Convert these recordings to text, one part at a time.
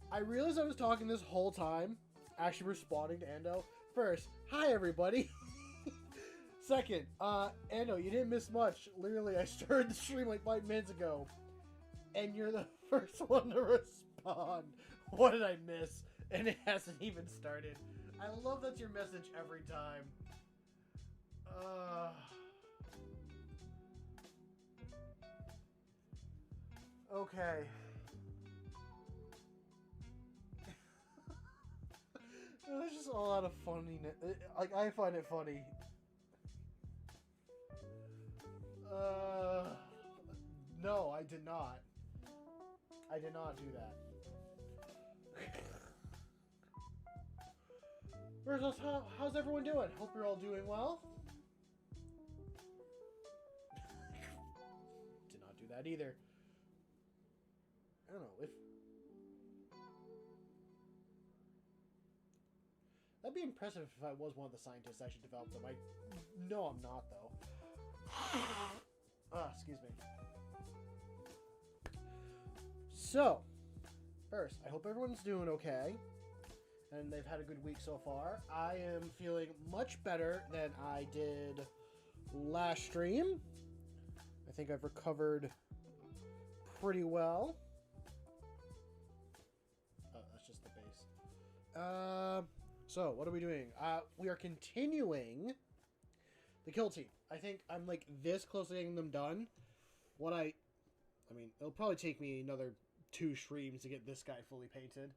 I realized I was talking this whole time, actually responding to Ando. First, hi everybody. Second, Ando, you didn't miss much. Literally, I started the stream like 5 minutes ago, and you're the first one to respond. What did I miss? And it hasn't even started. I love that's your message every time. Okay. There's just a lot of funniness. Like, I find it funny. No, I did not. I did not do that. Virgos, how's everyone doing? Hope you're all doing well. Did not do that either. I don't know if... That'd be impressive if I was one of the scientists actually developed them. I know I'm not, though. Excuse me. So, first, I hope everyone's doing okay. And they've had a good week so far. I am feeling much better than I did last stream. I think I've recovered pretty well. Oh, that's just the base. So, what are we doing? We are continuing the kill team. I think I'm like this close to getting them done. I mean, it'll probably take me another 2 streams to get this guy fully painted.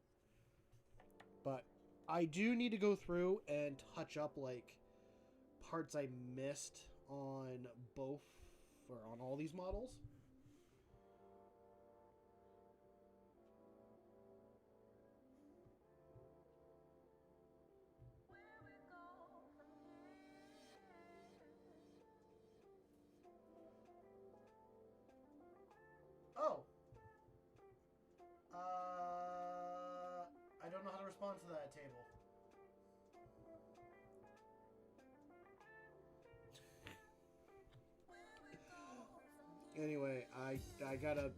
But I do need to go through and touch up like parts I missed on both or on all these models. Oh. I don't know how to respond to that table. Anyway, I gotta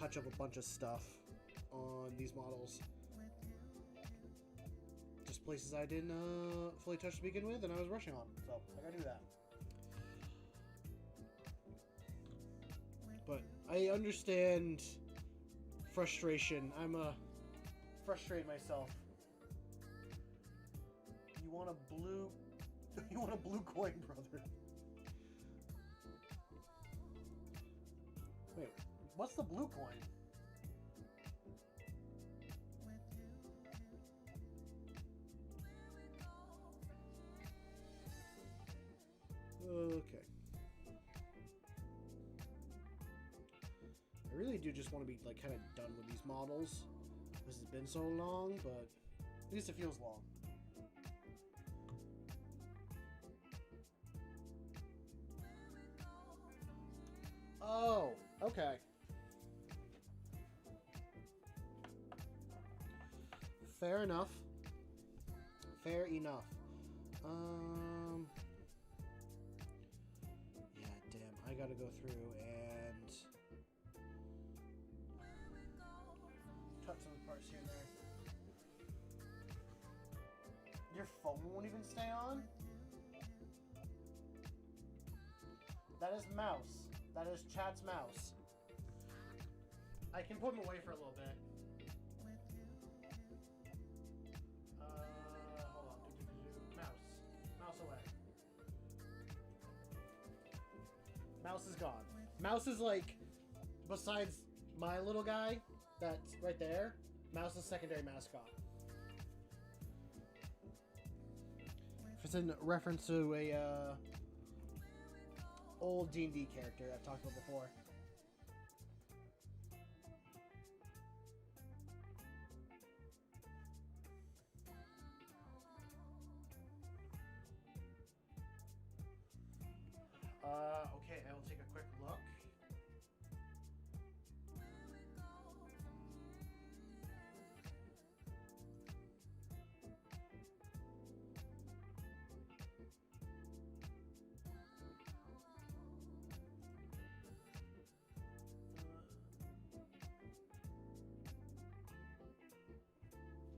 touch up a bunch of stuff on these models. Just places I didn't fully touch to begin with, and I was rushing on, so I gotta do that. But I understand frustration. I'm frustrated myself. You want a blue coin, brother? Wait, what's the blue coin? Okay. I really do just want to be like kind of done with these models. This has been so long, but at least it feels long. Oh, okay. Fair enough. Fair enough. Yeah, damn. I gotta go through and touch some parts here and there. your phone won't even stay on? That is mouse. That is chat's mouse. I can put him away for a little bit. Hold on. Mouse. Mouse away. Mouse is gone. Mouse is like, besides my little guy, that's right there, Mouse is secondary mascot. If it's in reference to a old D&D character I've talked about before. Okay, I will take a quick look.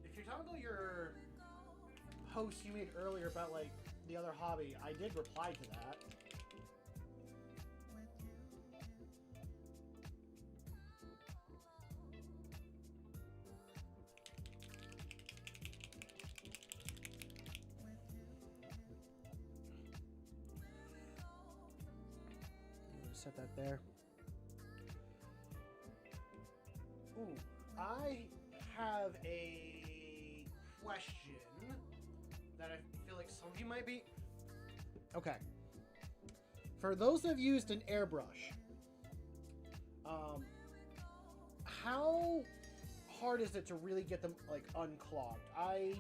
If you're talking about your post you made earlier about like the other hobby, I did reply to that. Set that there. Ooh, I have a question that I feel like some of you might be. Okay. For those that have used an airbrush, how hard is it to really get them like unclogged? I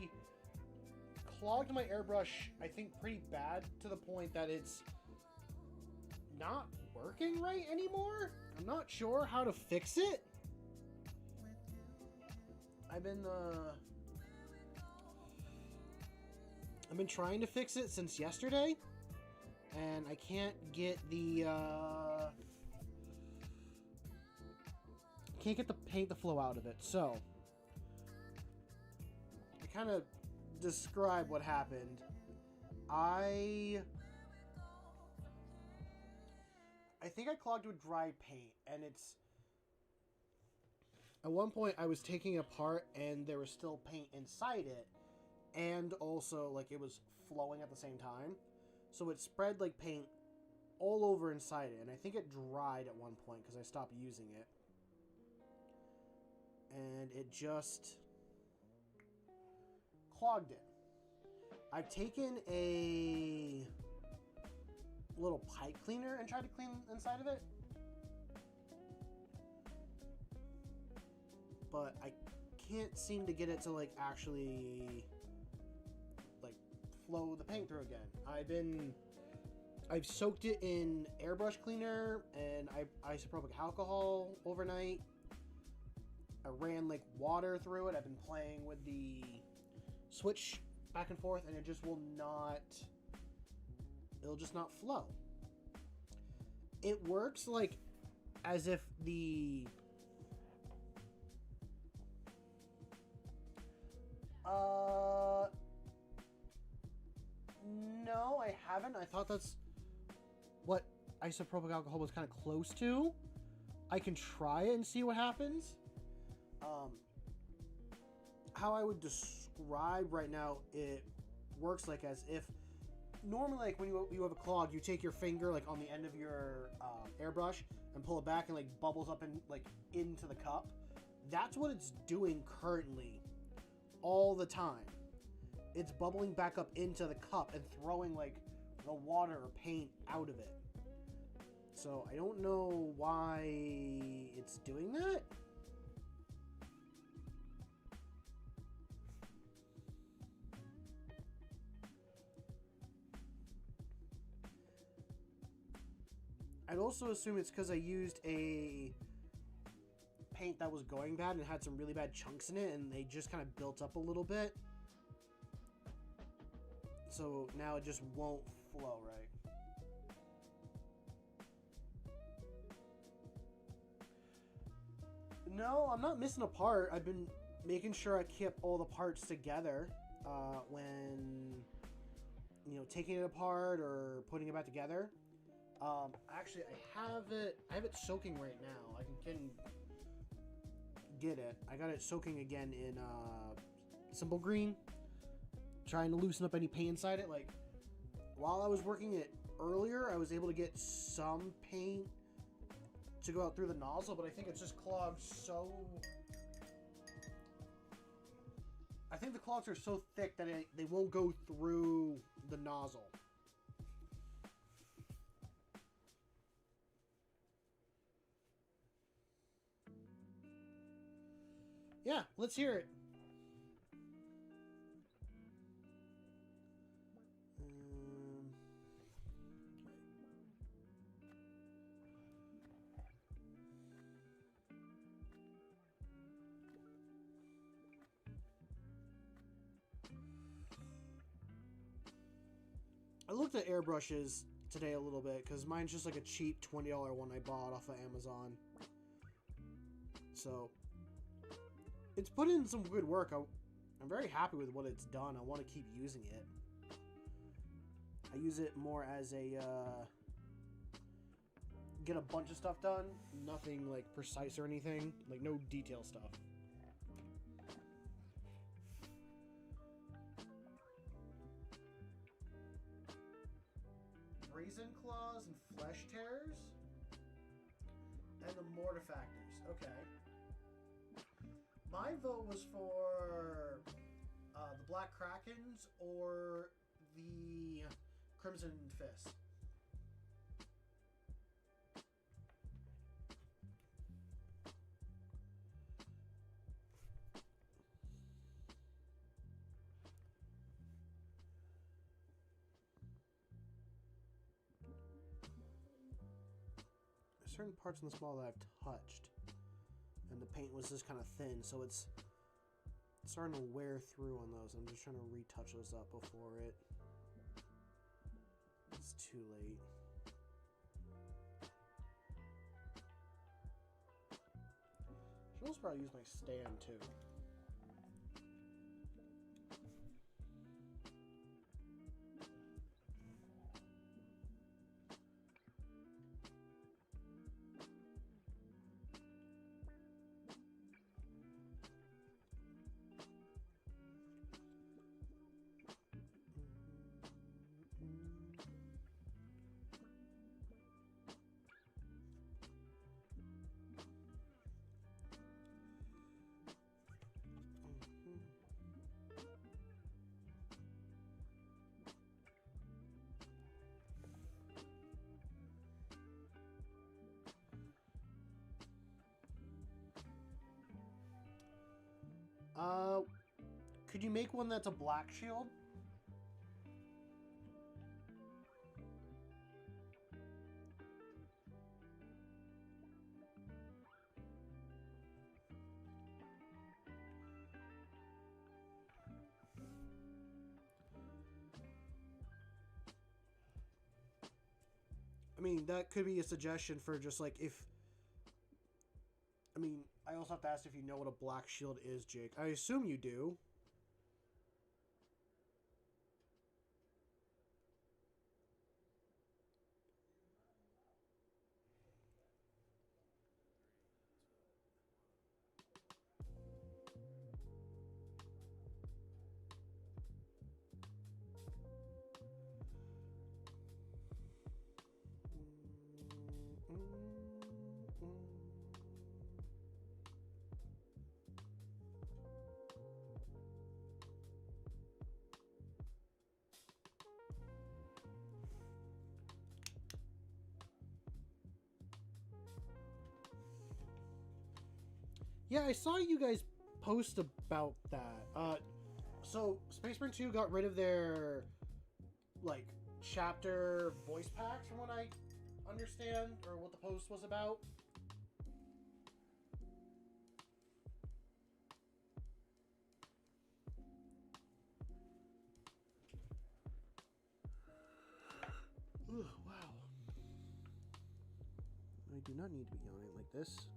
clogged my airbrush, I think, pretty bad to the point that it's not working right anymore. I'm not sure how to fix it. I've been trying to fix it since yesterday, and I can't get the paint to flow out of it. So to kind of describe what happened, I think I clogged with dry paint, and it's... At one point, I was taking it apart, and there was still paint inside it, and also, like, it was flowing at the same time. So it spread, like, paint all over inside it, and I think it dried at one point, because I stopped using it. And it just clogged it. I've taken a little pipe cleaner and tried to clean inside of it, but I can't seem to get it to like actually like flow the paint through again. I've soaked it in airbrush cleaner and isopropyl alcohol overnight. I ran like water through it. I've been playing with the switch back and forth, and it just will not... It'll just not flow. It works like as if the... No, I haven't. I thought that's what isopropyl alcohol was kind of close to. I can try it and see what happens. How I would describe right now, it works like as if normally, like when you have a clog, you take your finger like on the end of your airbrush and pull it back, and like bubbles up in like into the cup. That's what it's doing currently, all the time. It's bubbling back up into the cup and throwing like the water or paint out of it. So I don't know why it's doing that. I'd also assume it's because I used a paint that was going bad and had some really bad chunks in it, and they just kind of built up a little bit. So now it just won't flow right. No, I'm not missing a part. I've been making sure I kept all the parts together. when taking it apart or putting it back together. Actually, I have it soaking right now. I can get it. I got it soaking again in Simple Green, trying to loosen up any paint inside it. Like, while I was working it earlier, I was able to get some paint to go out through the nozzle, but I think it's just clogged so... I think the clogs are so thick that they won't go through the nozzle. Yeah, let's hear it. I looked at airbrushes today a little bit because mine's just like a cheap $20 one I bought off of Amazon. So it's put in some good work. I'm very happy with what it's done. I want to keep using it. I use it more as a get a bunch of stuff done. Nothing like precise or anything. Like no detail stuff. Brazen Claws and Flesh Tears. And the Mortifactors. Okay. My vote was for the Black Krakens or the Crimson Fist. There's certain parts in the small that I've touched, and the paint was just kind of thin, so it's starting to wear through on those. I'm just trying to retouch those up before it's too late. Should also probably use my stand too. Could you make one that's a black shield? I mean, that could be a suggestion for just like if... I mean, I also have to ask if you know what a black shield is, Jake. I assume you do. Yeah, I saw you guys post about that. So Space Marine 2 got rid of their like chapter voice packs, from what I understand, or what the post was about. Ugh, wow. I do not need to be yawning like this.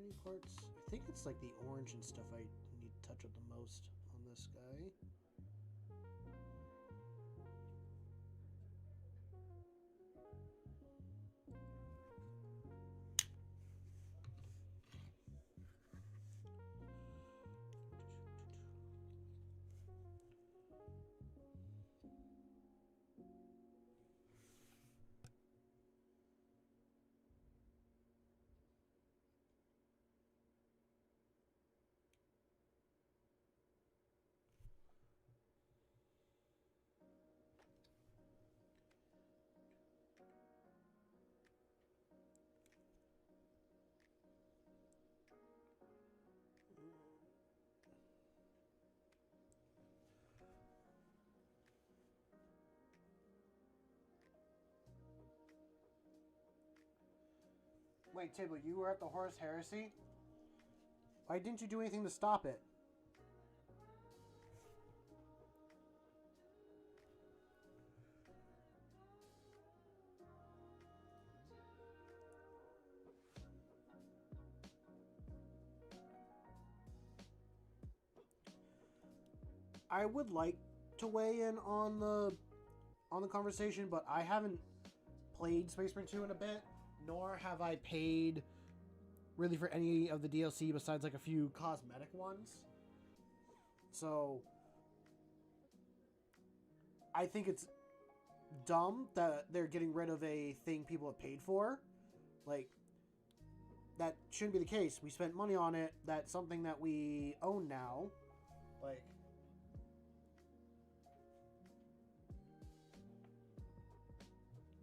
any parts? I think it's like the orange and stuff I need to touch up the most on this guy. Wait, Tibble, you were at the Horus Heresy? Why didn't you do anything to stop it? I would like to weigh in on the conversation, but I haven't played Space Marine 2 in a bit, nor have I paid really for any of the DLC besides like a few cosmetic ones. So I think it's dumb that they're getting rid of a thing people have paid for. Like, that shouldn't be the case. We spent money on it. That's something that we own now. Like,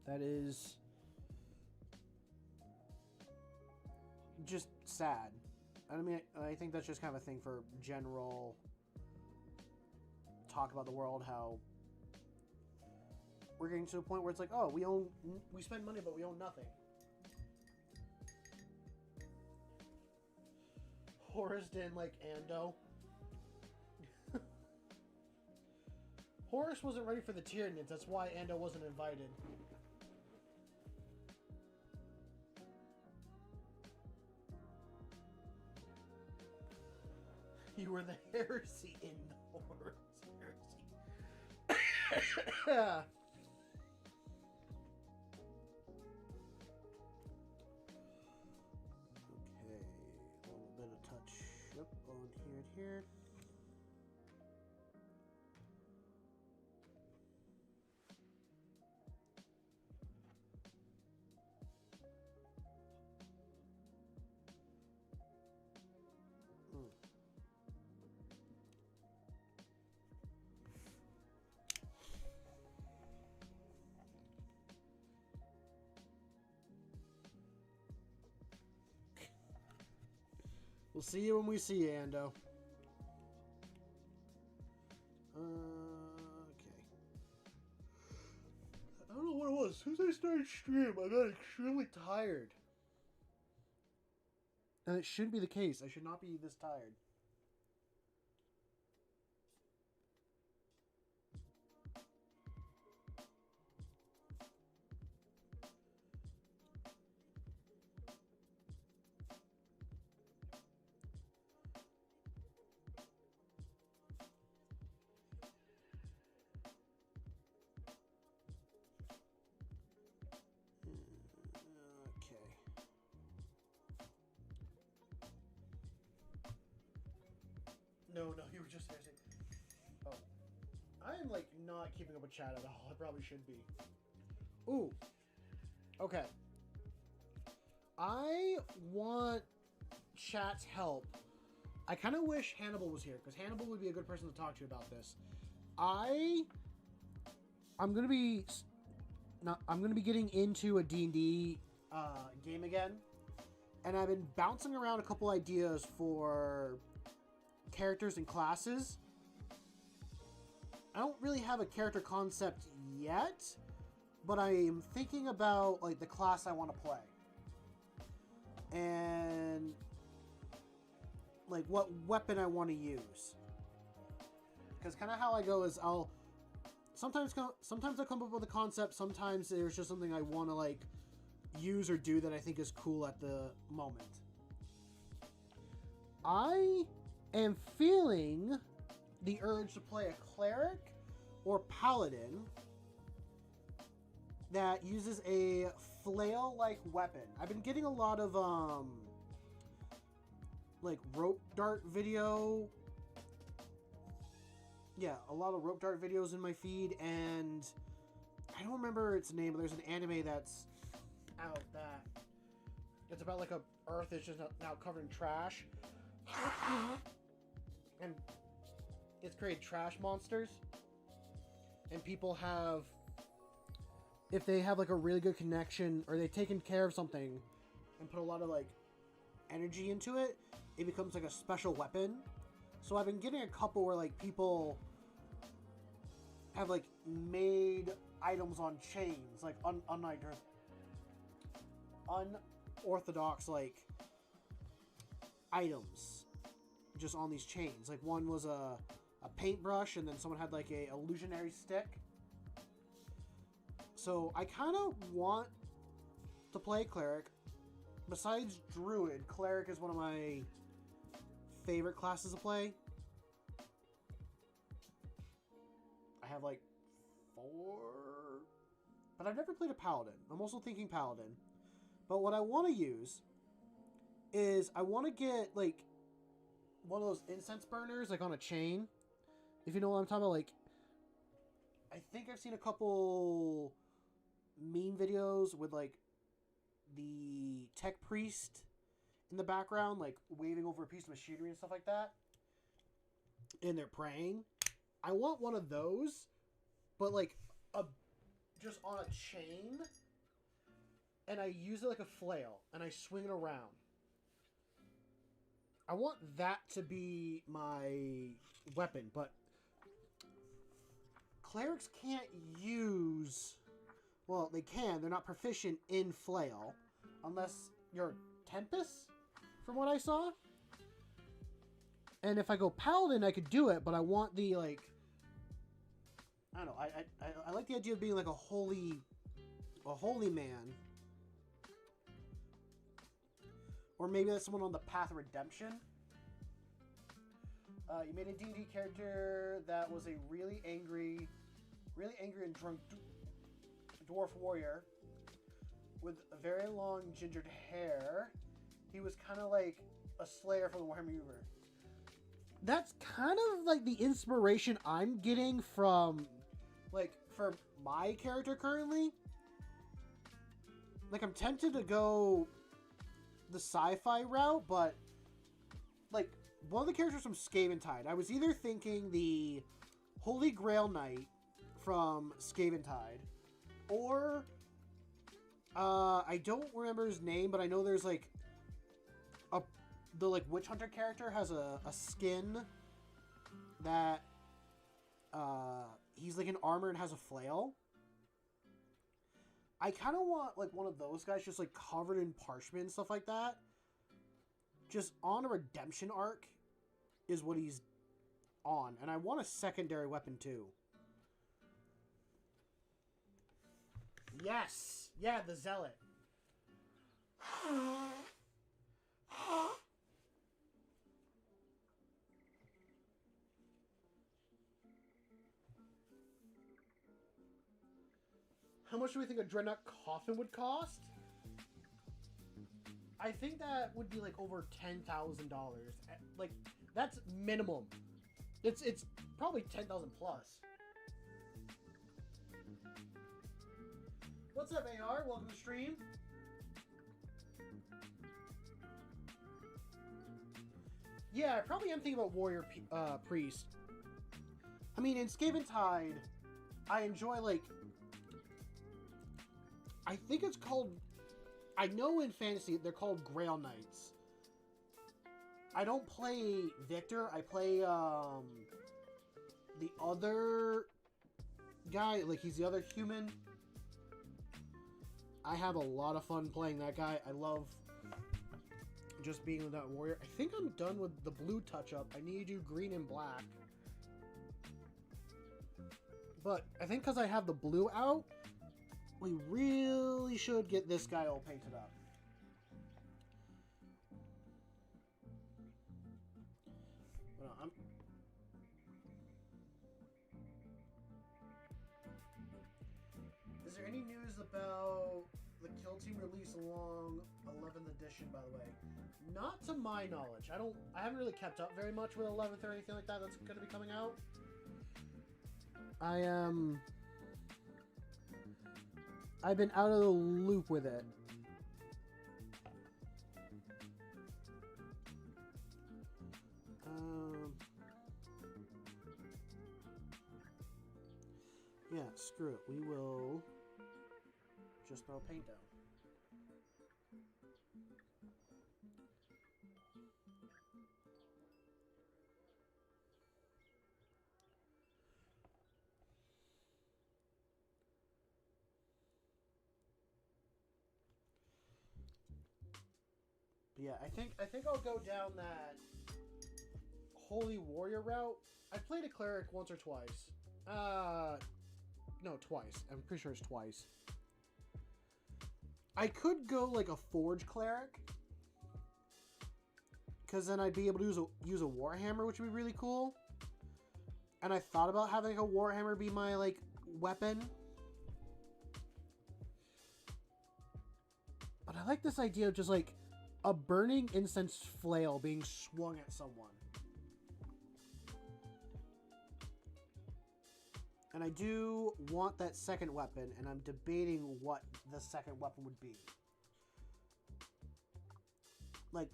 that is just sad. I mean, I think that's just kind of a thing for general talk about the world, how we're getting to a point where it's like, oh, we spend money, but we own nothing. Horus didn't like Ando. Horus wasn't ready for the Tyranids, that's why Ando wasn't invited. You were the heresy in the Horus Heresy. Here. We'll see you when we see you, Ando. Okay. I don't know what it was. As soon as I started stream, I got extremely tired. And it shouldn't be the case. I should not be this tired. No, you were just finishing. Oh. I am, like, not keeping up with chat at all. I probably should be. Ooh. Okay. I want chat's help. I kind of wish Hannibal was here, because Hannibal would be a good person to talk to about this. I'm going to be getting into a D&D game again. And I've been bouncing around a couple ideas for characters and classes. I don't really have a character concept yet, but I am thinking about like the class I want to play and like what weapon I want to use. Because kind of how I go is I'll sometimes I come up with a concept, sometimes there's just something I want to like use or do that I think is cool at the moment. I am feeling the urge to play a cleric or paladin that uses a flail-like weapon. I've been getting a lot of like rope dart video. Yeah, a lot of rope dart videos in my feed, and I don't remember its name, but there's an anime that's out that it's about like a Earth is just now covered in trash, and it's created trash monsters, and people have, if they have like a really good connection or they've taken care of something and put a lot of like energy into it, it becomes like a special weapon. So I've been getting a couple where like people have like made items on chains, like unorthodox like items just on these chains. Like one was a paintbrush, and then someone had like a illusionary stick. So I kind of want to play cleric. Besides druid, cleric is one of my favorite classes to play. I have like 4, but I've never played a paladin. I'm also thinking paladin. But what I want to use is I want to get like one of those incense burners like on a chain. If you know what I'm talking about, like I think I've seen a couple meme videos with like the tech priest in the background, like waving over a piece of machinery and stuff like that, and they're praying. I want one of those, but like just on a chain, and I use it like a flail, and I swing it around. I want that to be my weapon, but clerics can't use... Well, they can. They're not proficient in flail, unless you're Tempest, from what I saw. And if I go paladin, I could do it, but I want the, like... I don't know. I like the idea of being like a holy man. Or maybe that's someone on the path of redemption. You made a D&D character that was a really angry and drunk dwarf warrior with a very long gingered hair. He was kind of like a slayer from the Warhammer universe. That's kind of like the inspiration I'm getting from, like, for my character currently. Like, I'm tempted to go the sci-fi route, but like one of the characters from Scaventide, I was either thinking the Holy Grail Knight from Scaventide, or I don't remember his name, but I know there's like the like Witch Hunter character has a skin that he's like in armor and has a flail. I kind of want like one of those guys just like covered in parchment and stuff like that. Just on a redemption arc is what he's on. And I want a secondary weapon too. Yes! Yeah, the Zealot. How much do we think a Dreadnought coffin would cost? I think that would be like over $10,000. Like, that's minimum. It's probably 10,000 plus. What's up, AR? Welcome to the stream. Yeah, I probably am thinking about Warrior Priest. I mean, in Scaventide, I enjoy, like... I think it's called... I know in fantasy they're called Grail Knights. I don't play Victor. I play the other guy. Like, he's the other human. I have a lot of fun playing that guy. I love just being with that warrior. I think I'm done with the blue touch-up. I need to do green and black. But I think because I have the blue out, we really should get this guy all painted up. about the Kill Team release along 11th edition, by the way. Not to my knowledge. I haven't really kept up very much with 11th or anything like that that's going to be coming out. I've been out of the loop with it. Yeah, screw it. We will just throw paint down. But yeah, I think I'll go down that Holy Warrior route. I've played a cleric once or twice. No, twice. I'm pretty sure it's twice. I could go like a Forge cleric, because then I'd be able to use a Warhammer, which would be really cool. And I thought about having a Warhammer be my like weapon. But I like this idea of just like a burning incense flail being swung at someone. And I do want that second weapon, and I'm debating what the second weapon would be. Like,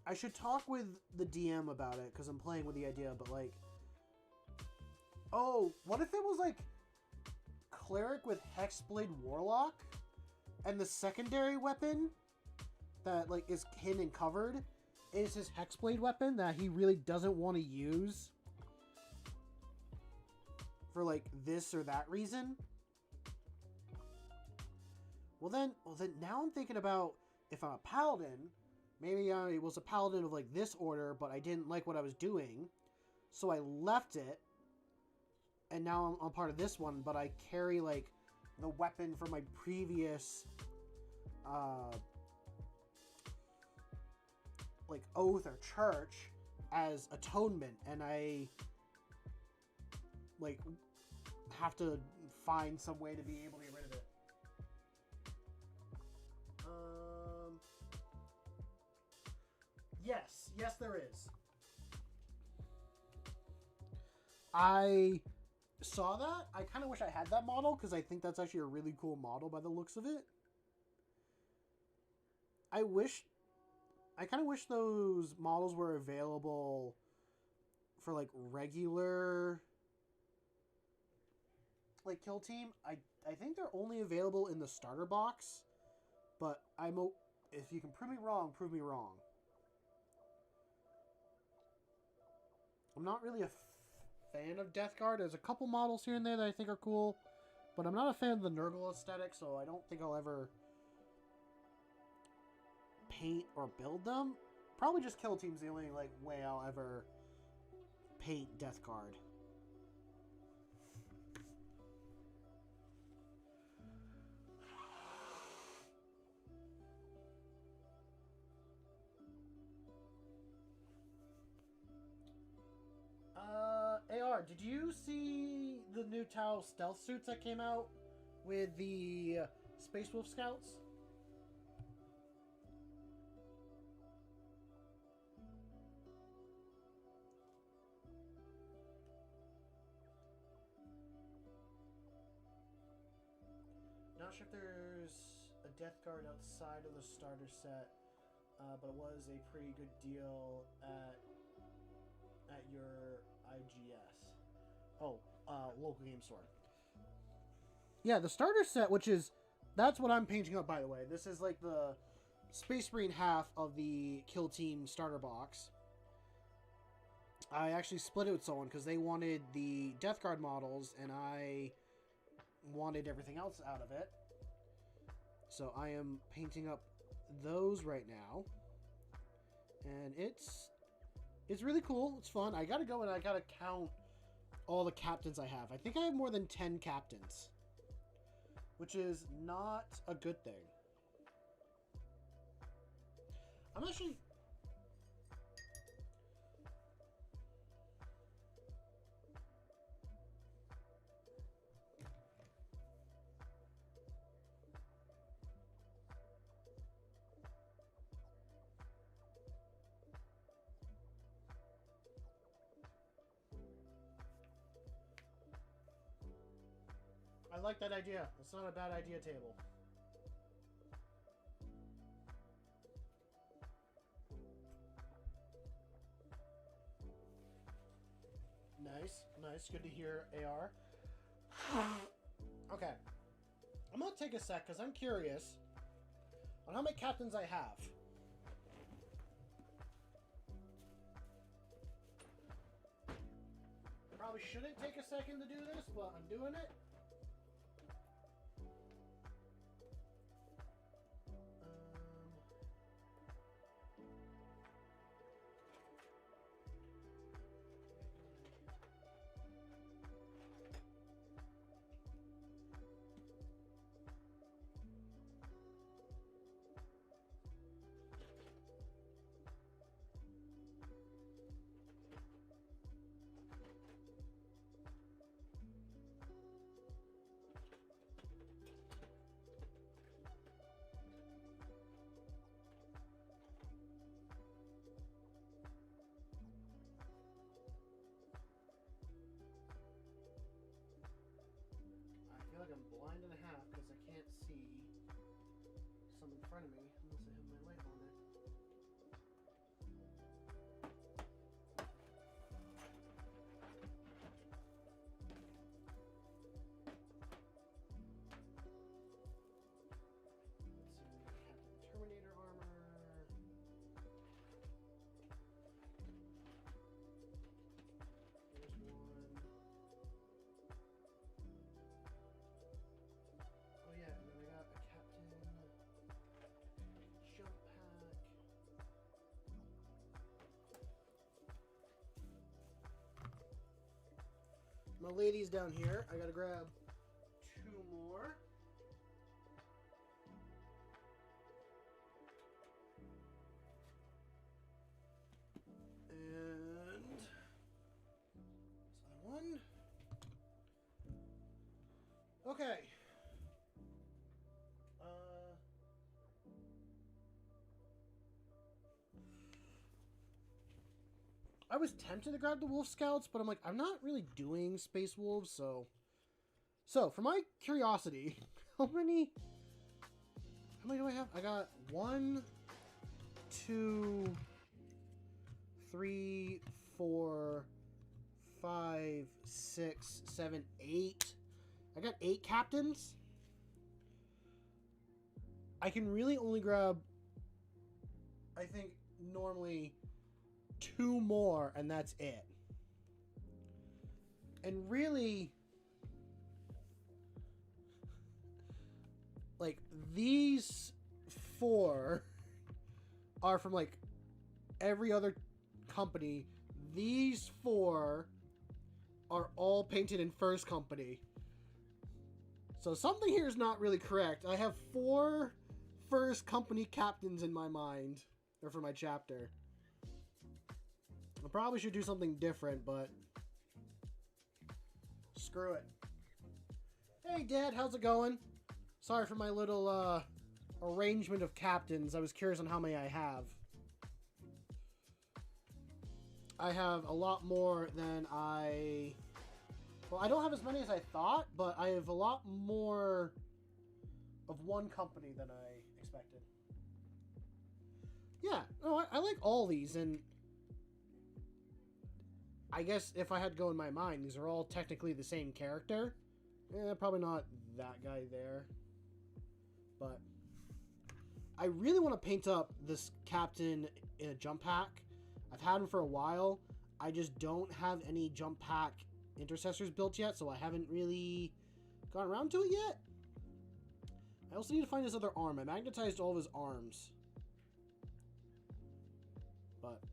I should talk with the DM about it, because I'm playing with the idea, but like... Oh, what if it was like Cleric with Hexblade Warlock, and the secondary weapon that like is hidden and covered is his Hexblade weapon that he really doesn't want to use for like this or that reason? Well then now I'm thinking about if I'm a paladin, maybe I was a paladin of like this order, but I didn't like what I was doing, so I left it, and now I'm part of this one, but I carry like the weapon from my previous like oath or church as atonement, and I like have to find some way to be able to get rid of it. Yes there is. I saw that. I kind of wish I had that model, because I think that's actually a really cool model by the looks of it. I kind of wish those models were available for like regular like Kill Team. I think they're only available in the starter box, but if you can prove me wrong, prove me wrong. I'm not really a fan of Death Guard. There's a couple models here and there that I think are cool, but I'm not a fan of the Nurgle aesthetic, so I don't think I'll ever paint or build them. Probably just Kill Team's the only like way I'll ever paint Death Guard. AR, did you see the new Tau stealth suits that came out with the Space Wolf Scouts? Not sure if there's a Death Guard outside of the starter set, but it was a pretty good deal at your IGS. Oh, local game store. Yeah, the starter set, that's what I'm painting up, by the way. This is like the Space Marine half of the Kill Team starter box. I actually split it with someone because they wanted the Death Guard models, and I wanted everything else out of it. So I am painting up those right now. And it's really cool. It's fun. I gotta go and I gotta count all the captains I have. I think I have more than 10 captains, which is not a good thing. I'm actually... I like that idea. It's not a bad idea, table. Nice, nice. Good to hear, AR. Okay. I'm gonna take a sec because I'm curious on how many captains I have. Probably shouldn't take a second to do this, but I'm doing it. I feel like I'm blind and a half because I can't see some in front of me unless I have my light on it. Let's see, Captain Terminator armor. There's one. Oh yeah, and then I got a Captain Jump Pack. My lady's down here. I gotta grab 2 more. And this other one. Okay. I was tempted to grab the Wolf Scouts, but I'm like, I'm not really doing Space Wolves, so... So, for my curiosity, how many do I have? I got 1, 2, 3, 4, 5, 6, 7, 8. I got 8 captains. I can really only grab, I think, normally 2 more, and that's it. And really, like, these 4 are from, like, every other company. These 4 are all painted in First Company. So something here is not really correct. I have 4 First Company captains in my mind, or for my chapter. I probably should do something different, but screw it. Hey, Dad, how's it going? Sorry for my little arrangement of captains. I was curious on how many I have. I have a lot more than I... Well, I don't have as many as I thought, but I have a lot more of one company than I expected. Yeah, no, I like all these, and I guess if I had to go in my mind, these are all technically the same character. Probably not that guy there. But I really want to paint up this captain in a jump pack. I've had him for a while. I just don't have any jump pack intercessors built yet, so I haven't really gone around to it yet. I also need to find his other arm. I magnetized all of his arms. But...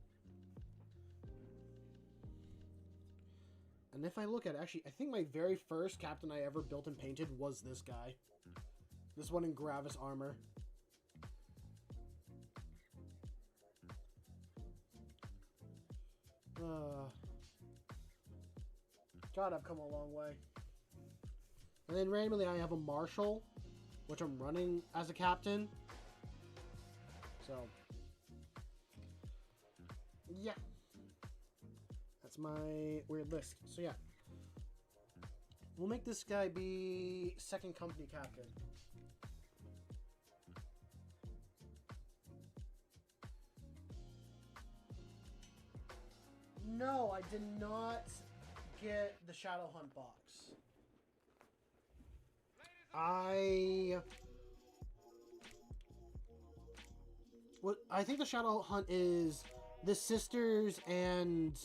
And if I look at it, actually, I think my very first captain I ever built and painted was this guy. This one in Gravis armor. God, I've come a long way. And then randomly I have a Marshal, which I'm running as a captain. So, yeah. That's my weird list. So, yeah. We'll make this guy be second company captain. No, I did not get the Shadow Hunt box. I think the Shadow Hunt is the sisters and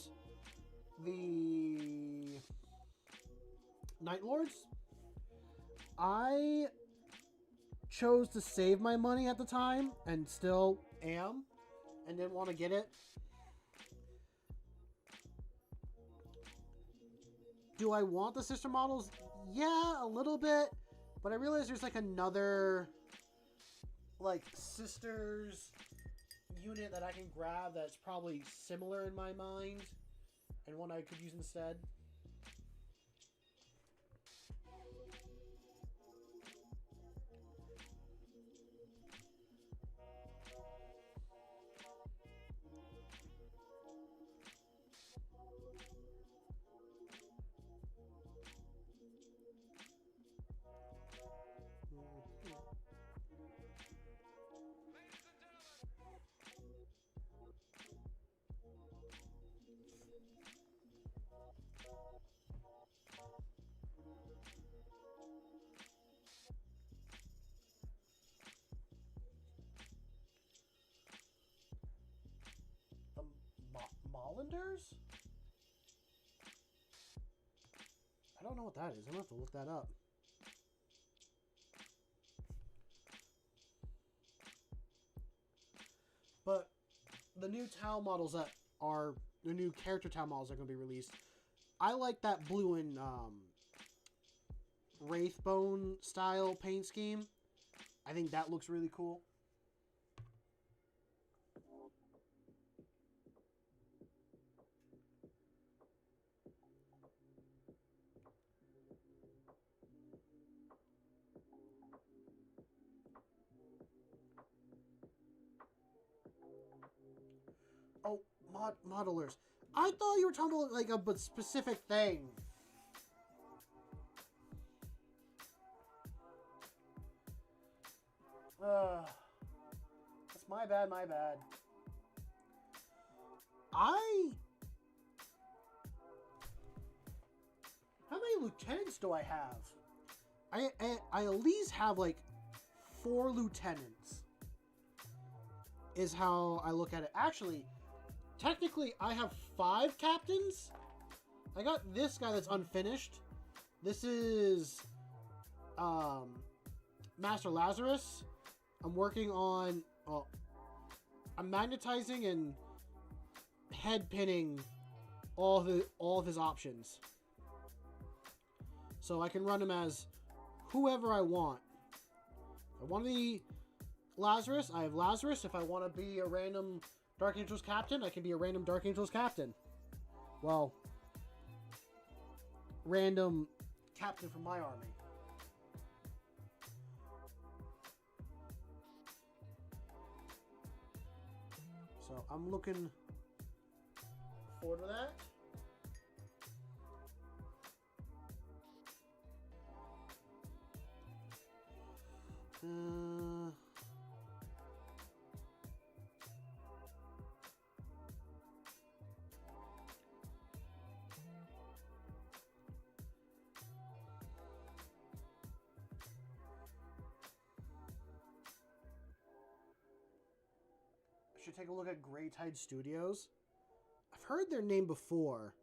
the Night Lords. I chose to save my money at the time, and still am, and didn't want to get it. Do I want the sister models? Yeah, a little bit. But I realize there's like another like sisters unit that I can grab that's probably similar in my mind and one I could use instead. Mollanders? I don't know what that is. I'm going to have to look that up. But the new Tau models that are... the new character Tau models that are going to be released. I like that blue and Wraithbone style paint scheme. I think that looks really cool. Oh, modelers. I thought you were talking about like a specific thing. That's my bad, my bad. How many lieutenants do I have? I at least have like 4 lieutenants. Is how I look at it. Actually, technically, I have 5 captains. I got this guy that's unfinished. This is Master Lazarus. I'm working on... well, I'm magnetizing and head pinning all of his options. So I can run him as whoever I want. If I want to be Lazarus, I have Lazarus. If I want to be a random Dark Angels captain, I can be a random Dark Angels captain. Well, random captain from my army. So I'm looking forward to that. I should take a look at Grey Tide Studios. I've heard their name before.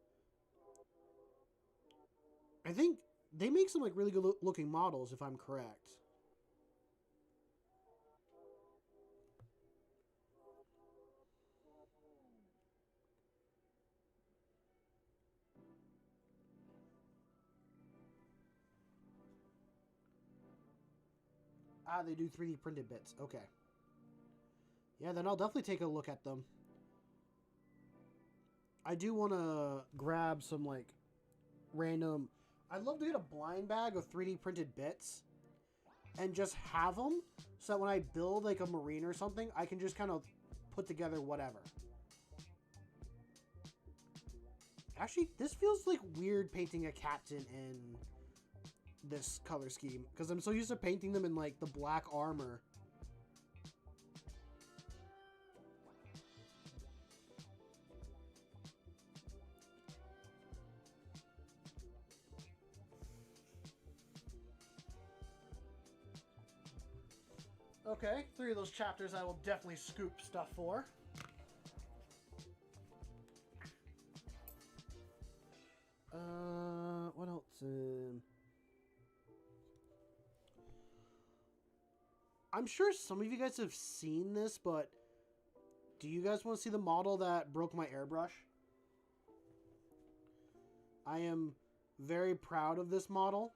I think they make some like really good looking models, if I'm correct. Ah, they do 3D printed bits. Okay. Yeah, then I'll definitely take a look at them. I do want to grab some, like, random... I'd love to get a blind bag of 3D printed bits and just have them so that when I build, like, a marine or something, I can just kind of put together whatever. Actually, this feels, like, weird painting a captain in this color scheme because I'm so used to painting them in like the black armor. Okay, 3 of those chapters I will definitely scoop stuff for. What else? I'm sure some of you guys have seen this, but do you guys want to see the model that broke my airbrush? I am very proud of this model.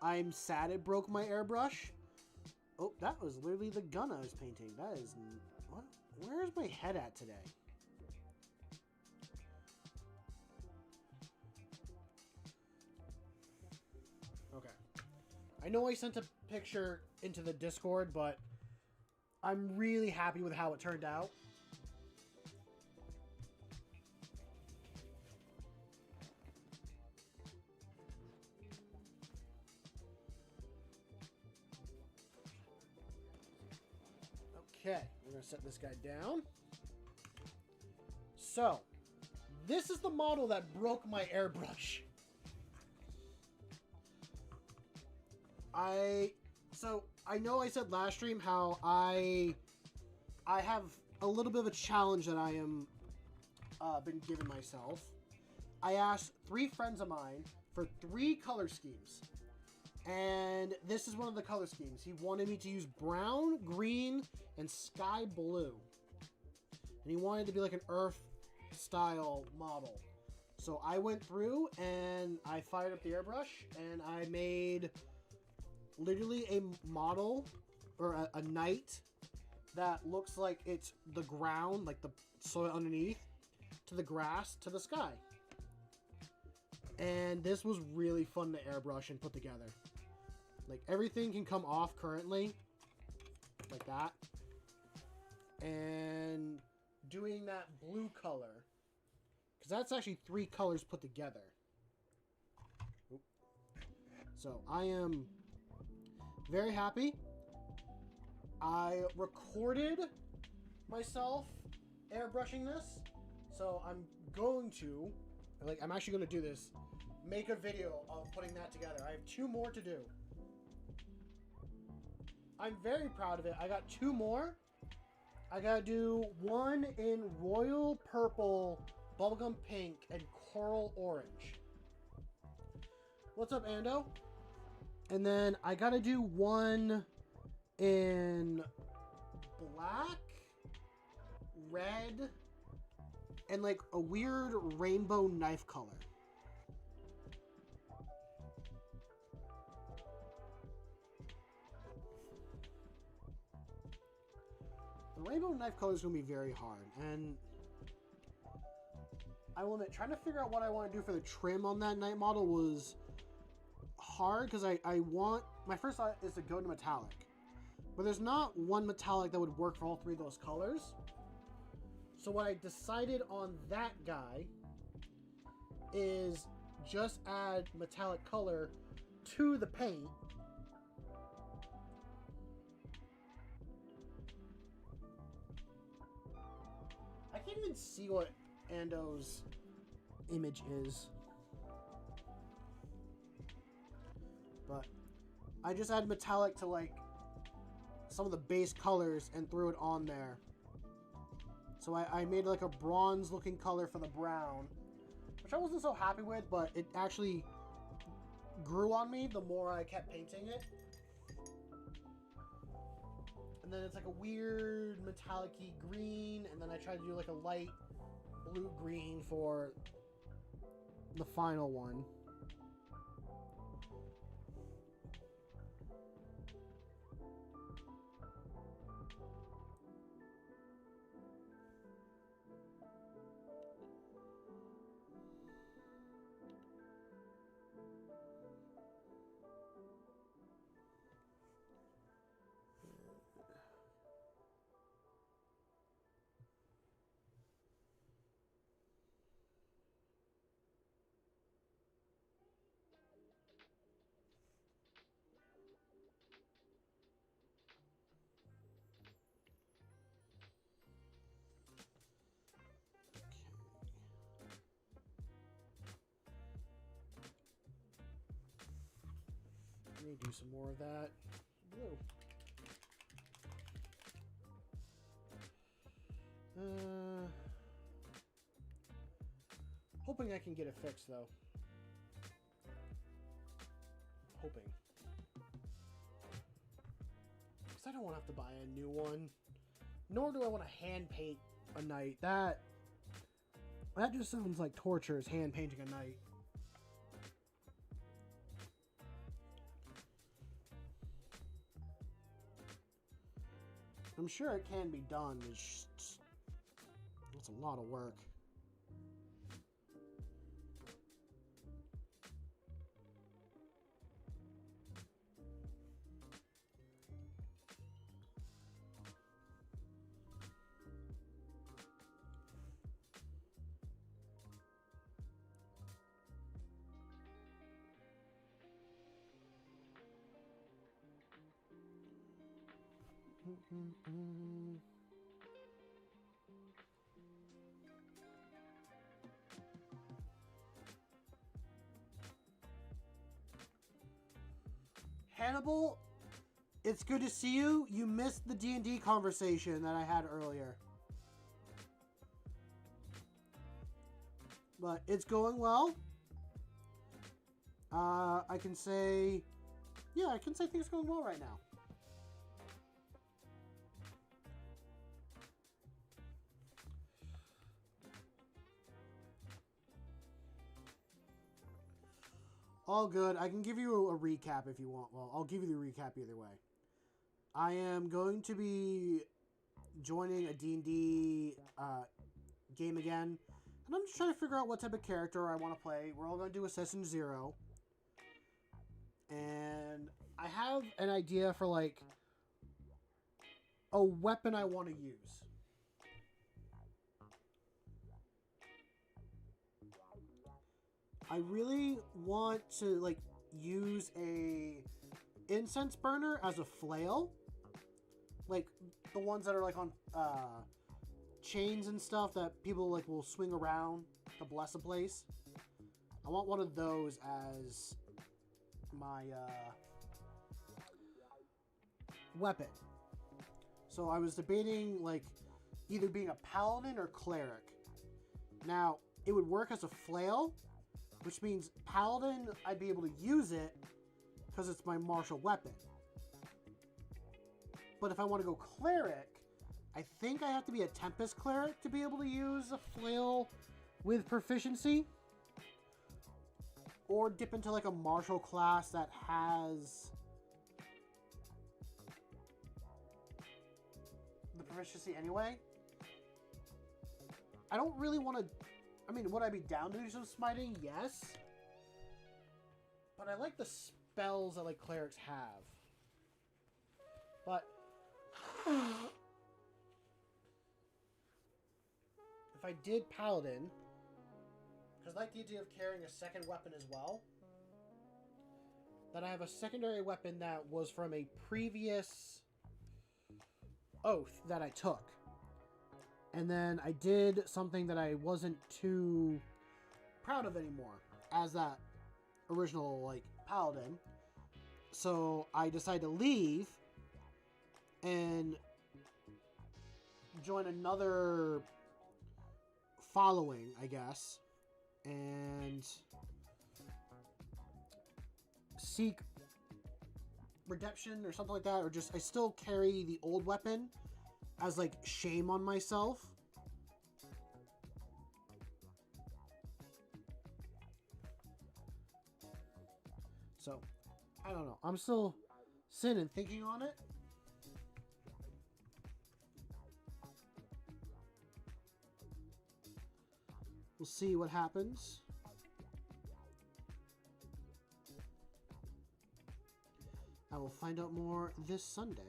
I'm sad it broke my airbrush. Oh, that was literally the gun I was painting. That is... What? Where is my head at today? Okay. I know I sent a picture into the Discord, but I'm really happy with how it turned out. Okay, we're going to set this guy down. So, this is the model that broke my airbrush. I know I said last stream how I have a little bit of a challenge that I am been giving myself. I asked 3 friends of mine for 3 color schemes. And this is one of the color schemes. He wanted me to use brown, green, and sky blue. And he wanted to be like an Earth style model. So I went through and I fired up the airbrush and I made literally a model or a knight that looks like it's the ground, like the soil underneath, to the grass, to the sky. And this was really fun to airbrush and put together. Like, everything can come off currently, like that. And doing that blue color, because that's actually 3 colors put together. Oop. So, I am very happy. I recorded myself airbrushing this, so I'm going to, I'm actually going to do this, make a video of putting that together. I have 2 more to do. I'm very proud of it. I got 2 more. I gotta do one in royal purple, bubblegum pink, and coral orange. What's up, Ando? And then I gotta do one in black, red, and like a weird rainbow knife color. The rainbow knife color is going to be very hard, and I will admit, trying to figure out what I want to do for the trim on that knight model was hard, because I want, my first thought is to go to metallic, but there's not one metallic that would work for all 3 of those colors. So what I decided on that guy is just add metallic color to the paint. I can't even see what Ando's image is. But I just added metallic to like some of the base colors and threw it on there. So I made like a bronze looking color for the brown, which I wasn't so happy with, but it actually grew on me the more I kept painting it. And then it's like a weird metallic-y green, and then I tried to do like a light blue-green for the final one. Let me do some more of that. Blue. Hoping I can get it fixed, though. Hoping. Because I don't want to have to buy a new one. Nor do I want to hand paint a knight. That just sounds like torture, is hand painting a knight. I'm sure it can be done. It's a lot of work. Hannibal, it's good to see you. You missed the D&D conversation that I had earlier. But it's going well. I can say things are going well right now. All good. I can give you a recap if you want. Well, I'll give you the recap either way. I am going to be joining a D&D game again. And I'm just trying to figure out what type of character I want to play. We're all going to do Assassin Zero. And I have an idea for, like, a weapon I want to use. I really want to, like, use a incense burner as a flail. Like, the ones that are, like, on chains and stuff that people, like, will swing around to bless a place. I want one of those as my weapon. So I was debating, like, either being a paladin or cleric. Now, it would work as a flail, which means paladin, I'd be able to use it because it's my martial weapon. But if I want to go cleric, I think I have to be a Tempest cleric to be able to use a flail with proficiency. Or dip into like a martial class that has the proficiency anyway. I don't really want to... I mean, would I be down to do some smiting? Yes. But I like the spells that, like, clerics have. But... if I did paladin... because I like the idea of carrying a second weapon as well. That I have a secondary weapon that was from a previous oath that I took. And then I did something that I wasn't too proud of anymore as that original, like, paladin. So I decided to leave and join another following, I guess, and seek redemption or something like that, or just I still carry the old weapon as, like, shame on myself. So, I don't know. I'm still sitting and thinking on it. We'll see what happens. I will find out more this Sunday.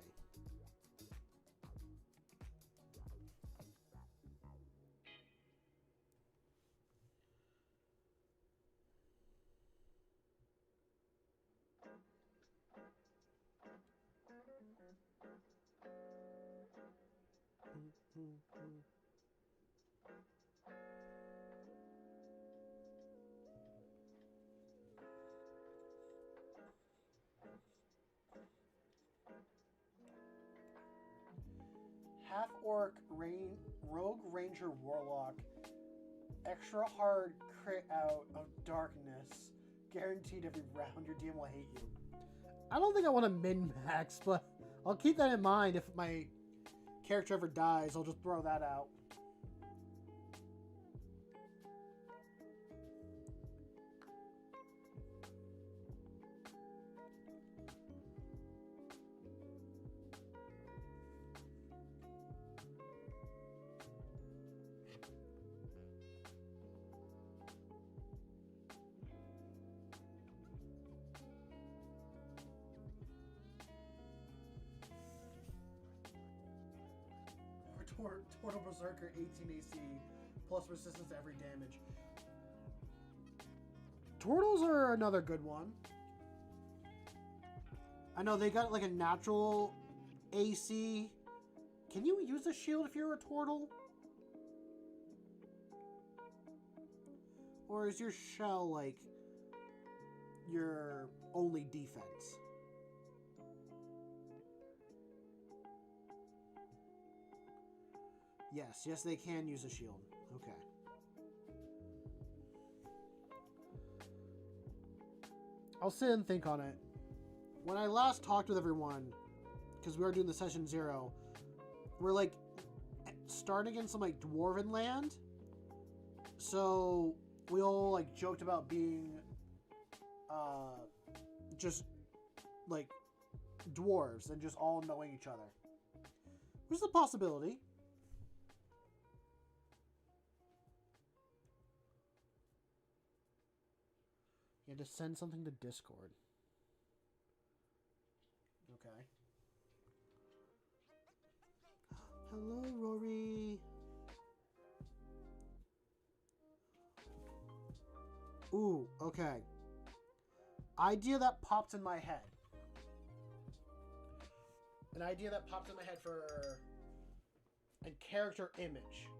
half-orc rogue ranger warlock. Extra hard crit out of darkness. Guaranteed every round your DM will hate you. I don't think I want to min-max, but I'll keep that in mind if my character ever dies. I'll just throw that out. Tortle Berserker 18 AC plus resistance to every damage. Turtles are another good one. I know they got like a natural AC. Can you use a shield if you're a turtle? Or is your shell like your only defense? Yes, they can use a shield. Okay. I'll sit and think on it. When I last talked with everyone, because we were doing the session 0, we're like starting in some like dwarven land. So we all like joked about being just like dwarves and just all knowing each other. Which is a possibility. You had to send something to Discord. Okay. Hello, Rory. Ooh, okay. Idea that popped in my head. An idea that popped in my head for a character image.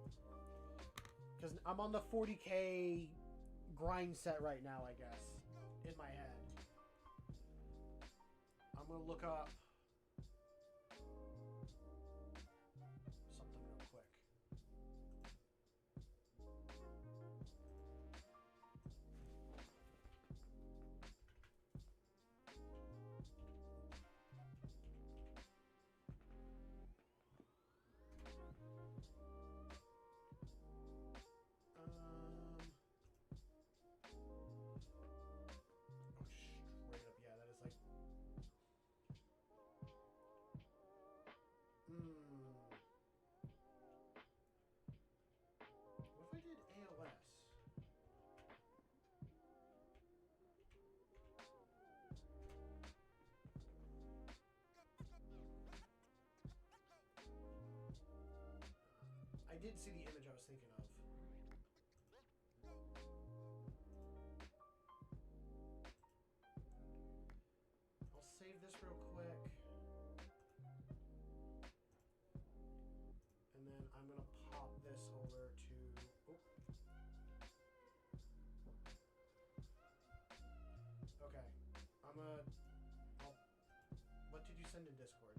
Because I'm on the 40k grind set right now, I guess. In my head. I'm going to look up something real quick. What if I did AOS? I did see the image I was thinking of. I'll save this real quick. And then I'm going to pop this over to... Oh. Okay. What did you send in Discord?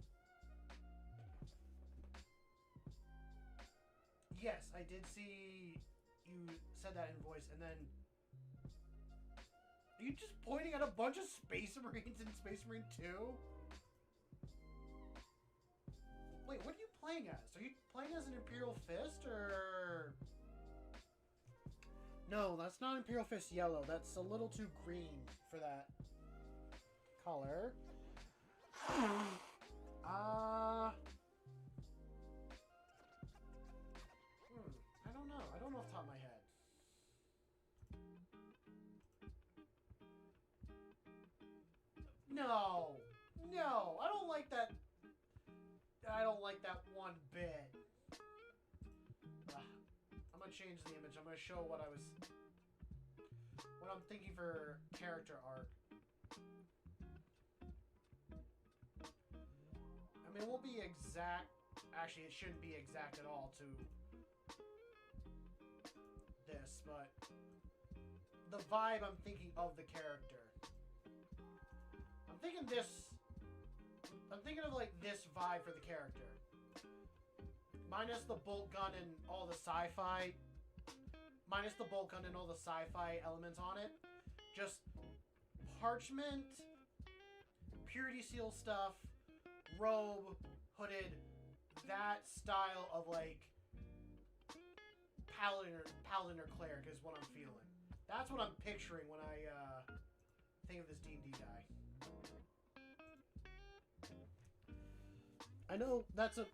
Yes, I did see you said that in voice, and then... Are you just pointing at a bunch of Space Marines in Space Marine 2? Wait, what are you playing as? Are you playing as an Imperial Fist, or... No, that's not Imperial Fist yellow. That's a little too green for that color. I don't know. I don't know off the top of my head. No! No! I don't like that. I don't like that one bit. I'm gonna change the image. I'm gonna show what I'm thinking for character art. I mean, it won't be exact. Actually, it shouldn't be exact at all to this, but the vibe I'm thinking of the character. I'm thinking of like this vibe for the character. minus the bolt gun and all the sci-fi, minus the bolt gun and all the sci-fi elements on it, just parchment, purity seal stuff, robe, hooded, that style of like paladin or cleric is what I'm feeling. That's what I'm picturing when I think of this D&D guy. I know that's a...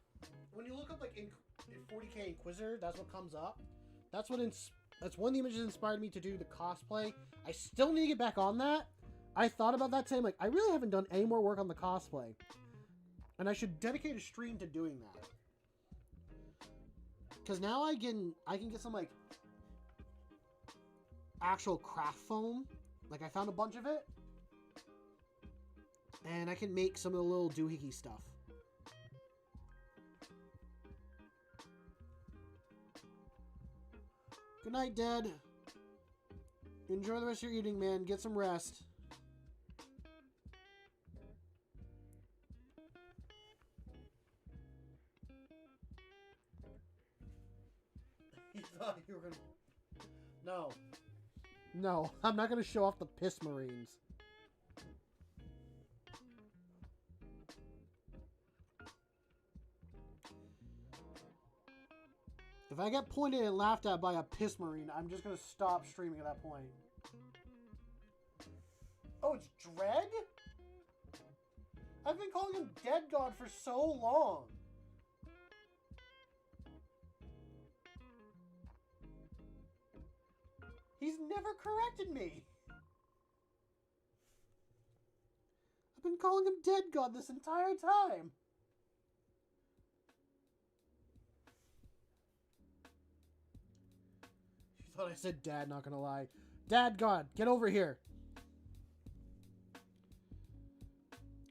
When you look up like in 40k Inquisitor, that's what comes up. That's one of the images that inspired me to do the cosplay. I still need to get back on that. I thought about that saying like I really haven't done any more work on the cosplay, and I should dedicate a stream to doing that. Because now I can get some like actual craft foam. Like I found a bunch of it, and I can make some of the little doohickey stuff. Good night, Dad. Enjoy the rest of your evening, man. Get some rest. You thought you were gonna... No. No, I'm not gonna show off the piss marines. If I get pointed and laughed at by a piss marine, I'm just gonna stop streaming at that point. Oh, it's Dread? I've been calling him Dead God for so long. He's never corrected me. I've been calling him Dead God this entire time. You thought I said Dad, not gonna lie. Dad God, get over here.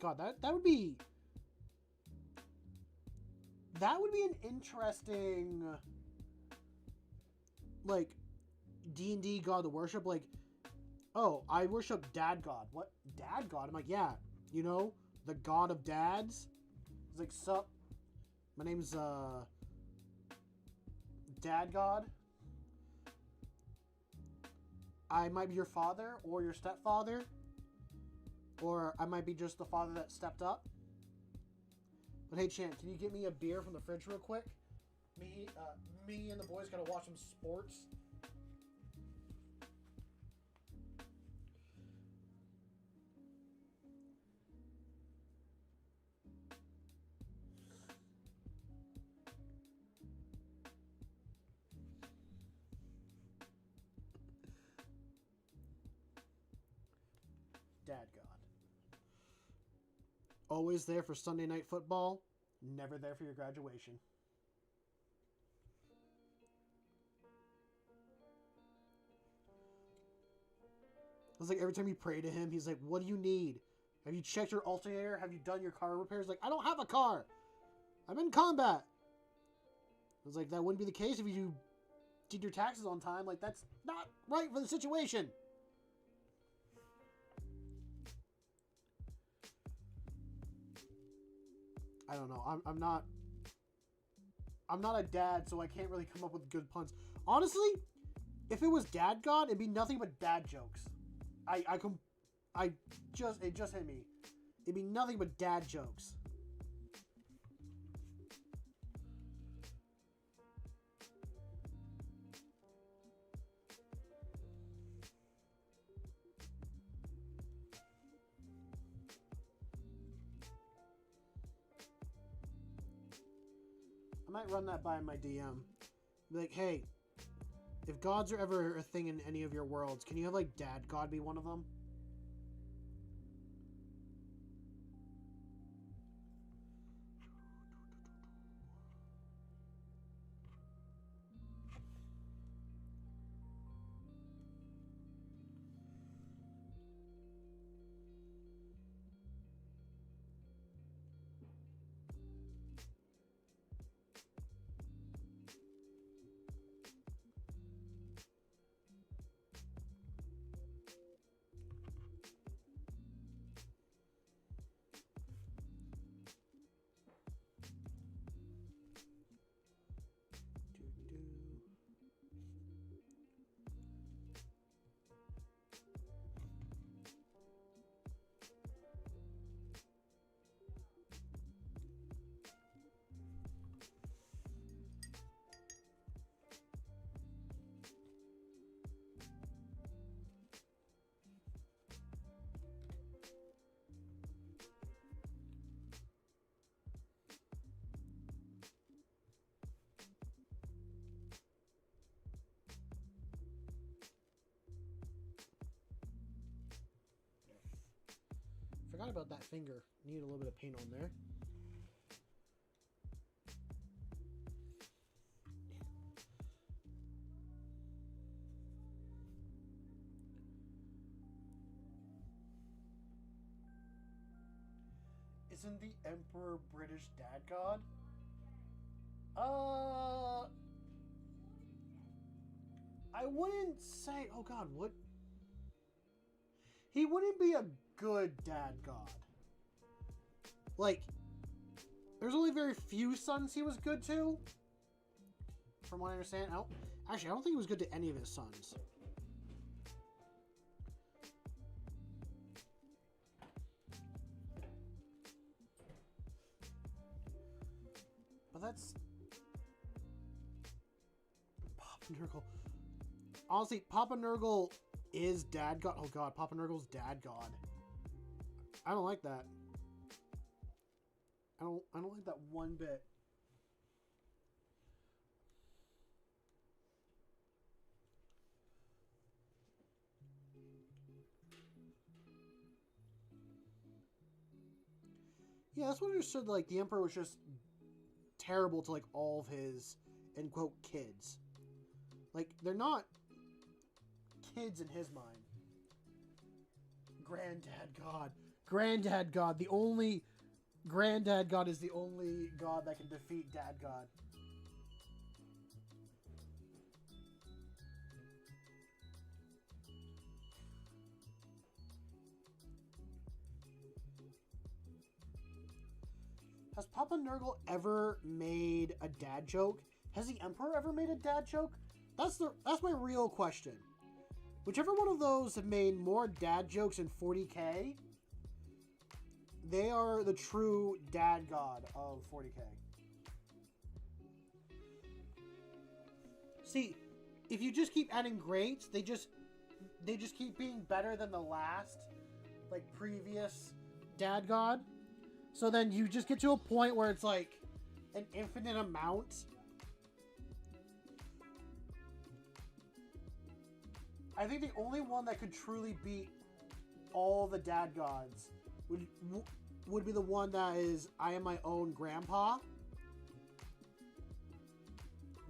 God, that would be... That would be an interesting... Like... D&D God of worship, like, oh, I worship Dad God. What? Dad God? I'm like, yeah, you know, the God of dads. He's like, sup? My name's, Dad God. I might be your father, or your stepfather. Or I might be just the father that stepped up. But hey, Chan, can you get me a beer from the fridge real quick? Me and the boys gotta watch some sports. Dad God. Always there for Sunday night football, never there for your graduation. It's like every time you pray to him, he's like, what do you need? Have you checked your alternator? Have you done your car repairs? Like, I don't have a car. I'm in combat. I was like, that wouldn't be the case if you did your taxes on time. Like, that's not right for the situation. I don't know. I'm not a dad, so I can't really come up with good puns. Honestly, if it was Dad God, it'd be nothing but dad jokes. It just hit me. It'd be nothing but dad jokes. I might run that by my DM. Be like, hey, if gods are ever a thing in any of your worlds, can you have, like, Dad God be one of them? Sorry about that finger. Need a little bit of paint on there. Isn't the Emperor British dad god? I wouldn't say... Oh god, what? He wouldn't be a good dad god. Like, there's only very few sons he was good to. From what I understand. Actually, I don't think he was good to any of his sons. But that's... Papa Nurgle. Honestly, Papa Nurgle is dad god. Oh god, Papa Nurgle's dad god. I don't like that. I don't like that one bit. Yeah, that's what I understood. Like, the Emperor was just terrible to, like, all of his, end quote, kids. Like, they're not kids in his mind. Granddad God. Granddad God. The only... Granddad God is the only god that can defeat Dad God. Has Papa Nurgle ever made a dad joke? Has the Emperor ever made a dad joke? That's my real question. Whichever one of those have made more dad jokes in 40k, they are the true dad god of 40k. See, if you just keep adding greats, they just keep being better than the last, like, previous dad god. So then you just get to a point where it's like an infinite amount. I think the only one that could truly beat all the dad gods would be the one that is, I am my own grandpa.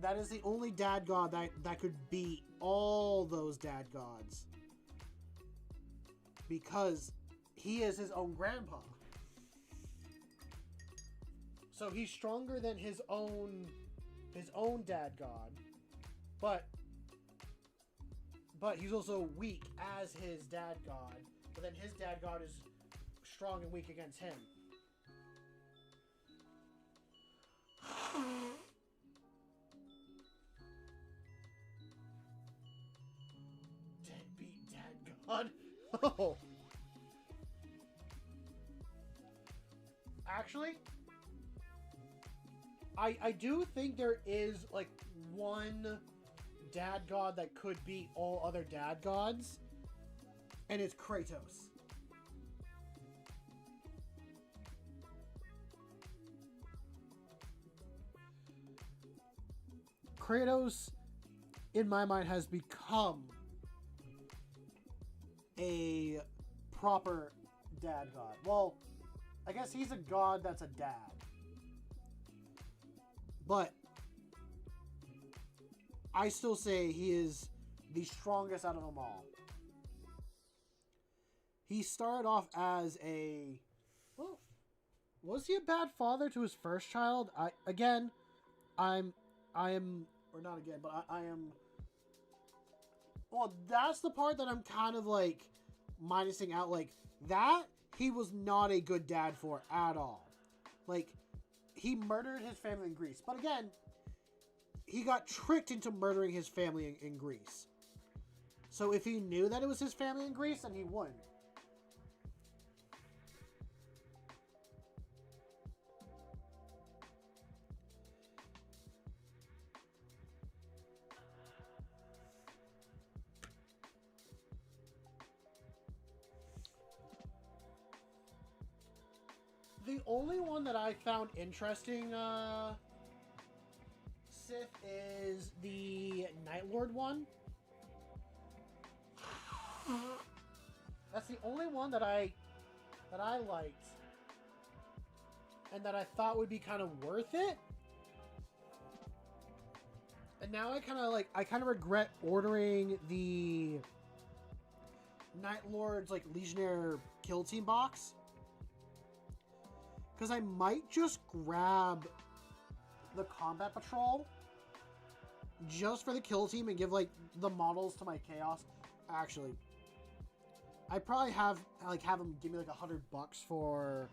That is the only dad god that could beat all those dad gods. Because he is his own grandpa. So he's stronger than his own dad god. But he's also weak as his dad god. But then his dad god is strong and weak against him. Deadbeat dad god. Oh. Actually, I do think there is, like, one dad god that could beat all other dad gods, and it's Kratos. Kratos, in my mind, has become a proper dad god. Well, I guess he's a god that's a dad. But I still say he is the strongest out of them all. He started off as a... Well, was he a bad father to his first child? I am... Or not again, but I am... Well, that's the part that I'm kind of, like, minusing out. Like, that, he was not a good dad for at all. Like, he murdered his family in Greece. But again, he got tricked into murdering his family in Greece. So if he knew that it was his family in Greece, then he wouldn't. The only one that I found interesting, Sith, is the Night Lord one. That's the only one that I that I liked and that I thought would be kind of worth it. And now I kind of regret ordering the Night Lord's like Legionnaire Kill Team box. Because I might just grab the Combat Patrol just for the Kill Team and give like the models to my Chaos. Actually, I probably have them give me like $100 for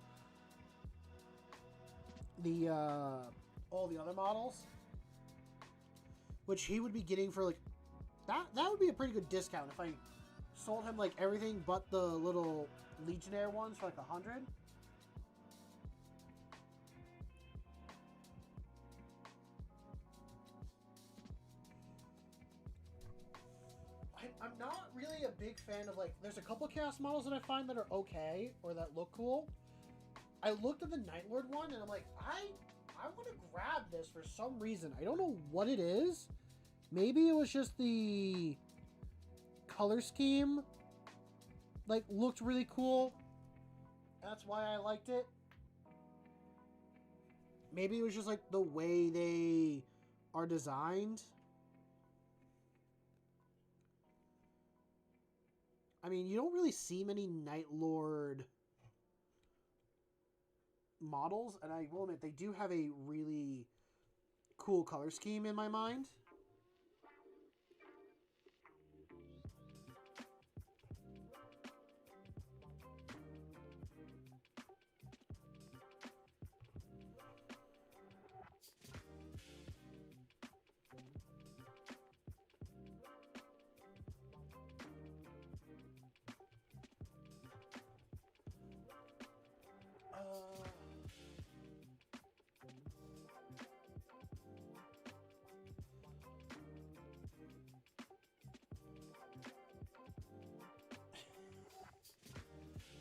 the all the other models, which he would be getting for like that would be a pretty good discount if I sold him like everything but the little Legionnaire ones for like 100. I'm not really a big fan of like, there's a couple Chaos models that I find that are okay or that look cool. I looked at the Night Lord one and I'm like, I want to grab this for some reason. I don't know what it is. Maybe it was just the color scheme like looked really cool. That's why I liked it. Maybe it was just like the way they are designed. I mean, you don't really see many Night Lord models, and I will admit they do have a really cool color scheme in my mind.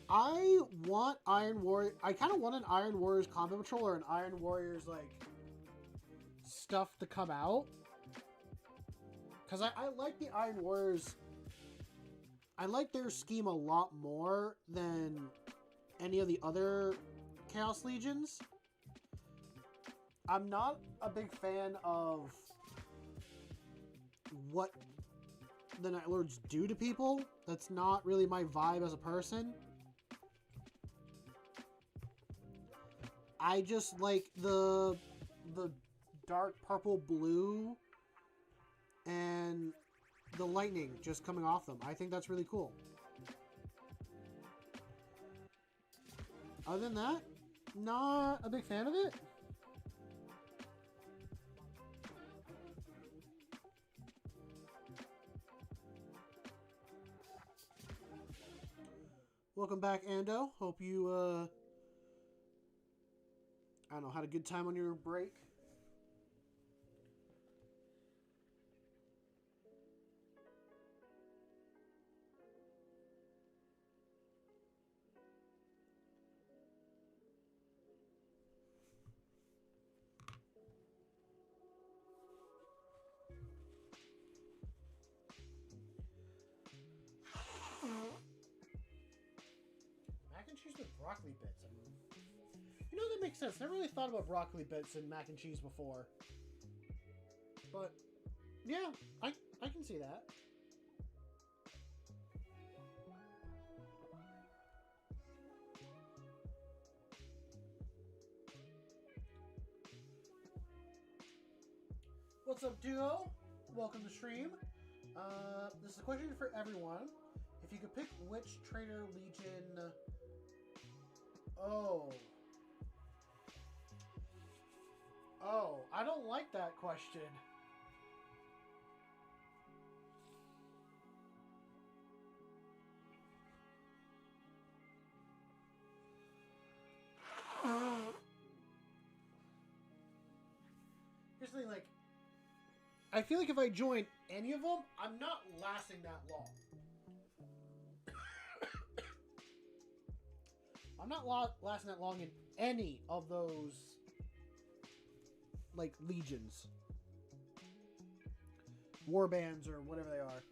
I want Iron Warrior. I kind of want an Iron Warriors Combat Patrol or an Iron Warriors like stuff to come out, because I like the Iron Warriors. I like their scheme a lot more than any of the other Chaos Legions. I'm not a big fan of what the Night Lords do to people. That's not really my vibe as a person. I just like the dark purple blue and the lightning just coming off them. I think that's really cool. Other than that, not a big fan of it. Welcome back, Ando. Hope you, I don't know, had a good time on your break. Mac and cheese with broccoli bits. You know, that makes sense. Never really thought about broccoli bits and mac and cheese before. But, yeah, I can see that. What's up, duo? Welcome to stream. This is a question for everyone. If you could pick which Traitor Legion... Oh, I don't like that question. Here's the thing, like, I feel like if I join any of them, I'm not lasting that long. I'm not lasting that long in any of those, like, legions. War bands or whatever they are.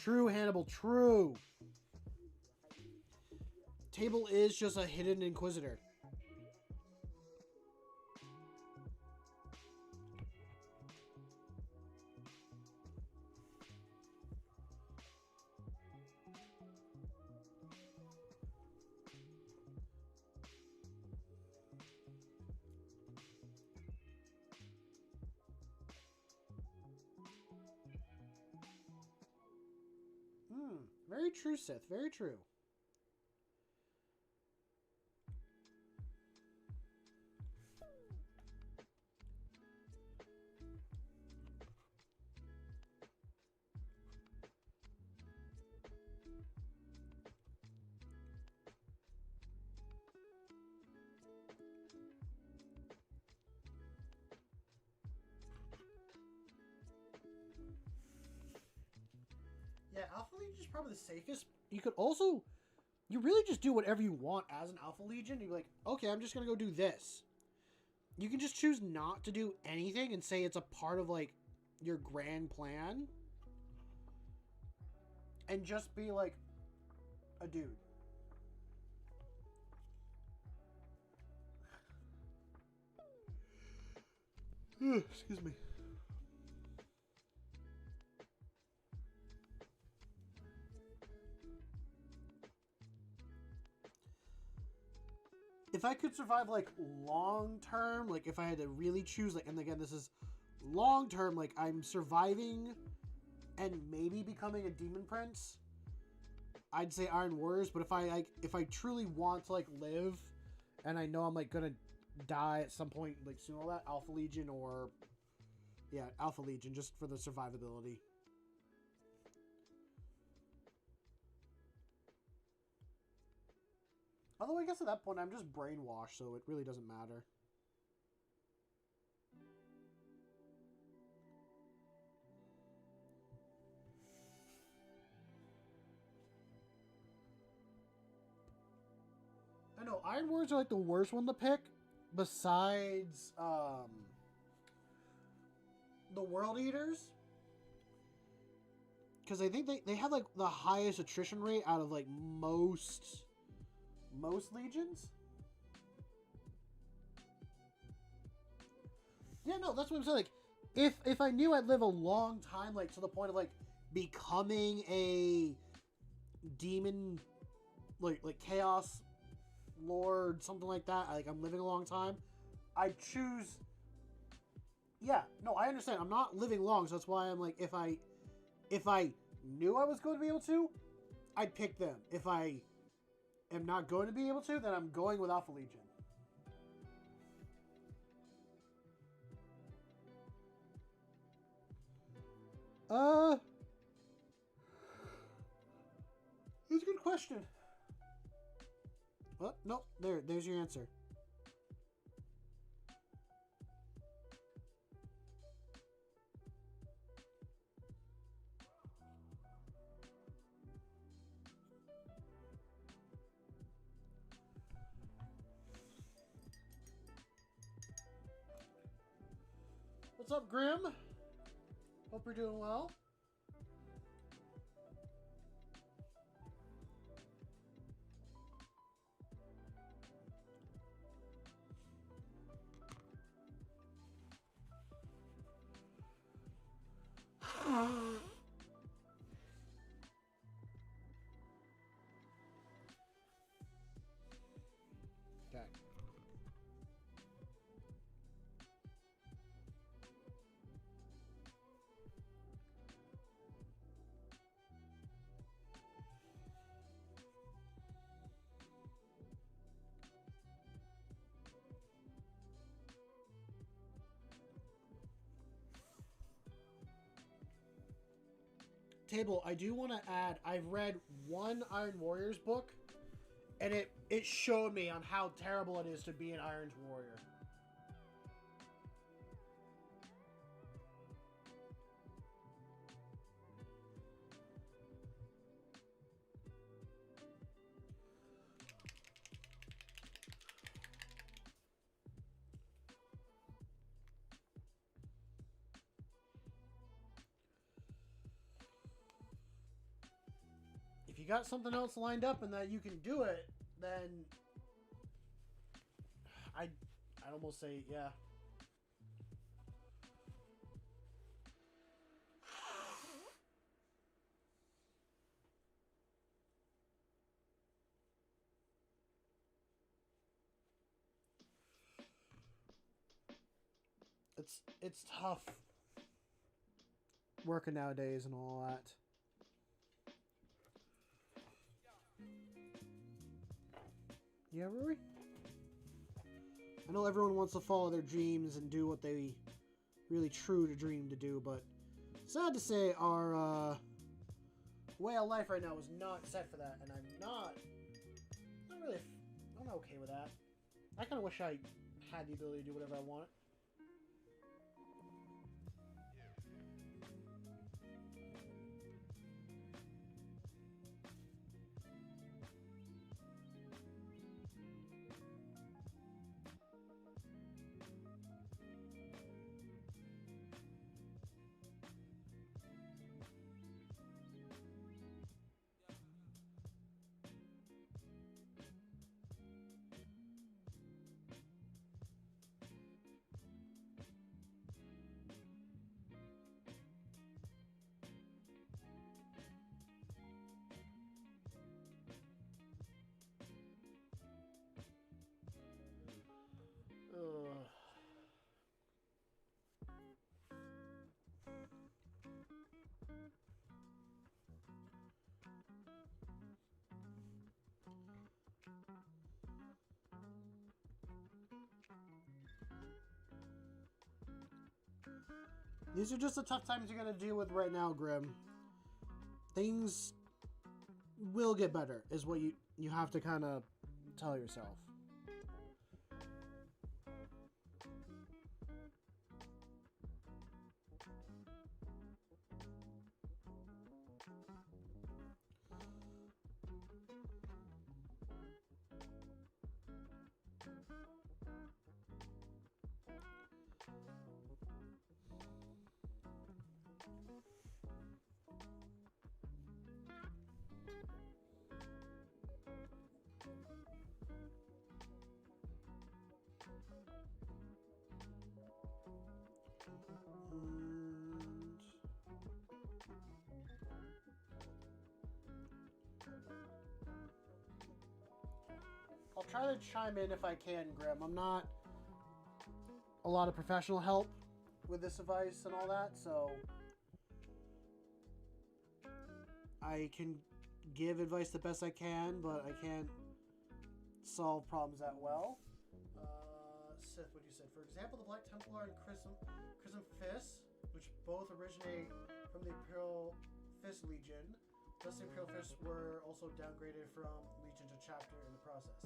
True, Hannibal, true. Table is just a hidden inquisitor. Very true, Sith. Very true. Yeah, Alpha Legion is probably the safest. You could also, you really just do whatever you want as an Alpha Legion. You're like, okay, I'm just going to go do this. You can just choose not to do anything and say it's a part of, like, your grand plan. And just be, like, a dude. Excuse me. If I could survive, like, long term, like, if I had to really choose, like, and again, this is long term, like, I'm surviving and maybe becoming a demon prince, I'd say Iron Warriors. But if I truly want to, like, live, and I know I'm, like, gonna die at some point, like, soon, all that, Alpha Legion or, yeah, Alpha Legion, just for the survivability. Although I guess at that point I'm just brainwashed, so it really doesn't matter. I know, Iron Warriors are like the worst one to pick, besides the World Eaters. Because I think they have like the highest attrition rate out of like most legions. Yeah, no, that's what I'm saying. Like, if I knew I'd live a long time, like to the point of like becoming a demon, like chaos lord, something like that, like I'm living a long time, I'd choose. Yeah, no, I understand. I'm not living long, so that's why I'm like, if I knew I was going to be able to, I'd pick them. If I am not going to be able to, then I'm going with Alpha Legion. That's a good question. What? Nope. There's your answer. What's up, Grim? Hope you're doing well. Okay. Table, I do want to add, I've read one Iron Warriors book, and it showed me on how terrible it is to be an Iron Warrior. you got something else lined up and that you can do it, then I'd almost say, yeah. It's tough working nowadays and all that. Yeah, Rory? I know everyone wants to follow their dreams and do what they really true to dream to do, but sad to say our way of life right now is not set for that, and I'm not okay with that. I kind of wish I had the ability to do whatever I want. Ugh. These are just the tough times you're going to deal with right now, Grim. Things will get better, is what you have to kind of tell yourself. I'll try to chime in if I can, Grim. I'm not a lot of professional help with this device and all that, so I can give advice the best I can, but I can't solve problems that well. Sith, what you said. For example, the Black Templar and Chrism Fist, which both originate from the Imperial Fist Legion. Thus, the Imperial Fists were also downgraded from Legion to Chapter in the process.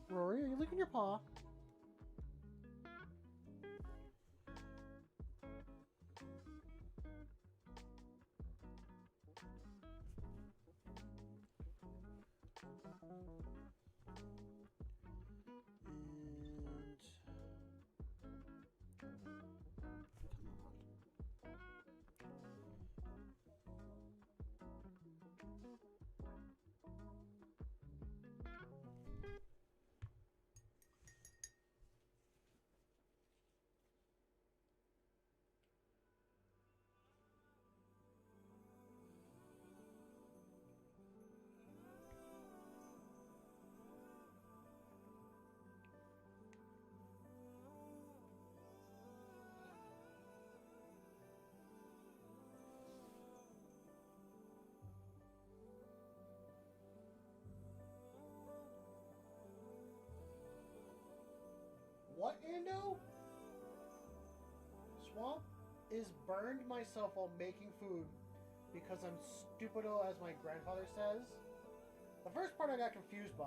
Rory, are you licking your paw? What, Ando? Swamp is burned myself while making food because I'm stupido, as my grandfather says. The first part I got confused by.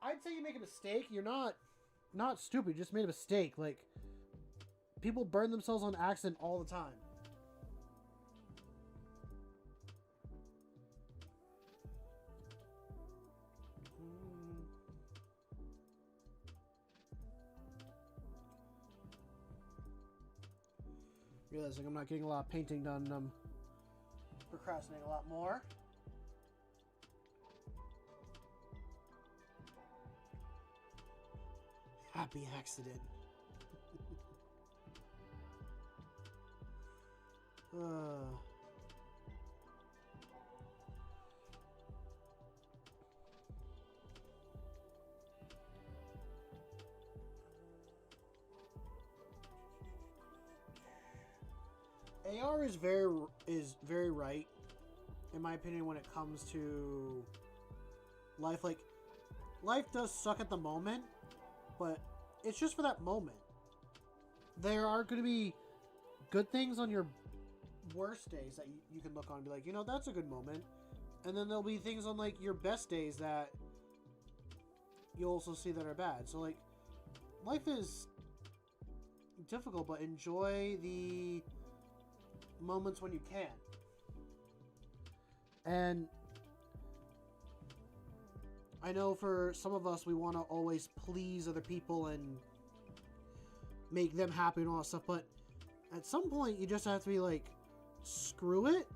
I'd say you make a mistake. You're not stupid. You just made a mistake. Like, people burn themselves on accident all the time. Realizing I'm not getting a lot of painting done, and I'm procrastinating a lot more. Happy accident. AR is very right, in my opinion, when it comes to life. Like, life does suck at the moment, but it's just for that moment. There are going to be good things on your worst days that you can look on and be like, you know, that's a good moment. And then there'll be things on, like, your best days that you'll also see that are bad. So, like, life is difficult, but enjoy the moments when you can. And I know for some of us, we want to always please other people and make them happy and all that stuff, but at some point you just have to be like, screw it.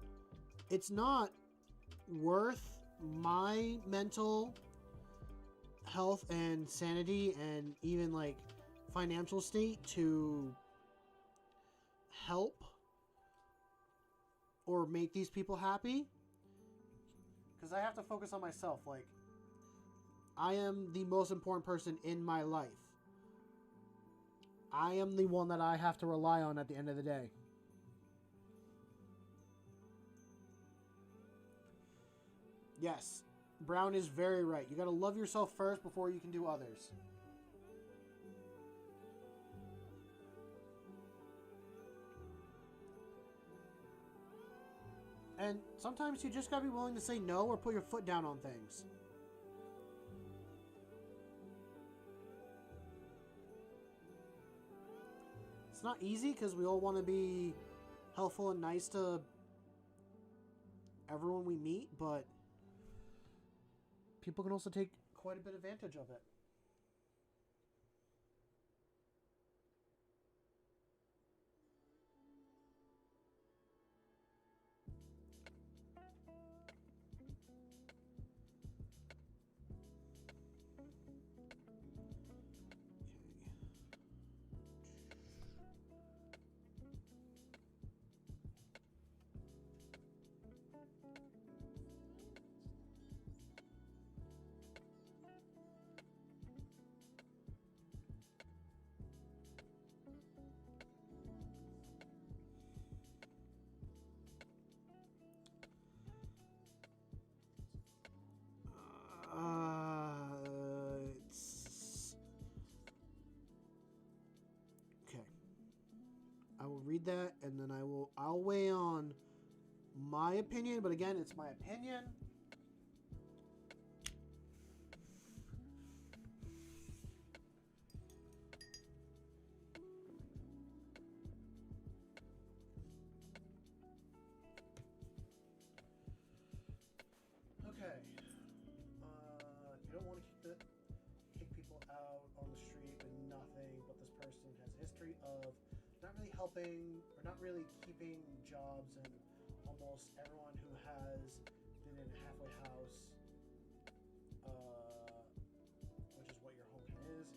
It's not worth my mental health and sanity and even like financial state to help or make these people happy, because I have to focus on myself. Like, I am the most important person in my life. I am the one that I have to rely on at the end of the day. Yes, Brown is very right. You gotta love yourself first before you can do others. And sometimes you just gotta be willing to say no or put your foot down on things. It's not easy because we all want to be helpful and nice to everyone we meet, but people can also take quite a bit of advantage of it. It's okay. I will read that, and then I'll weigh on my opinion. But again, it's my opinion. Okay. You don't want to kick people out on the street with nothing, but this person has a history of not really helping or not really keeping jobs, and almost everyone who has been in a halfway house, which is what your home is.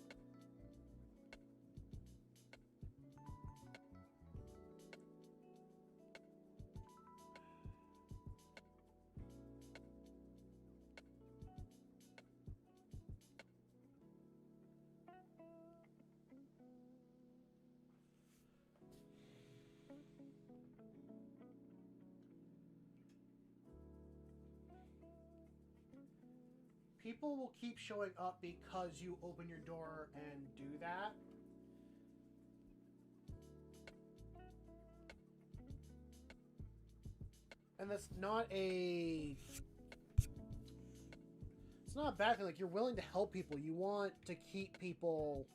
People will keep showing up because you open your door and do that. And it's It's not a bad thing. Like, you're willing to help people. You want to keep people.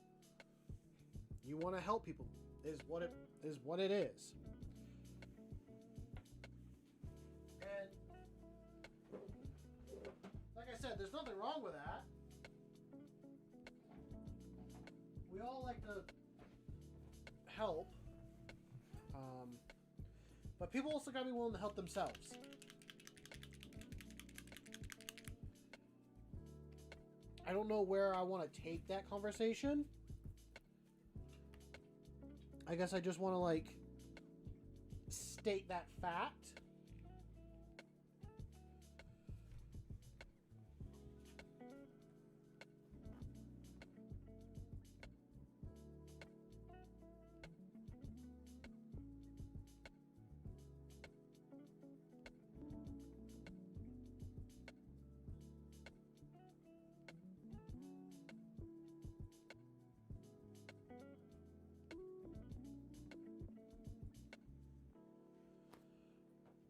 You want to help people. Is what it is. And like I said, there's nothing wrong with that. We all like to help. But people also gotta be willing to help themselves. I don't know where I want to take that conversation. I guess I just want to, like, state that fact.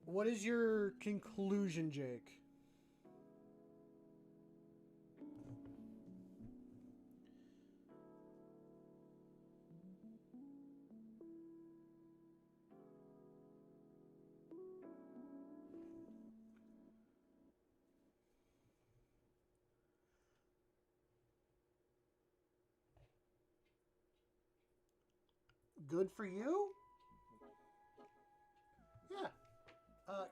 What is your conclusion, Jake? Good for you? Yeah.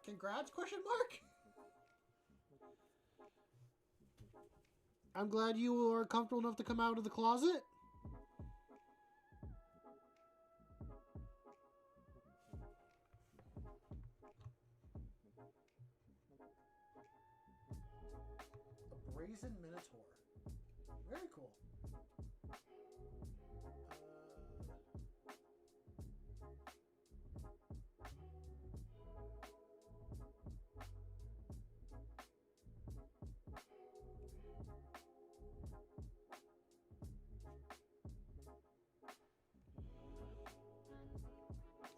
Congrats, question mark? I'm glad you are comfortable enough to come out of the closet. A brazen minotaur. Very cool.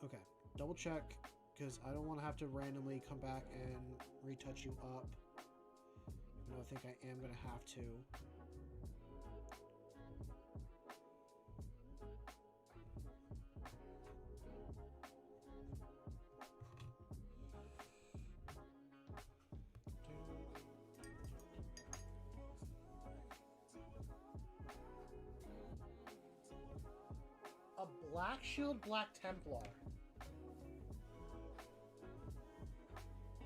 Okay, double check, because I don't want to have to randomly come back and retouch you up. I don't think I am going to have to. A Black Shield Black Templar.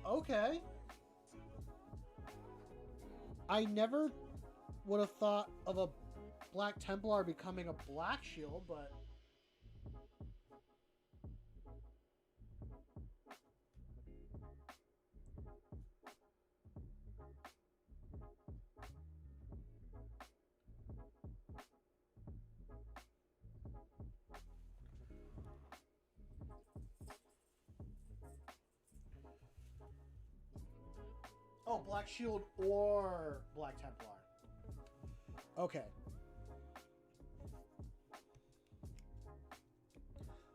Okay. I never would have thought of a Black Templar becoming a Black Shield, but... Oh, Black Shield or Black Templar. Okay.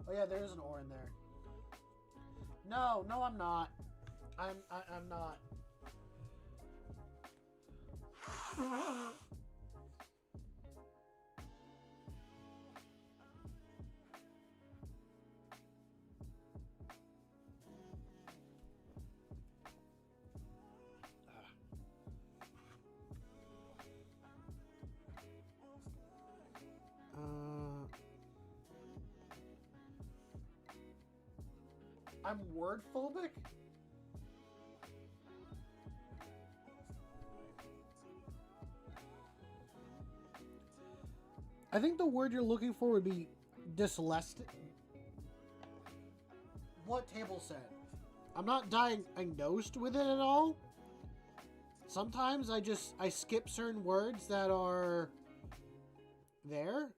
Oh yeah, there's an ore in there. No, I'm not. I'm not. I'm word phobic? I think the word you're looking for would be dyslexic. What table said? I'm not diagnosed with it at all. Sometimes I skip certain words that are there.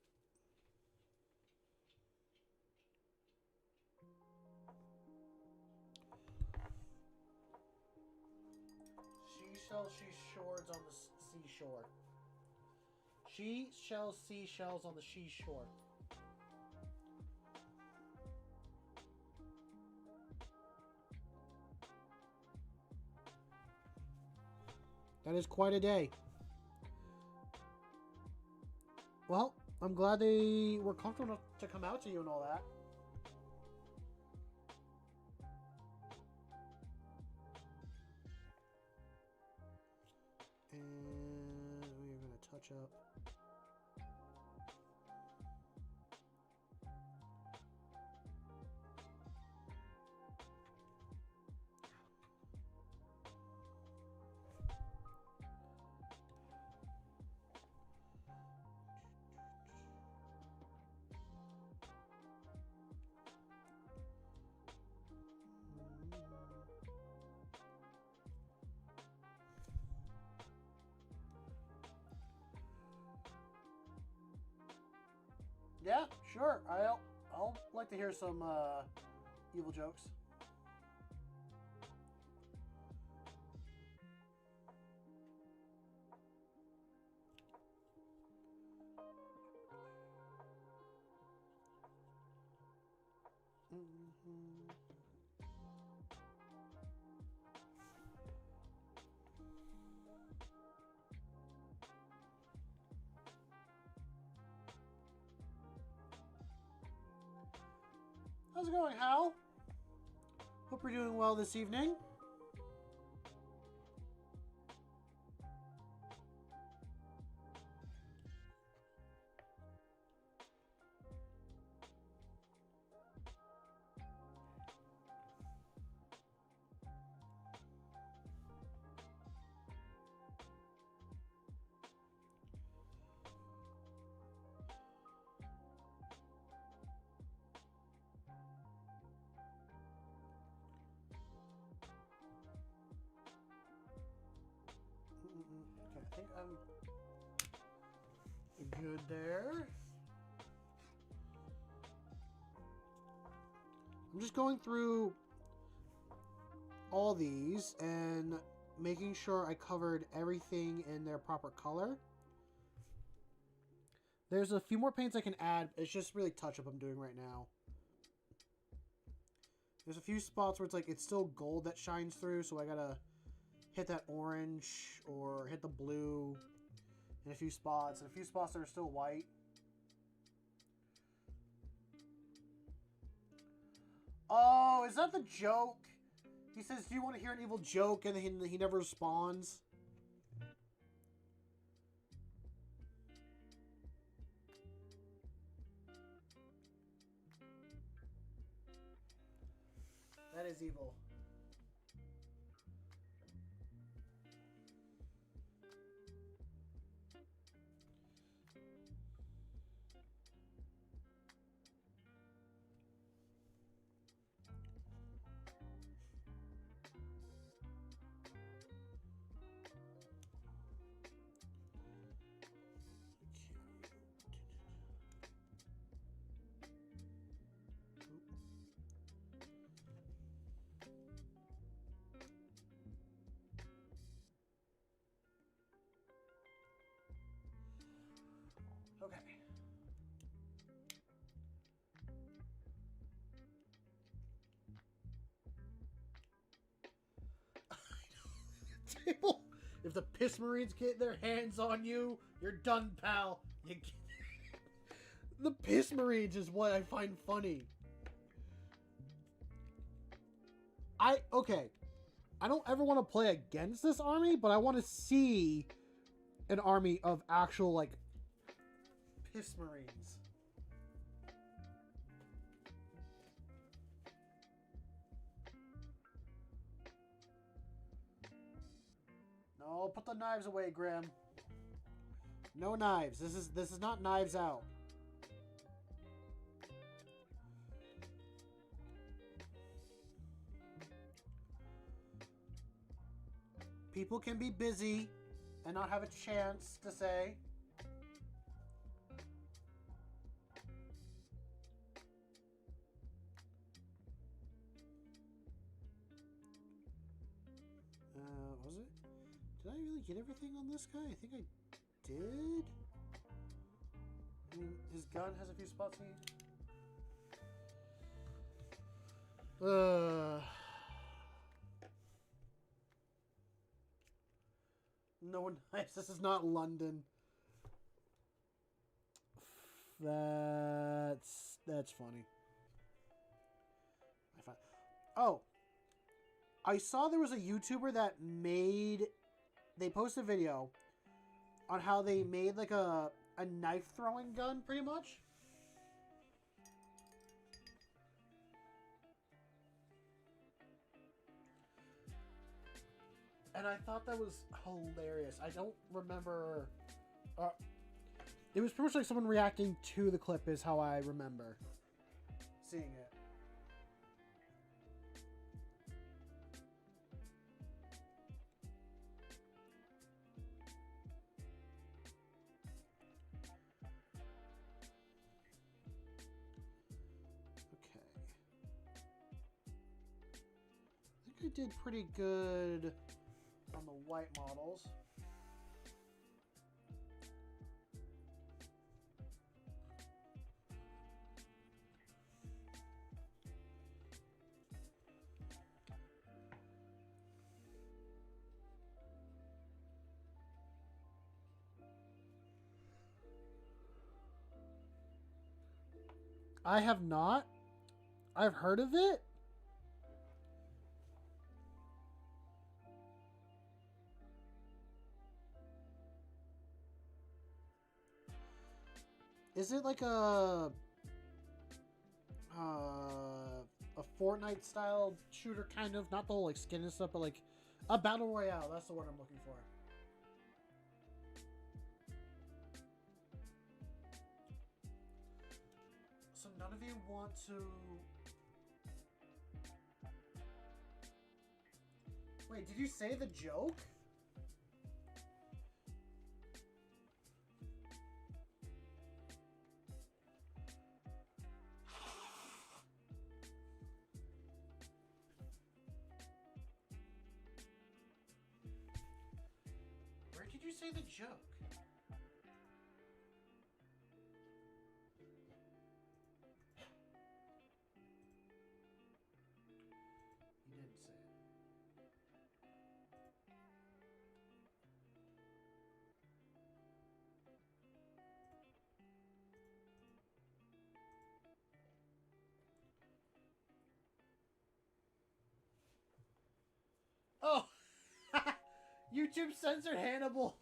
Seashells on the seashore. She shells seashells on the seashore. That is quite a day. Well, I'm glad they were comfortable enough to come out to you and all that. And we're going to touch up. Yeah, sure. I'll like to hear some evil jokes. Mm-hmm. How's it going, Hal? Hope you're doing well this evening. Okay, I think I'm good there. I'm just going through all these and making sure I covered everything in their proper color. There's a few more paints I can add. It's just really touch-up I'm doing right now. There's a few spots where it's like it's still gold that shines through, so I gotta hit that orange or hit the blue in a few spots, and a few spots that are still white. Oh, is that the joke? He says, do you want to hear an evil joke? And he never responds. That is evil. Okay. Table. If the Piss Marines get their hands on you, you're done, pal. You get... The Piss Marines is what I find funny. Okay. I don't ever want to play against this army, but I want to see an army of actual, like, Piss Marines. No, put the knives away, Graham. No knives. This is not Knives Out. People can be busy and not have a chance to say. Was it? Did I really get everything on this guy? I think I did. I mean, his gun has a few spots he... No one nice. This is not London. That's funny. Oh, I saw there was a YouTuber that they posted a video on how they made like a knife throwing gun, pretty much. And I thought that was hilarious. I don't remember. It was pretty much like someone reacting to the clip, is how I remember seeing it. I think I did pretty good on the white models. I have not. I've heard of it. Is it like a Fortnite style shooter kind of? Not the whole like skin and stuff, but like a battle royale. That's the word I'm looking for. So none of you want to... Wait, did you say the joke? Where did you say the joke? You didn't say it. Oh! YouTube censored Hannibal.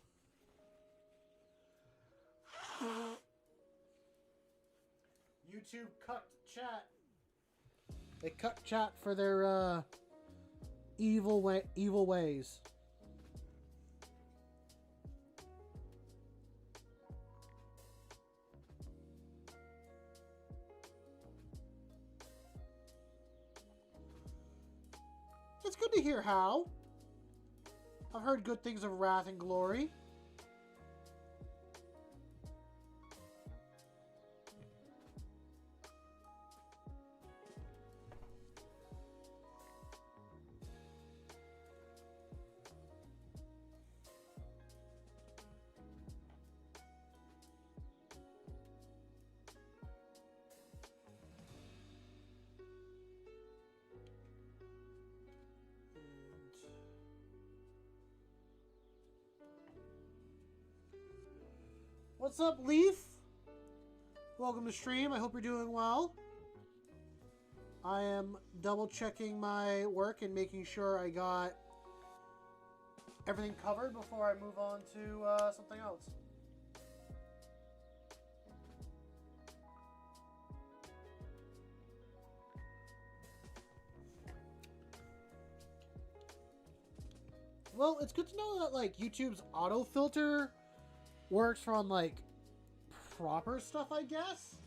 YouTube cut chat. They cut chat for their evil ways. It's good to hear how. I've heard good things of Wrath and Glory. What's up, Leaf? Welcome to stream. I hope you're doing well. I am double checking my work and making sure I got everything covered before I move on to something else. Well, it's good to know that like YouTube's auto filter works on like proper stuff, I guess.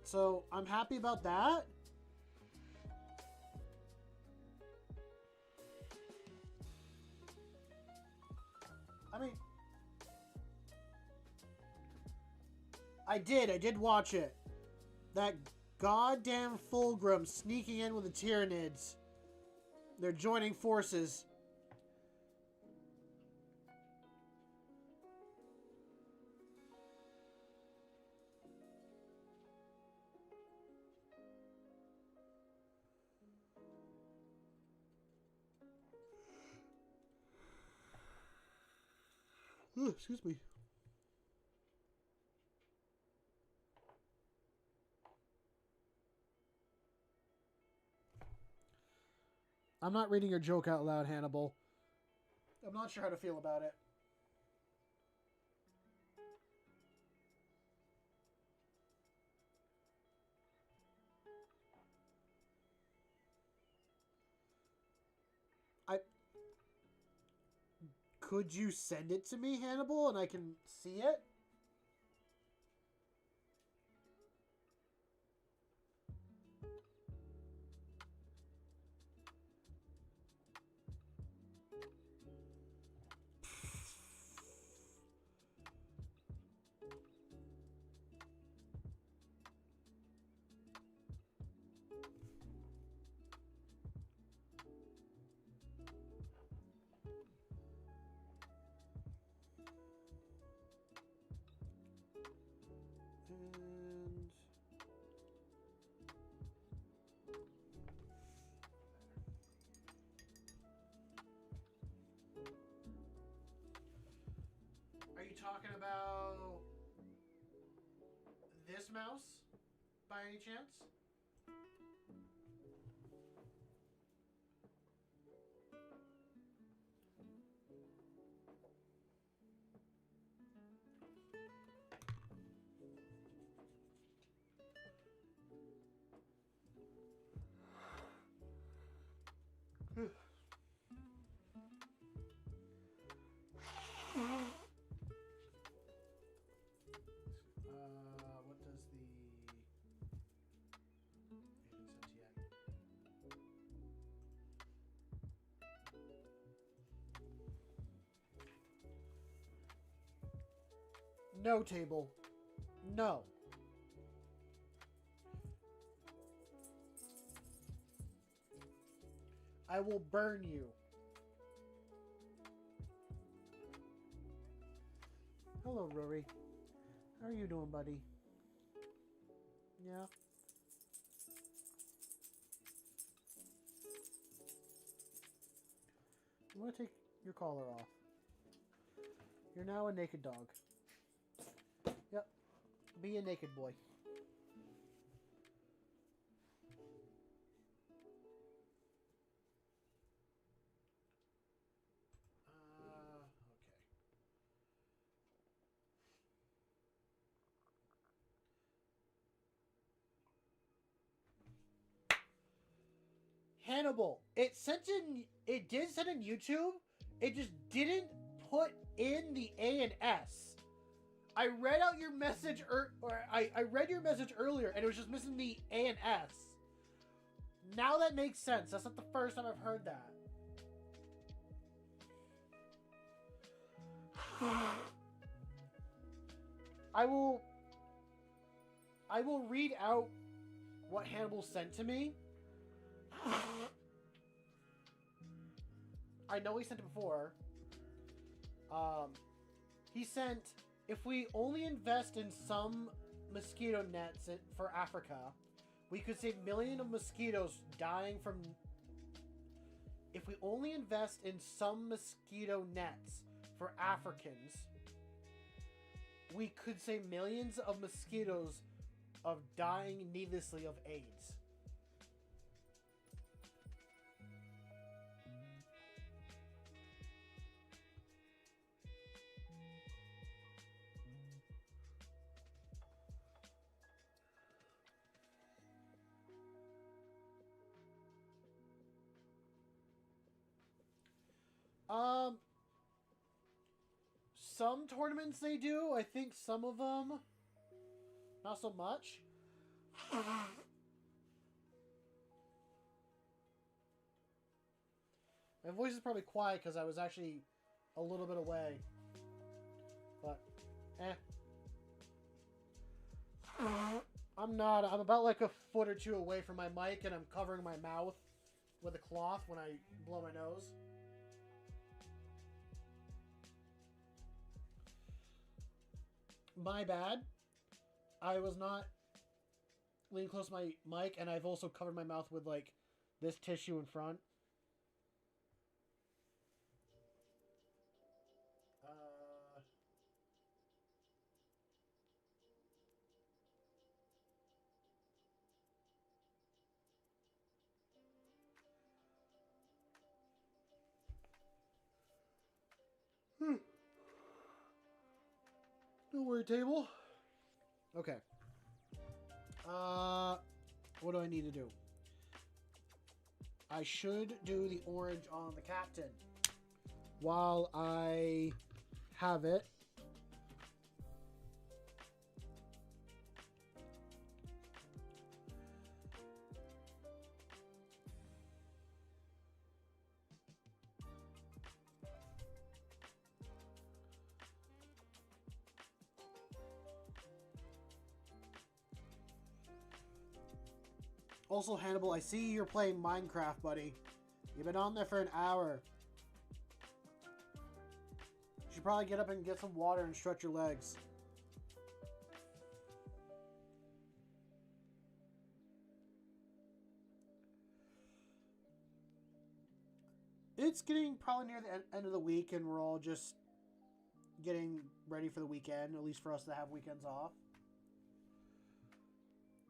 So I'm happy about that. I mean, I did watch it. That goddamn Fulgrim sneaking in with the Tyranids. They're joining forces. Oh, excuse me. I'm not reading your joke out loud, Hannibal. I'm not sure how to feel about it. Could you send it to me, Hannibal, and I can see it? And are you talking about this mouse by any chance? What does the... No, table. No. I will burn you. Hello, Rory. How are you doing, buddy? Yeah. I'm gonna take your collar off. You're now a naked dog. Yep. Be a naked boy. Okay. Hannibal. It sent in. It did send in YouTube. It just didn't put in the A and S. I read out your message, I read your message earlier, and it was just missing the A and S. Now that makes sense. That's not the first time I've heard that. I will read out what Hannibal sent to me. I know he sent it before. He sent, if we only invest in some mosquito nets for Africa, we could save millions of mosquitoes dying from... If we only invest in some mosquito nets for Africans, we could save millions of mosquitoes of dying needlessly of AIDS. Some tournaments they do. I think some of them, not so much. My voice is probably quiet because I was actually a little bit away. But, I'm not. I'm about like a foot or two away from my mic, and I'm covering my mouth with a cloth when I blow my nose. My bad. I was not leaning close to my mic, and I've also covered my mouth with like this tissue in front. Don't worry, table. Okay. What do I need to do? I should do the orange on the captain. While I have it. Also, Hannibal, I see you're playing Minecraft, buddy. You've been on there for an hour. You should probably get up and get some water and stretch your legs. It's getting probably near the end of the week, and we're all just getting ready for the weekend, at least for us to have weekends off.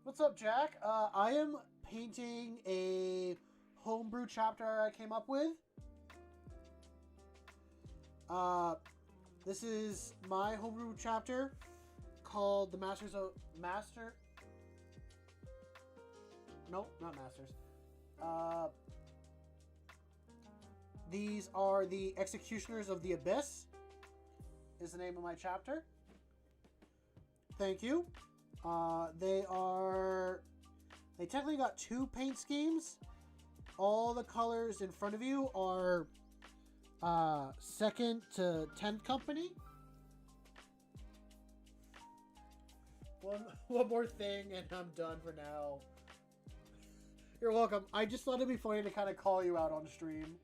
What's up, Jack? I am painting a homebrew chapter I came up with. This is my homebrew chapter called the Masters of... Nope, not Masters. These are the Executioners of the Abyss, is the name of my chapter. Thank you. They technically got 2 paint schemes. All the colors in front of you are 2nd to 10th company. One more thing and I'm done for now. You're welcome. I just thought it'd be funny to kind of call you out on stream.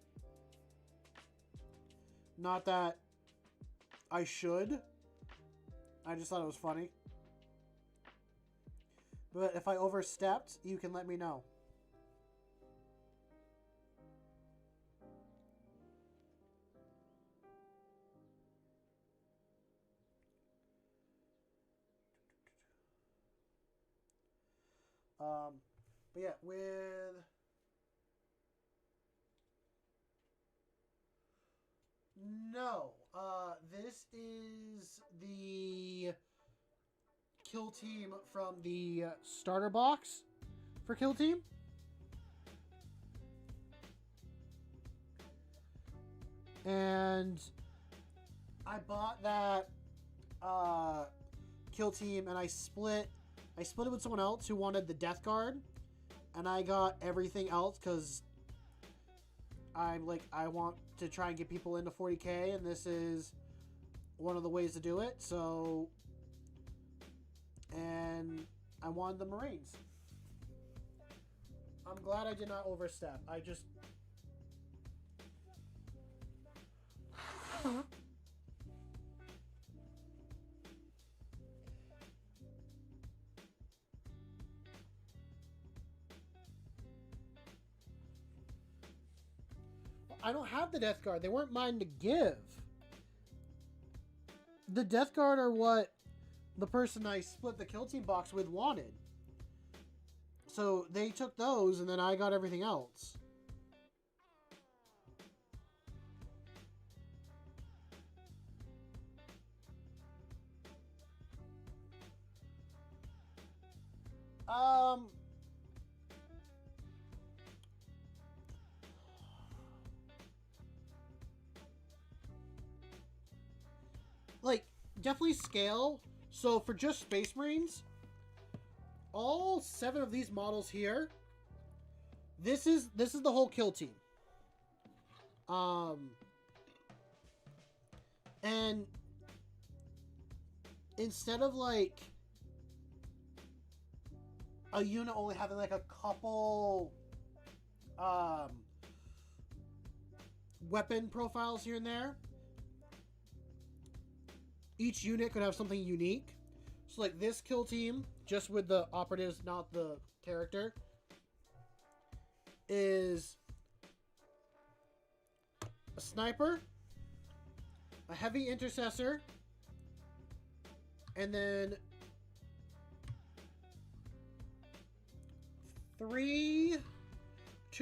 Not that I should. I just thought it was funny. But if I overstepped, you can let me know. But yeah, No. This is the Kill Team from the starter box for Kill Team. And I bought that Kill Team and I split it with someone else who wanted the Death Guard, and I got everything else because I want to try and get people into 40k, and this is one of the ways to do it. So, and I wanted the Marines. I'm glad I did not overstep. I just... I don't have the Death Guard. They weren't mine to give. The Death Guard are what the person I split the Kill Team box with wanted. So they took those, and then I got everything else. Like, definitely scale. So for just Space Marines, all 7 of these models here, this is the whole Kill Team. And instead of like a unit only having like a couple weapon profiles here and there, each unit could have something unique. So like this Kill Team, just with the operatives, not the character, is a sniper, a heavy intercessor, and then 2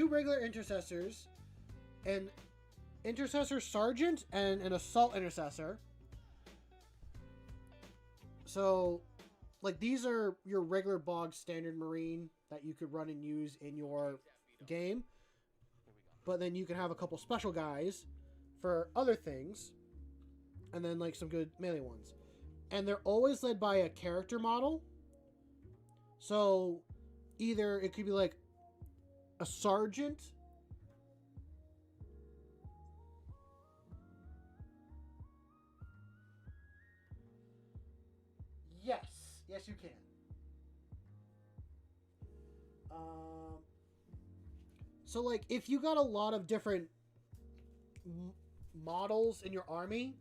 regular intercessors, and intercessor sergeant and an assault intercessor. So, like, these are your regular bog standard marine that you could run and use in your game. But then you can have a couple special guys for other things. And then, like, some good melee ones. And they're always led by a character model. So, either it could be, like, a sergeant. Yes. Yes, you can. So, like, if you got a lot of different models in your army,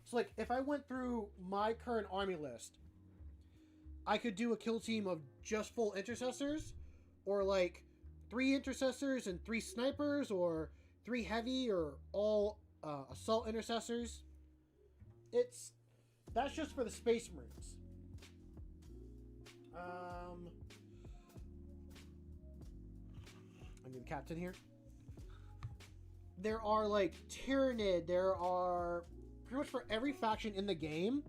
so, like, if I went through my current army list, I could do a kill team of just full intercessors, or, like, 3 intercessors and 3 snipers, or 3 heavy, or all assault intercessors. That's just for the Space Marines. I'm the captain here. There are, like, Tyrannid. There are pretty much for every faction in the game.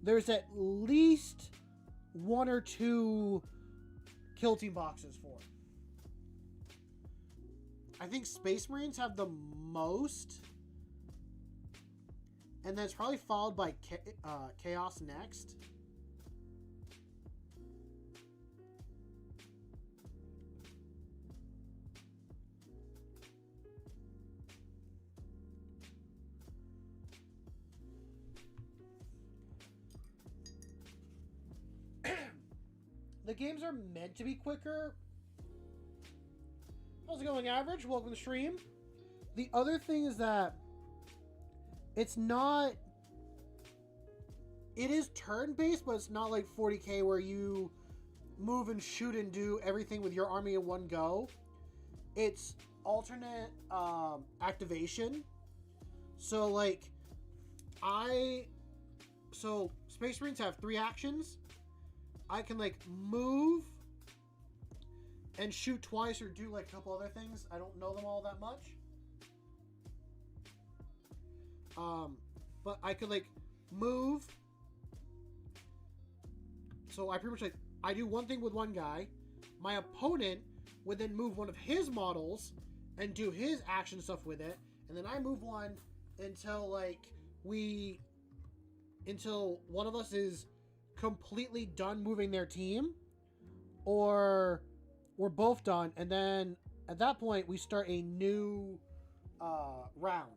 There's at least 1 or 2 kill team boxes for. I think Space Marines have the most. And then it's probably followed by Chaos next. The games are meant to be quicker. How's it going, Average? Welcome to the stream. The other thing is that it's not... It is turn-based, but it's not like 40k where you move and shoot and do everything with your army in one go. It's alternate activation. So, like, So, Space Marines have 3 actions. I can, like, move and shoot twice or do, like, a couple other things. I don't know them all that much. But I could, like, move. So I pretty much, like, I do one thing with one guy. My opponent would then move one of his models and do his action stuff with it. And then I move one until, like, until one of us is completely done moving their team, or we're both done, and then at that point we start a new round.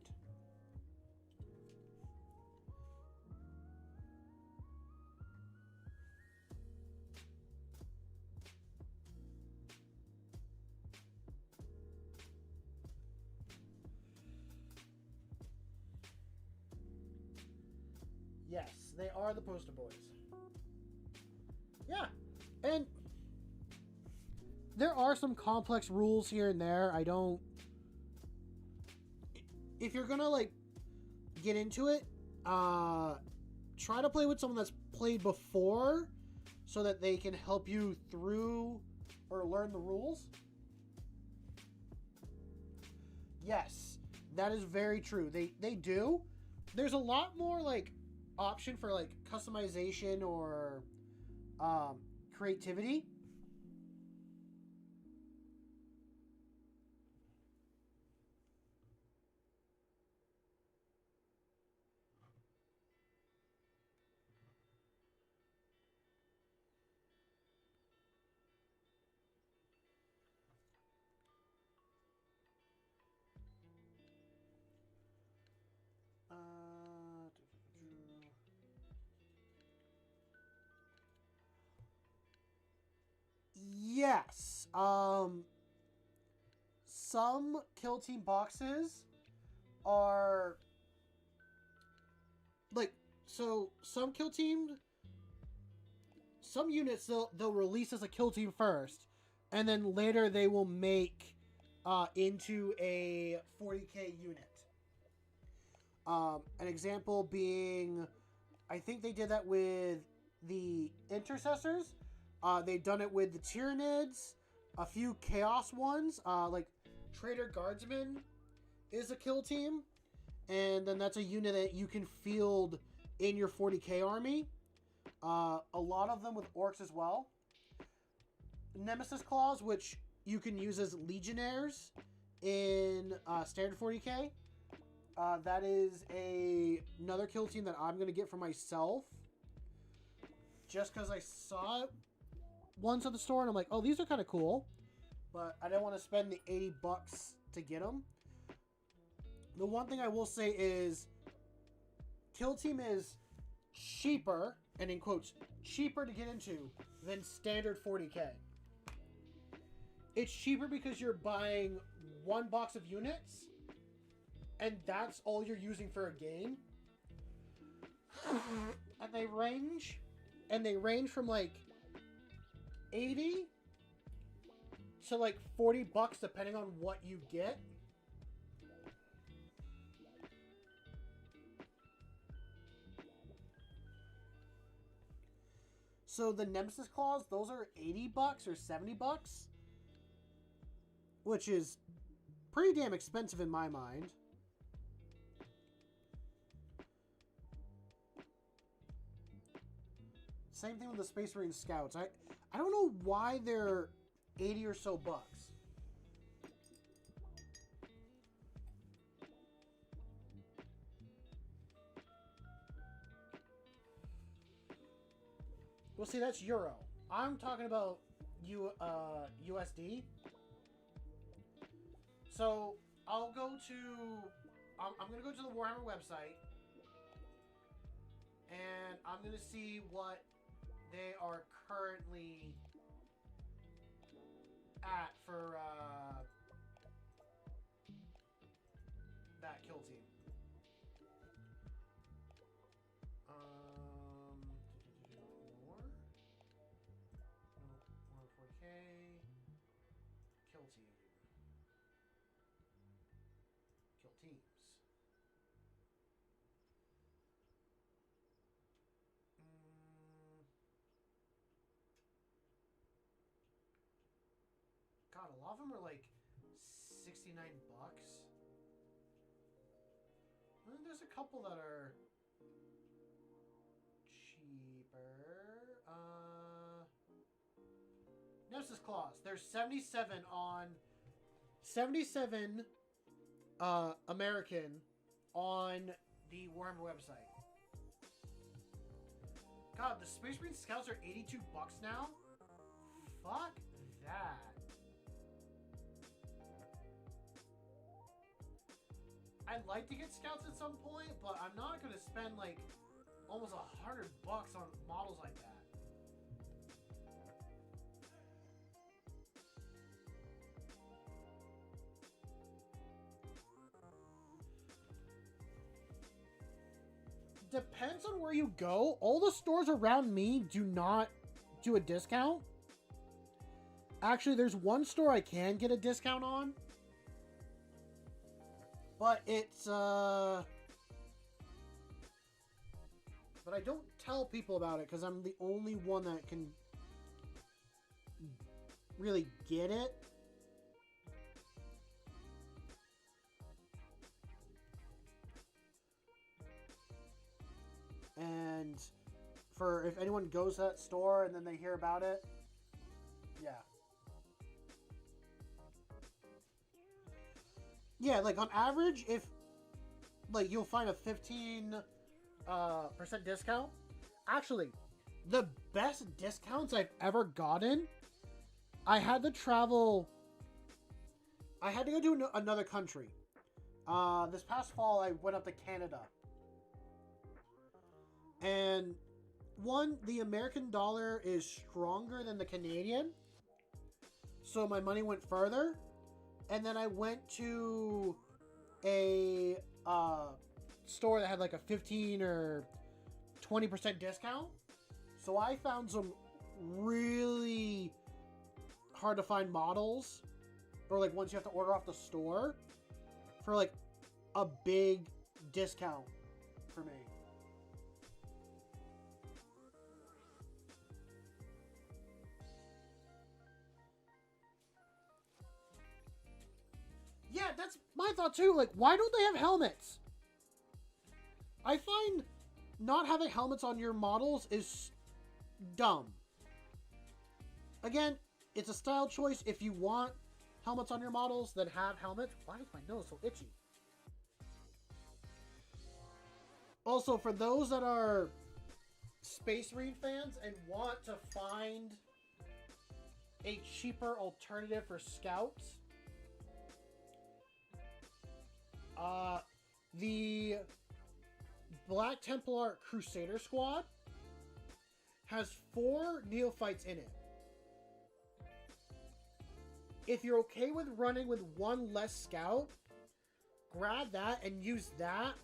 Yes, they are the poster boys. Yeah, and there are some complex rules here and there. If you're gonna, like, get into it, try to play with someone that's played before so that they can help you through or learn the rules. Yes, that is very true. They do. There's a lot more, like, option for, like, customization or creativity. Yes. Some kill team boxes are like, so some kill teams, some units they'll release as a kill team first, and then later they will make into a 40k unit. An example being, I think they did that with the intercessors. They've done it with the Tyrannids, a few Chaos ones, like Traitor Guardsman is a kill team, and then that's a unit that you can field in your 40k army. A lot of them with orcs as well. Nemesis Claws, which you can use as legionnaires in standard 40k. That is another kill team that I'm going to get for myself. Just because I saw it once at the store and I'm like, oh, these are kind of cool. But I didn't want to spend the $80 to get them. The one thing I will say is kill team is cheaper, and in quotes, cheaper to get into than standard 40k. It's cheaper because you're buying one box of units, and that's all you're using for a game. And they range from like 80 to like $40 depending on what you get. So the Nemesis Claws, those are $80 or $70, which is pretty damn expensive in my mind. Same thing with the Space Marine Scouts. I don't know why they're 80 or so bucks. Well, see, that's Euro. I'm talking about USD. So I'll go to. I'm going to go to the Warhammer website, and I'm going to see what they are currently at for that kill team. More? No, 4K. Kill team. Kill teams. God, a lot of them are like $69. And then there's a couple that are cheaper. Nemesis Claws. There's 77 American on the Warhammer website. God, the Space Marine Scouts are $82 now? Fuck that. I'd like to get Scouts at some point, but I'm not going to spend like almost $100 on models like that. Depends on where you go. All the stores around me do not do a discount. Actually, there's one store I can get a discount on. But it's, but I don't tell people about it because I'm the only one that can really get it. And for if anyone goes to that store and then they hear about it, yeah. Yeah, like on average, if like you'll find a 15% discount. Actually, the best discounts I've ever gotten, I had to travel. I had to go to another country. This past fall, I went up to Canada. And one, the American dollar is stronger than the Canadian. So my money went further. And then I went to a store that had like a 15 or 20% discount. So I found some really hard to find models, or like ones you have to order off the store, for like a big discount for me. Yeah, my thought too. Like, why don't they have helmets? I find not having helmets on your models is dumb. Again, it's a style choice. If you want helmets on your models, then have helmets. Why is my nose so itchy? Also, for those that are Space Marine fans and want to find a cheaper alternative for scouts, the Black Templar Crusader Squad has 4 neophytes in it. If you're okay with running with 1 less scout, grab that and use that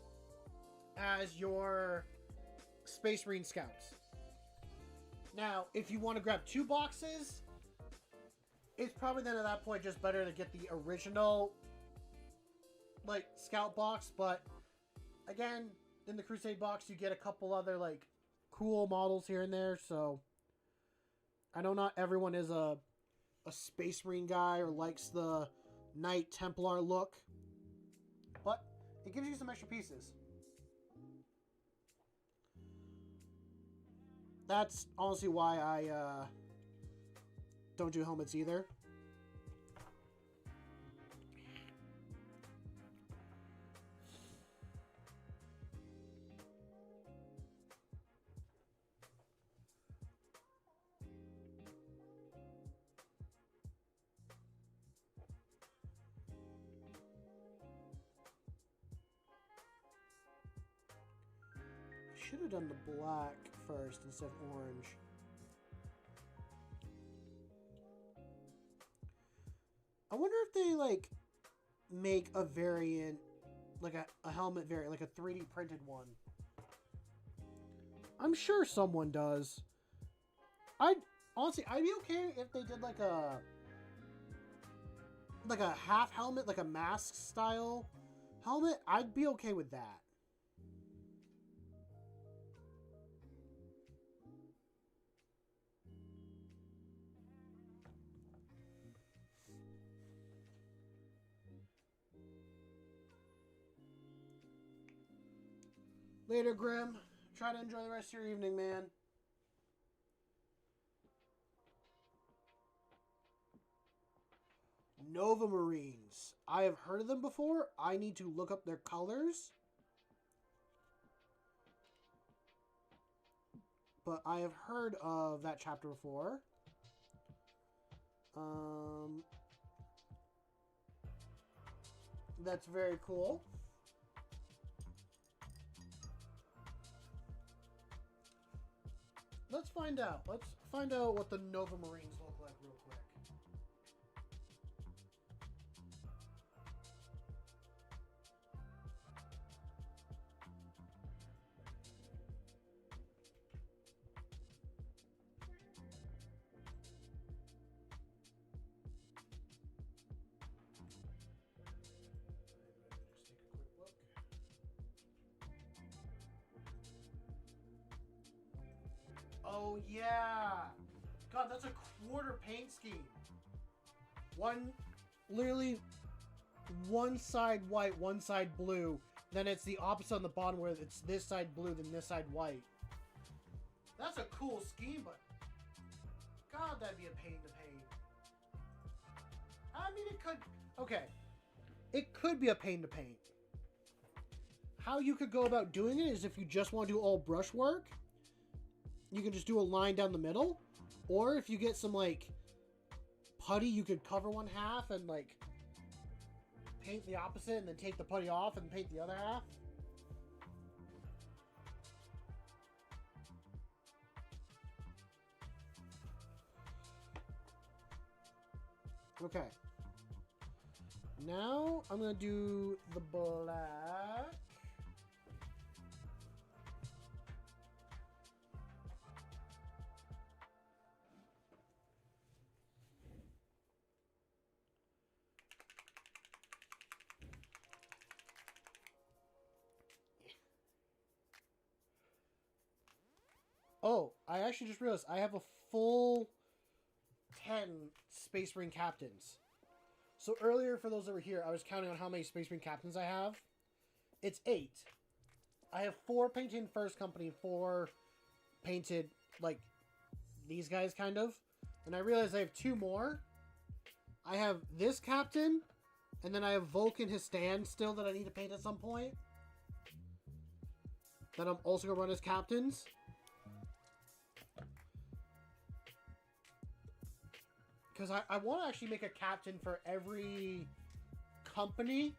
as your Space Marine scouts. Now, if you want to grab 2 boxes, it's probably then at that point just better to get the original like scout box, but again, in the Crusade box you get a couple other like cool models here and there, so I know not everyone is a Space Marine guy or likes the Knight Templar look, but it gives you some extra pieces. That's honestly why I don't do helmets either. Should have done the black first instead of orange. I wonder if they like make a variant, like a helmet variant, like a 3D printed one. I'm sure someone does. I'd be okay if they did like a half helmet, like a mask style helmet. I'd be okay with that. Later, Grim. Try to enjoy the rest of your evening, man. Nova Marines. I have heard of them before. I need to look up their colors. But I have heard of that chapter before. That's very cool. Let's find out. Let's find out what the Nova Marines look like real quick. Oh yeah! God, that's a quarter paint scheme. Literally one side white, one side blue. Then it's the opposite on the bottom where it's this side blue, then this side white. That's a cool scheme, but God, that'd be a pain to paint. I mean, it could... Okay. It could be a pain to paint. How you could go about doing it is if you just want to do all brushwork, you can just do a line down the middle. Or if you get some, like, putty, you could cover one half and, like, paint the opposite and then take the putty off and paint the other half. Okay. Now, I'm going to do the black. Oh, I actually just realized I have a full 10 Space Marine captains. So earlier, for those that were here, I was counting on how many Space Marine captains I have. It's 8. I have 4 painted in first company, 4 painted, like, these guys, kind of. And I realized I have 2 more. I have this captain, and then I have Vulcan, his stand, still, that I need to paint at some point. That I'm also going to run as captains. Because I want to actually make a captain for every company.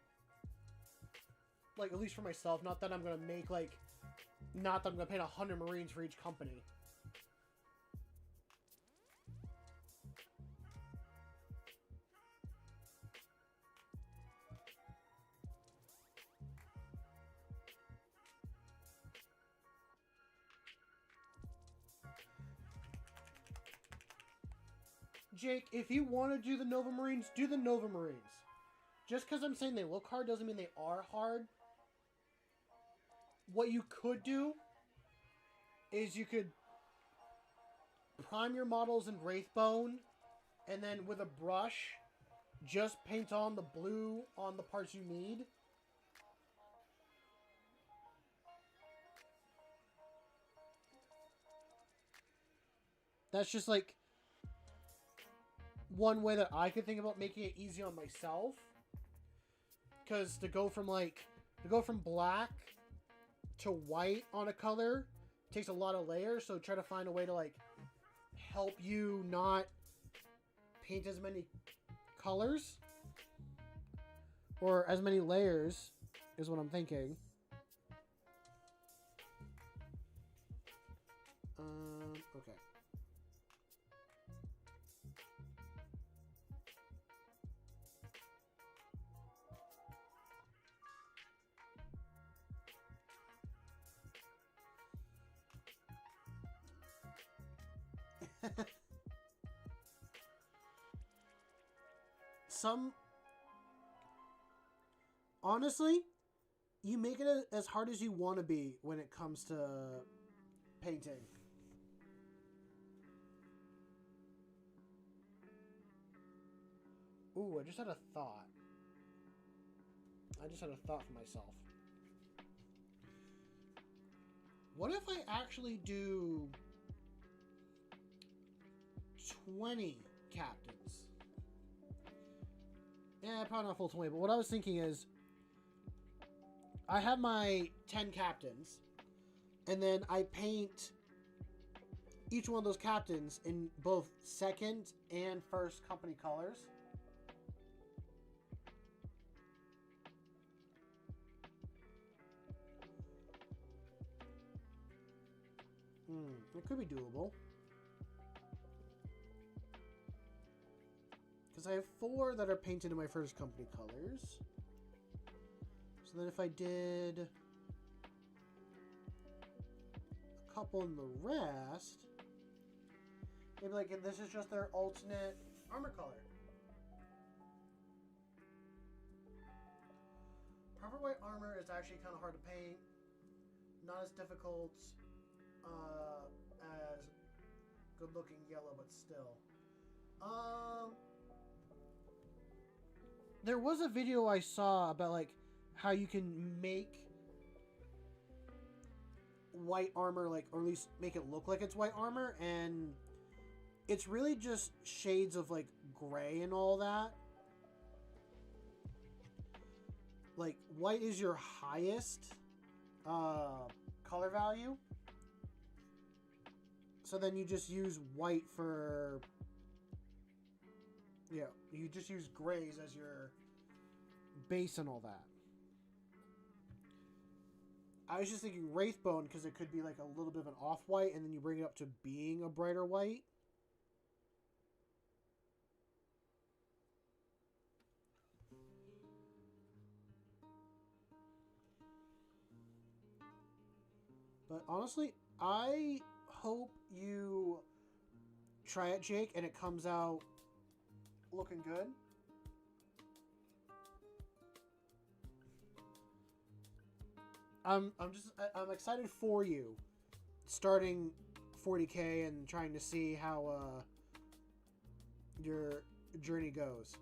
Like, at least for myself. Not that I'm going to make, like... Not that I'm going to paint 100 Marines for each company. Jake, if you want to do the Nova Marines, do the Nova Marines. Just because I'm saying they look hard doesn't mean they are hard. What you could do is you could prime your models in Wraithbone, and then with a brush, just paint on the blue on the parts you need. That's just like one way that I could think about making it easy on myself. Because to go from black to white on a color takes a lot of layers, so try to find a way to like help you not paint as many colors or as many layers is what I'm thinking. Okay. Honestly, you make it as hard as you want to be when it comes to painting. Ooh, I just had a thought. For myself. What if I actually do 20 captains? Yeah, probably not full 20, but what I was thinking is I have my 10 captains, and then I paint each one of those captains in both second and first company colors. It could be doable. Because I have 4 that are painted in my first company colors. So then if I did a couple in the rest, maybe like this is just their alternate armor color. Proper white armor is actually kind of hard to paint. Not as difficult as good looking yellow, but still. There was a video I saw about like how you can make white armor, like, or at least make it look like it's white armor, and it's really just shades of like gray and all that. Like, white is your highest color value. So then you just use white for... Yeah, you just use grays as your base and all that. I was just thinking Wraithbone, because it could be like a little bit of an off-white, and then you bring it up to being a brighter white. But honestly, I hope you try it, Jake, and it comes out looking good. I'm excited for you starting 40K and trying to see how your journey goes.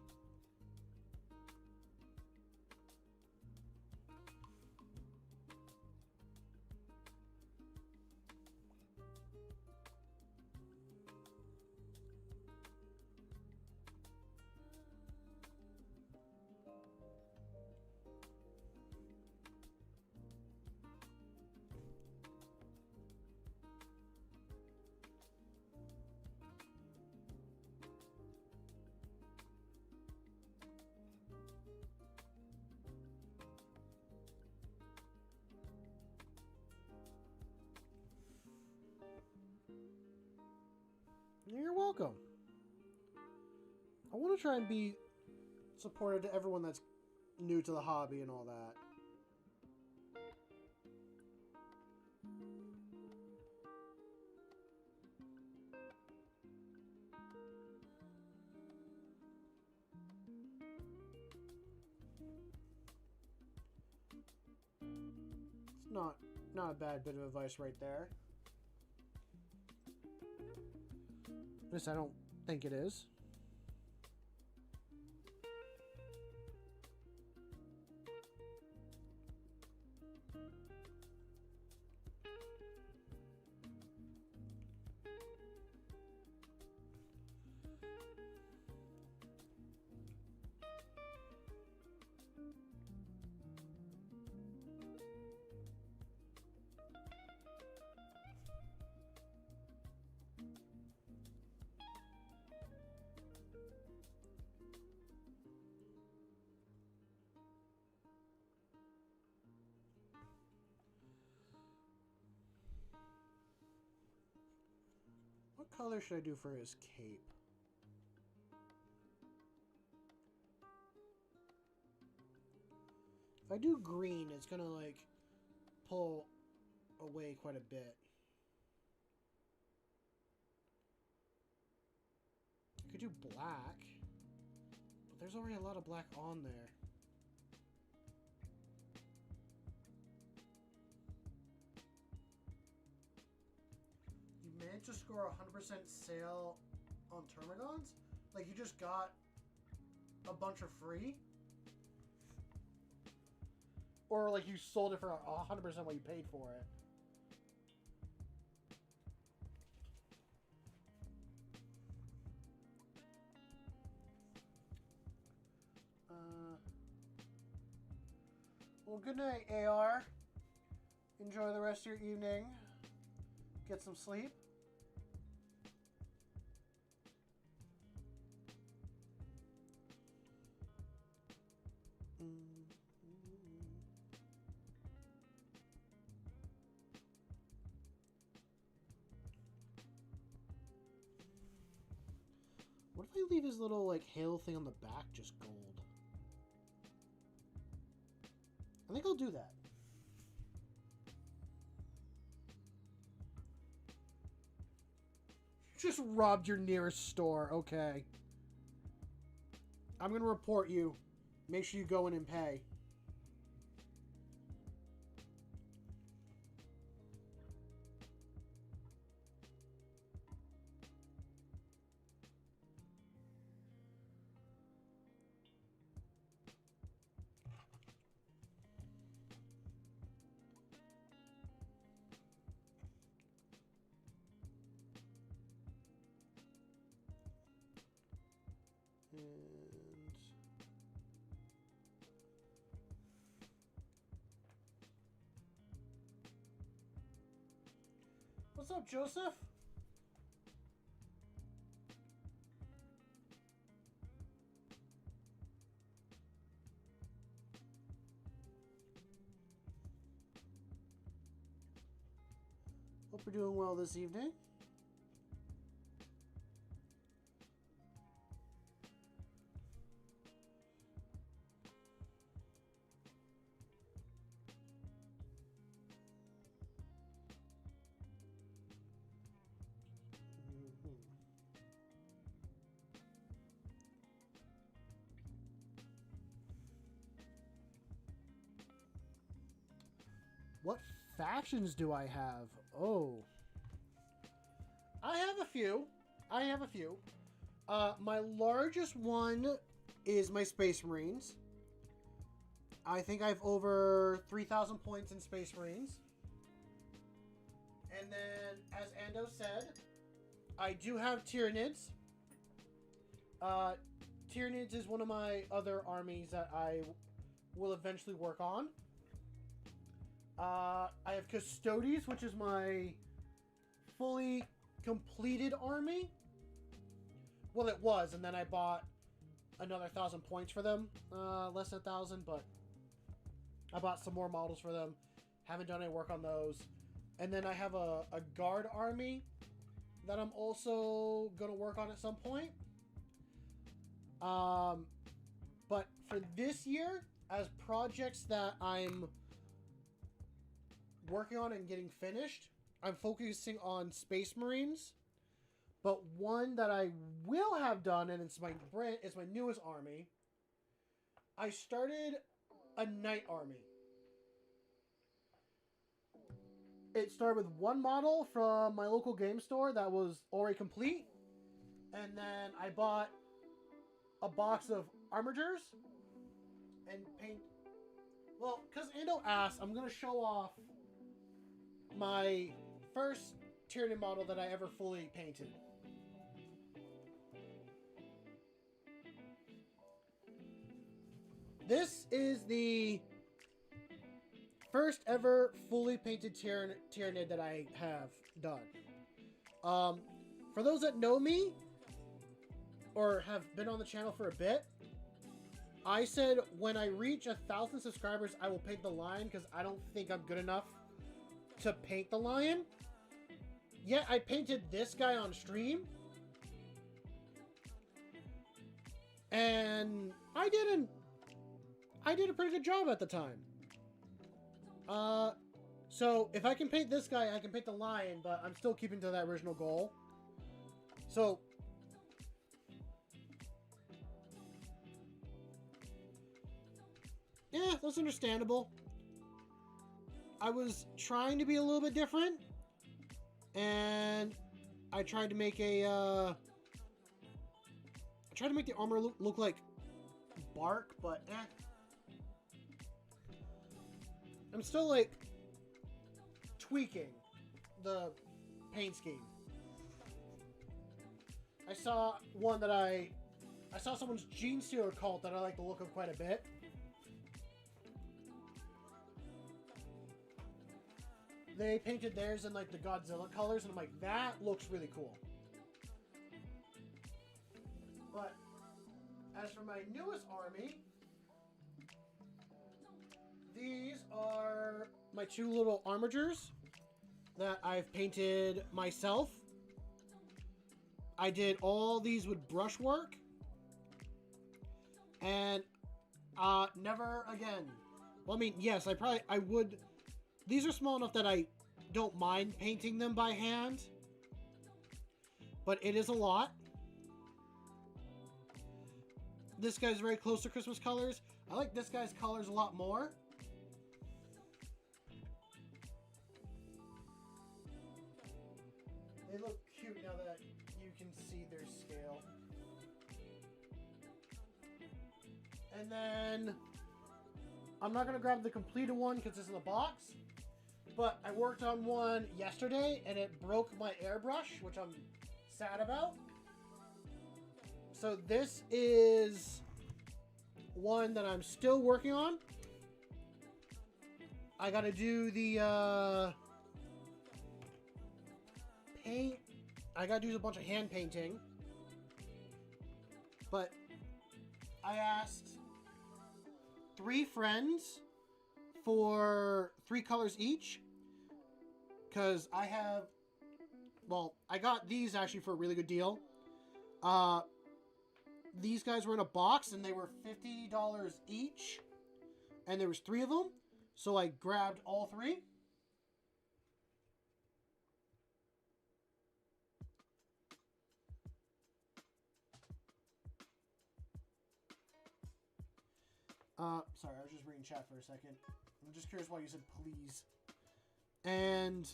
welcome. I want to try and be supportive to everyone that's new to the hobby and all that. It's not a bad bit of advice right there. At least I don't think it is. What color should I do for his cape? If I do green, it's gonna like pull away quite a bit. I could do black, but there's already a lot of black on there. You managed to score 100% sale on Termagants? Like you just got a bunch of free? Or like you sold it for 100% what you paid for it? Well, good night, AR. Enjoy the rest of your evening. Get some sleep. What if I leave his little like halo thing on the back just gold? I think I'll do that. Just robbed your nearest store. Okay. I'm going to report you. Make sure you go in and pay. What's up, Joseph? Hope you're doing well this evening. What factions do I have? Oh. I have a few. My largest one is my Space Marines. I think I have over 3,000 points in Space Marines. And then, as Ando said, I do have Tyranids. Tyranids is one of my other armies that I will eventually work on. I have Custodes, which is my fully completed army. Well, it was, and then I bought another 1,000 points for them. Less than 1,000, but I bought some more models for them. Haven't done any work on those. And then I have a guard army that I'm also going to work on at some point. But for this year, as projects that I'm working on and getting finished, I'm focusing on Space Marines. But one that I will have done, and it's my newest army. I started a Knight army. It started with one model from my local game store that was already complete. And then I bought a box of armatures and paint. Well, because Ando asked, I'm going to show off my first Tyranid model that I ever fully painted. This is the first ever fully painted Tyranid that I have done. For those that know me or have been on the channel for a bit, I said when I reach 1,000 subscribers, I will paint the lion because I don't think I'm good enough to paint the lion. Yet I painted this guy on stream. And I did a pretty good job at the time. So if I can paint this guy, I can paint the lion, but I'm still keeping to that original goal. So yeah, that's understandable. I was trying to be a little bit different, and I tried to make the armor look like bark, but I'm still like tweaking the paint scheme. I saw someone's Gene Stealer cult that I like the look of quite a bit. They painted theirs in like the Godzilla colors, and I'm like, that looks really cool. But as for my newest army, these are my two little armatures that I've painted myself. I did all these with brushwork, and never again. Well, I mean, yes, I would. These are small enough that I don't mind painting them by hand, but it is a lot. This guy's very close to Christmas colors. I like this guy's colors a lot more. They look cute now that you can see their scale. And then I'm not going to grab the completed one because it's in the box. But I worked on one yesterday and it broke my airbrush, which I'm sad about. So this is one that I'm still working on. I got to do the paint. I got to do a bunch of hand painting. But I asked 3 friends for 3 colors each, because I have, well, I got these actually for a really good deal. These guys were in a box and they were $50 each, and there was 3 of them, so I grabbed all 3. Sorry, I was just reading chat for a second. I'm just curious why you said please. And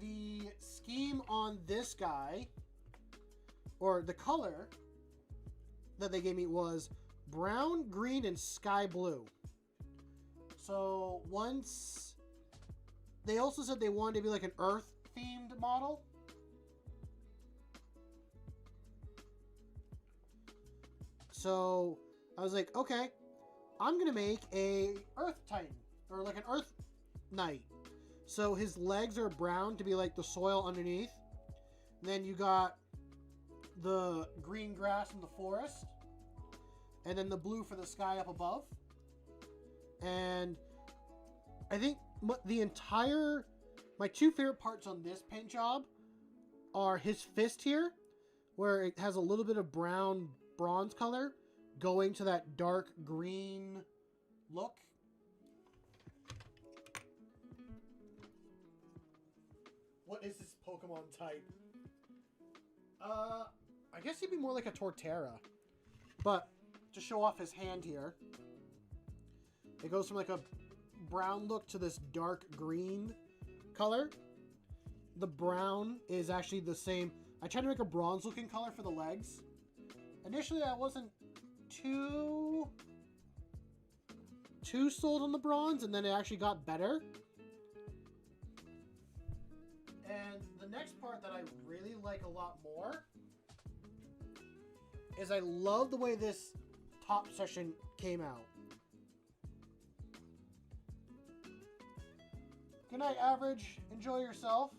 the scheme on this guy, or the color that they gave me, was brown, green, and sky blue. So once, they also said they wanted to be like an earth themed model. So I was like, okay, I'm going to make a Earth Titan, or like an Earth Knight. So his legs are brown to be like the soil underneath. And then you got the green grass in the forest. And then the blue for the sky up above. And I think my 2 favorite parts on this paint job are his fist here, where it has a little bit of brown bronze color going to that dark green look. What is this Pokemon type? I guess he'd be more like a Torterra. But to show off his hand here, it goes from like a brown look to this dark green color. The brown is actually the same. I tried to make a bronze looking color for the legs. Initially, I wasn't too sold on the bronze, and then it actually got better. And the next part that I really like a lot more is I love the way this top section came out. Good night, Average. Enjoy yourself.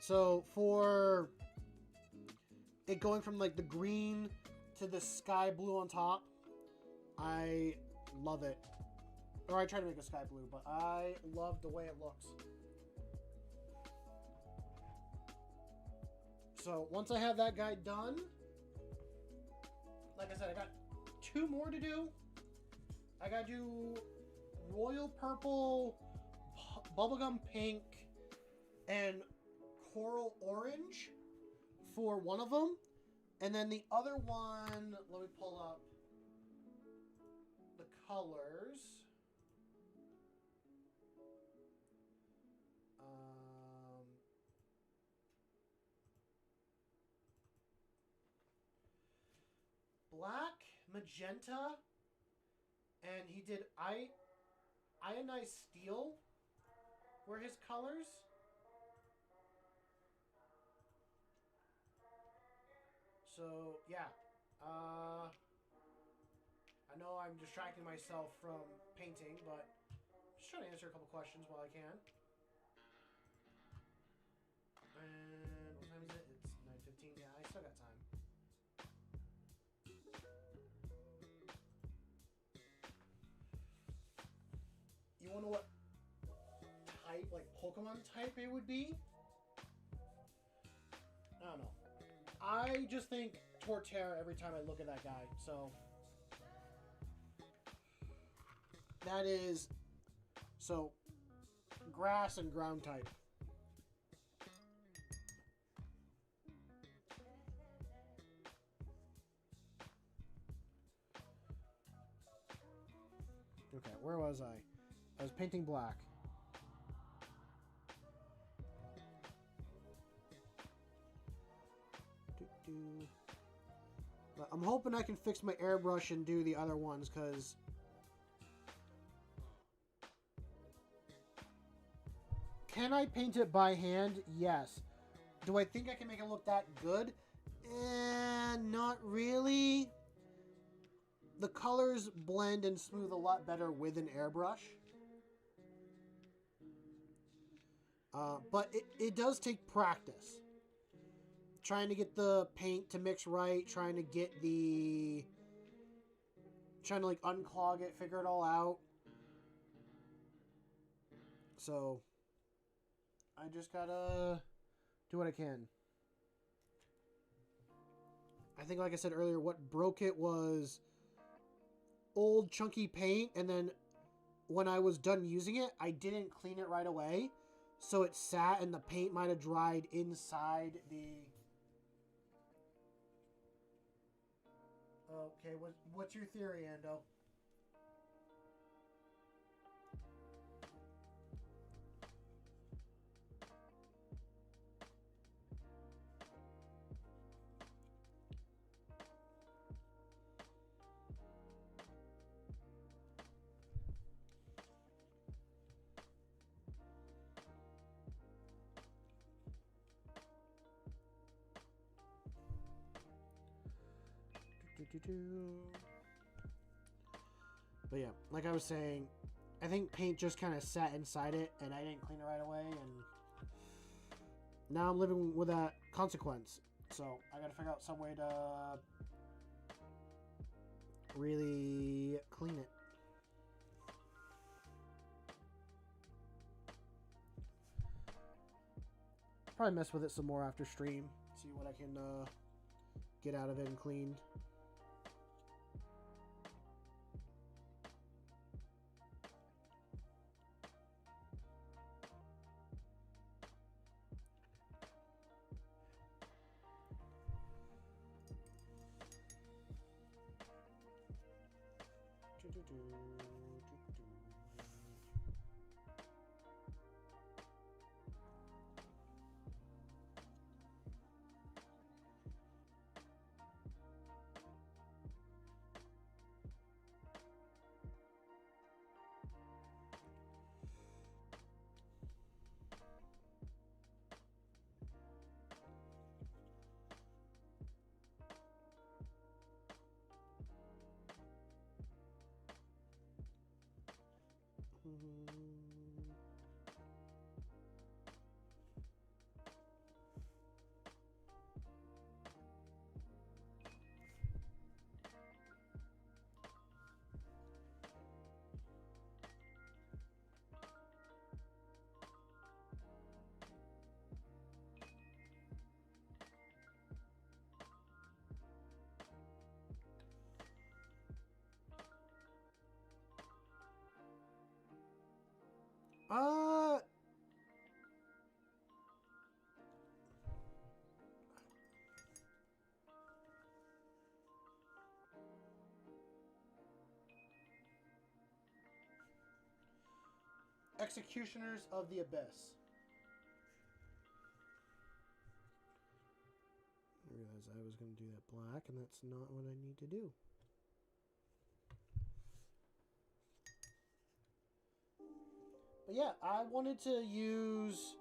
So for it going from like the green to the sky blue on top, I love it. Or I try to make a sky blue, but I love the way it looks. So once I have that guy done, like I said, I got 2 more to do. I gotta do royal purple, bubblegum pink, and coral orange for one of them. And then the other one, let me pull up the colors. Black, magenta, and he did ionized steel were his colors. So, yeah. I know I'm distracting myself from painting, but I'm just trying to answer a couple questions while I can. And what time is it? It's 9:15. Yeah, I still got time. You want to know what type, like Pokemon type it would be? I don't know. I just think Torterra every time I look at that guy. So that is grass and ground type. Okay, where was I? I was painting black. But I'm hoping I can fix my airbrush and do the other ones, because can I paint it by hand? Yes. Do I think I can make it look that good? Not really. The colors blend and smooth a lot better with an airbrush. But it does take practice. Trying to get the paint to mix right, trying to like unclog it, figure it all out. So I just gotta do what I can. I think, like I said earlier, what broke it was old chunky paint, and then when I was done using it, I didn't clean it right away. So it sat and the paint might have dried inside the... Okay, what's your theory, Ando? But yeah, like I was saying, I think paint just kind of sat inside it, and I didn't clean it right away, and now I'm living with that consequence. So I gotta figure out some way to really clean it. probably mess with it some more after stream. See what I can get out of it and cleaned. Executioners of the Abyss. I realized I was going to do that black, and that's not what I need to do. But yeah, I wanted to use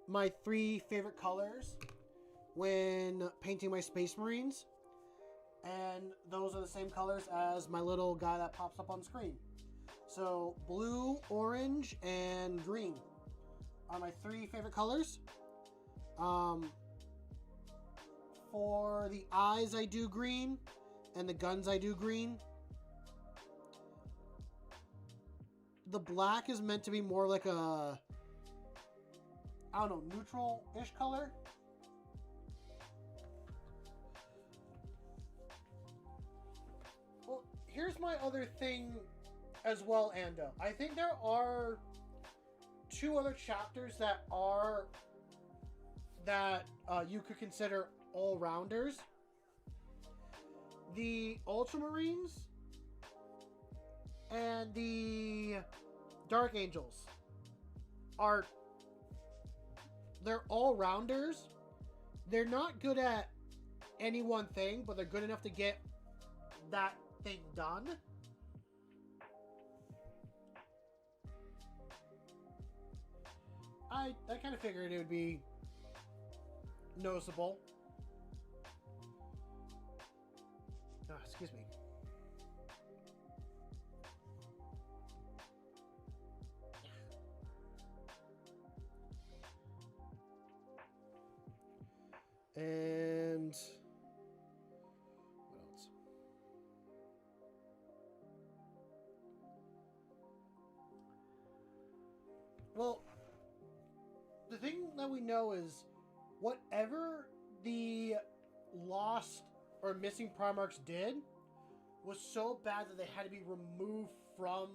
my 3 favorite colors when painting my Space Marines. And those are the same colors as my little guy that pops up on screen. So blue, orange, and green are my 3 favorite colors. For the eyes, I do green, and the guns, I do green. The black is meant to be more like a, I don't know, neutral-ish color. Well, here's my other thing as well, Ando. I think there are 2 other chapters that you could consider all-rounders. The Ultramarines and the Dark Angels they're all-rounders. They're not good at any one thing, but they're good enough to get that thing done. I kind of figured it would be noticeable. Oh, excuse me. And what else? Well, the thing that we know is whatever the lost or missing Primarchs did was so bad that they had to be removed from...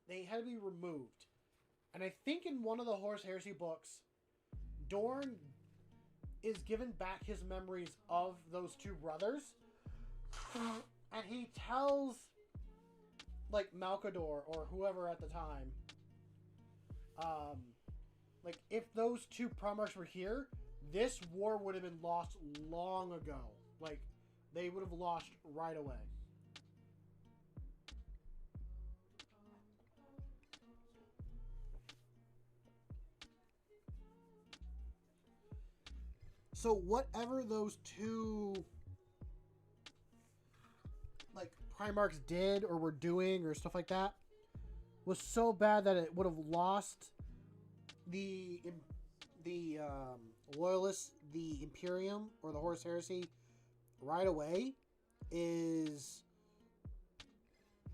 They had to be removed. And I think in one of the Horus Heresy books, Dorn is given back his memories of those 2 brothers. And he tells, like, Malkador or whoever at the time, like, if those 2 Primarchs were here, this war would have been lost long ago. Like, they would have lost right away. So whatever those 2 like Primarchs did or were doing or stuff like that was so bad that it would have lost the Loyalists, the Imperium, or the Horus Heresy right away is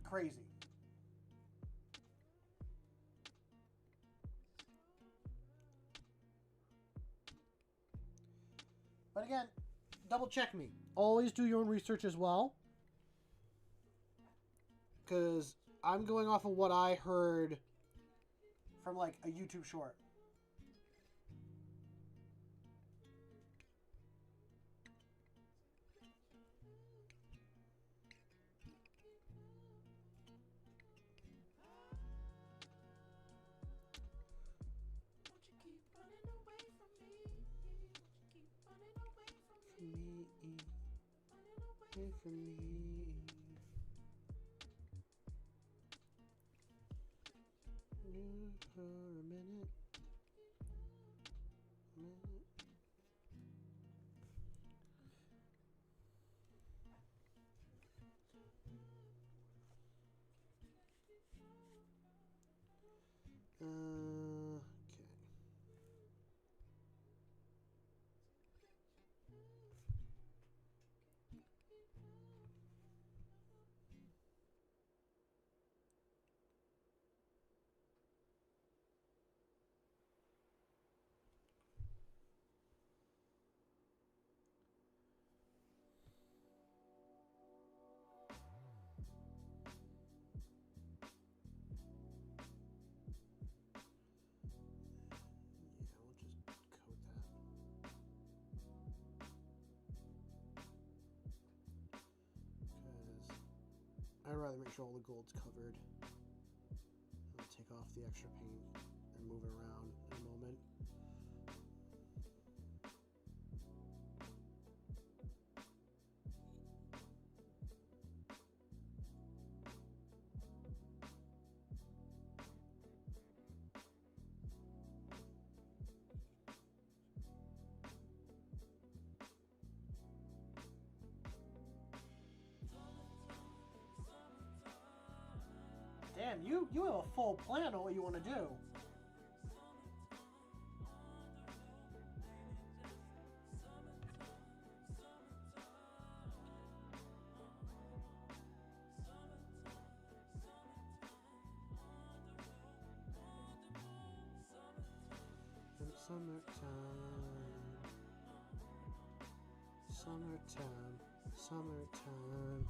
crazy. But again, double check me. Always do your own research as well. Because I'm going off of what I heard from like a YouTube short. For me. For a minute. Okay. I'd rather make sure all the gold's covered. I'll take off the extra paint and move it around in a moment. Damn, you have a full plan on what you want to do. Summertime, summertime, summertime.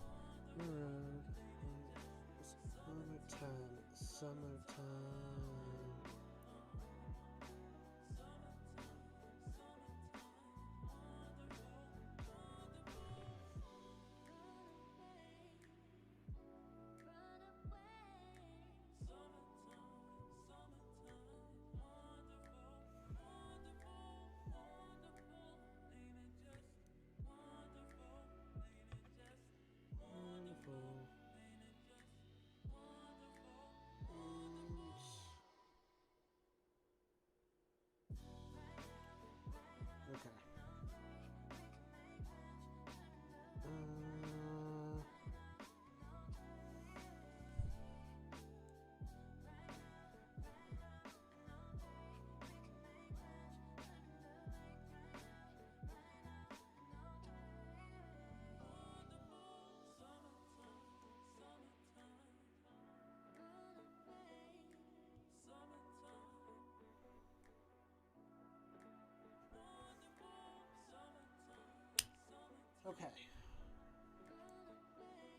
Okay. Okay.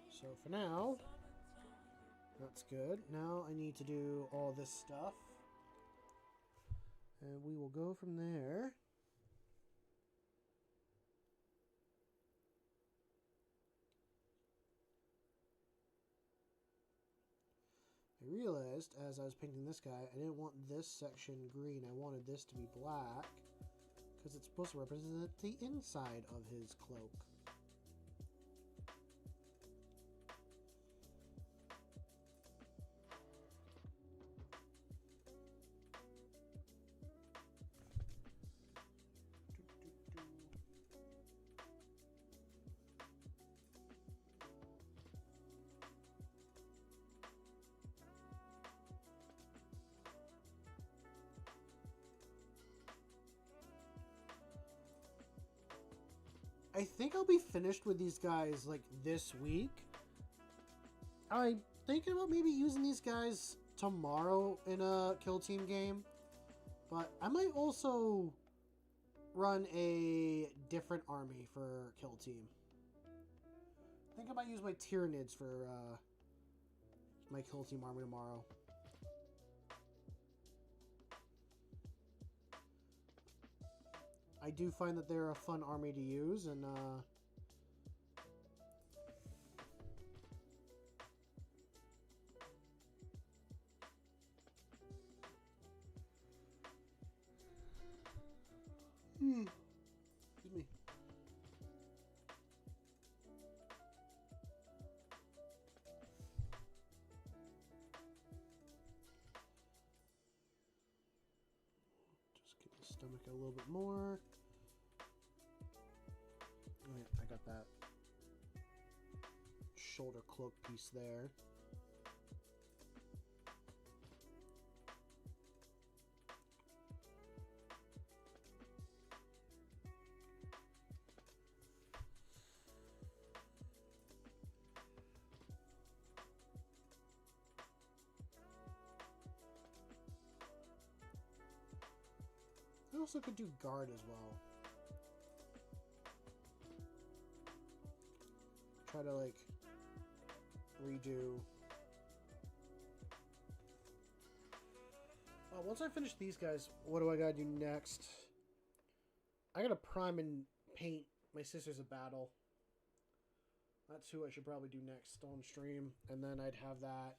So for now, that's good. Now I need to do all this stuff. And we will go from there. I realized as I was painting this guy, I didn't want this section green. I wanted this to be black because it's supposed to represent the inside of his cloak. I think I'll be finished with these guys like this week. I'm thinking about maybe using these guys tomorrow in a kill team game, but I might also run a different army for Kill Team. I think I might use my Tyranids for my Kill Team army tomorrow. I do find that they're a fun army to use, and excuse me. Just get the stomach a little bit more. Oh, yeah, I got that shoulder cloak piece there. I also could do guard as well. Try to like redo. Once I finish these guys, what do I gotta do next? I gotta prime and paint my Sisters of Battle. That's who I should probably do next on stream, and then I'd have that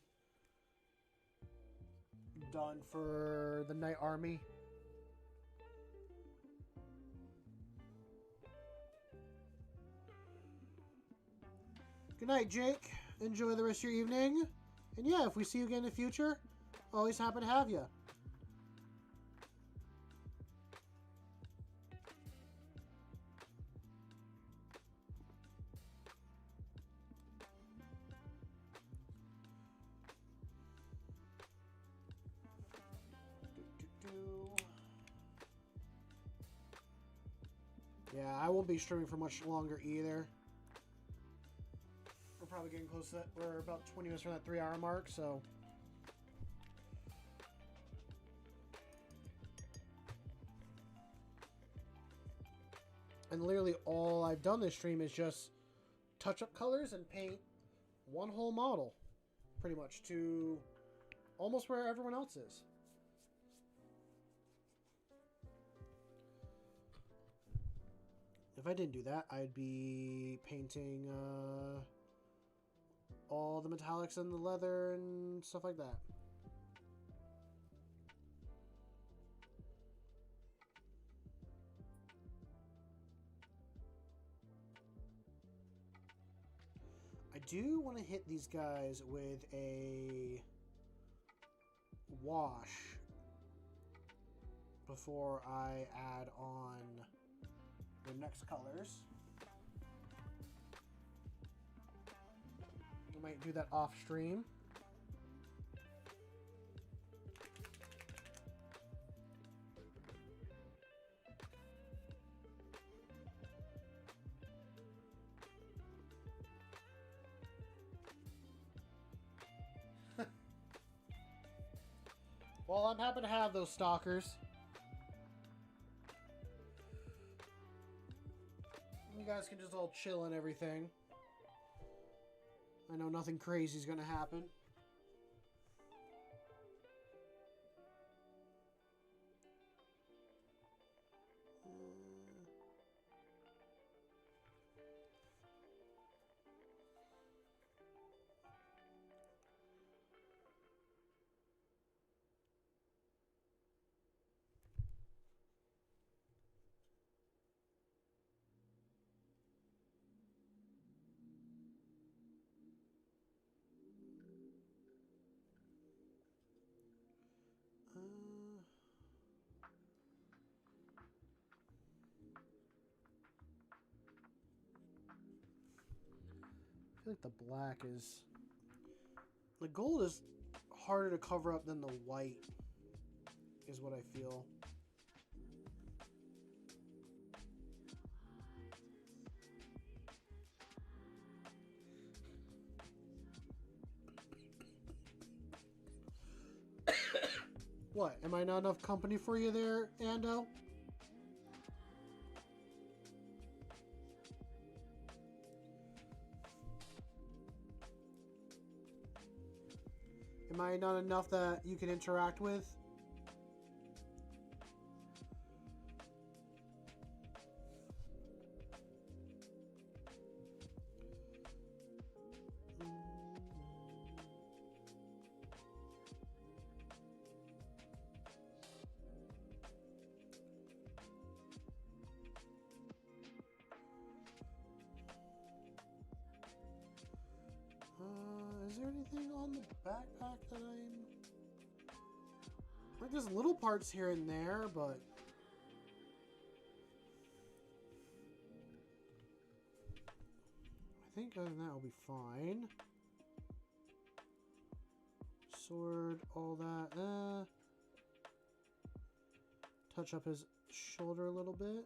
done for the Knight Army. Good night, Jake. Enjoy the rest of your evening. And yeah, if we see you again in the future, always happy to have you. Yeah, I won't be streaming for much longer either. We're probably getting close to that. We're about 20 minutes from that 3-hour mark, so. And literally all I've done this stream is just touch up colors and paint one whole model, pretty much, to almost where everyone else is. If I didn't do that, I'd be painting all the metallics and the leather and stuff like that. I do want to hit these guys with a wash before I add on the next colors. I might do that off stream. Well, I'm happy to have those stalkers. You guys can just all chill and everything. I know nothing crazy is going to happen. I feel like the black is... The gold is harder to cover up than the white, is what I feel. What? Am I not enough company for you there, Ando? Am I not enough that you can interact with? Is there anything on the backpack that I'm... Like, there's little parts here and there, but... I think other than that, I'll be fine. Sword, all that. Touch up his shoulder a little bit.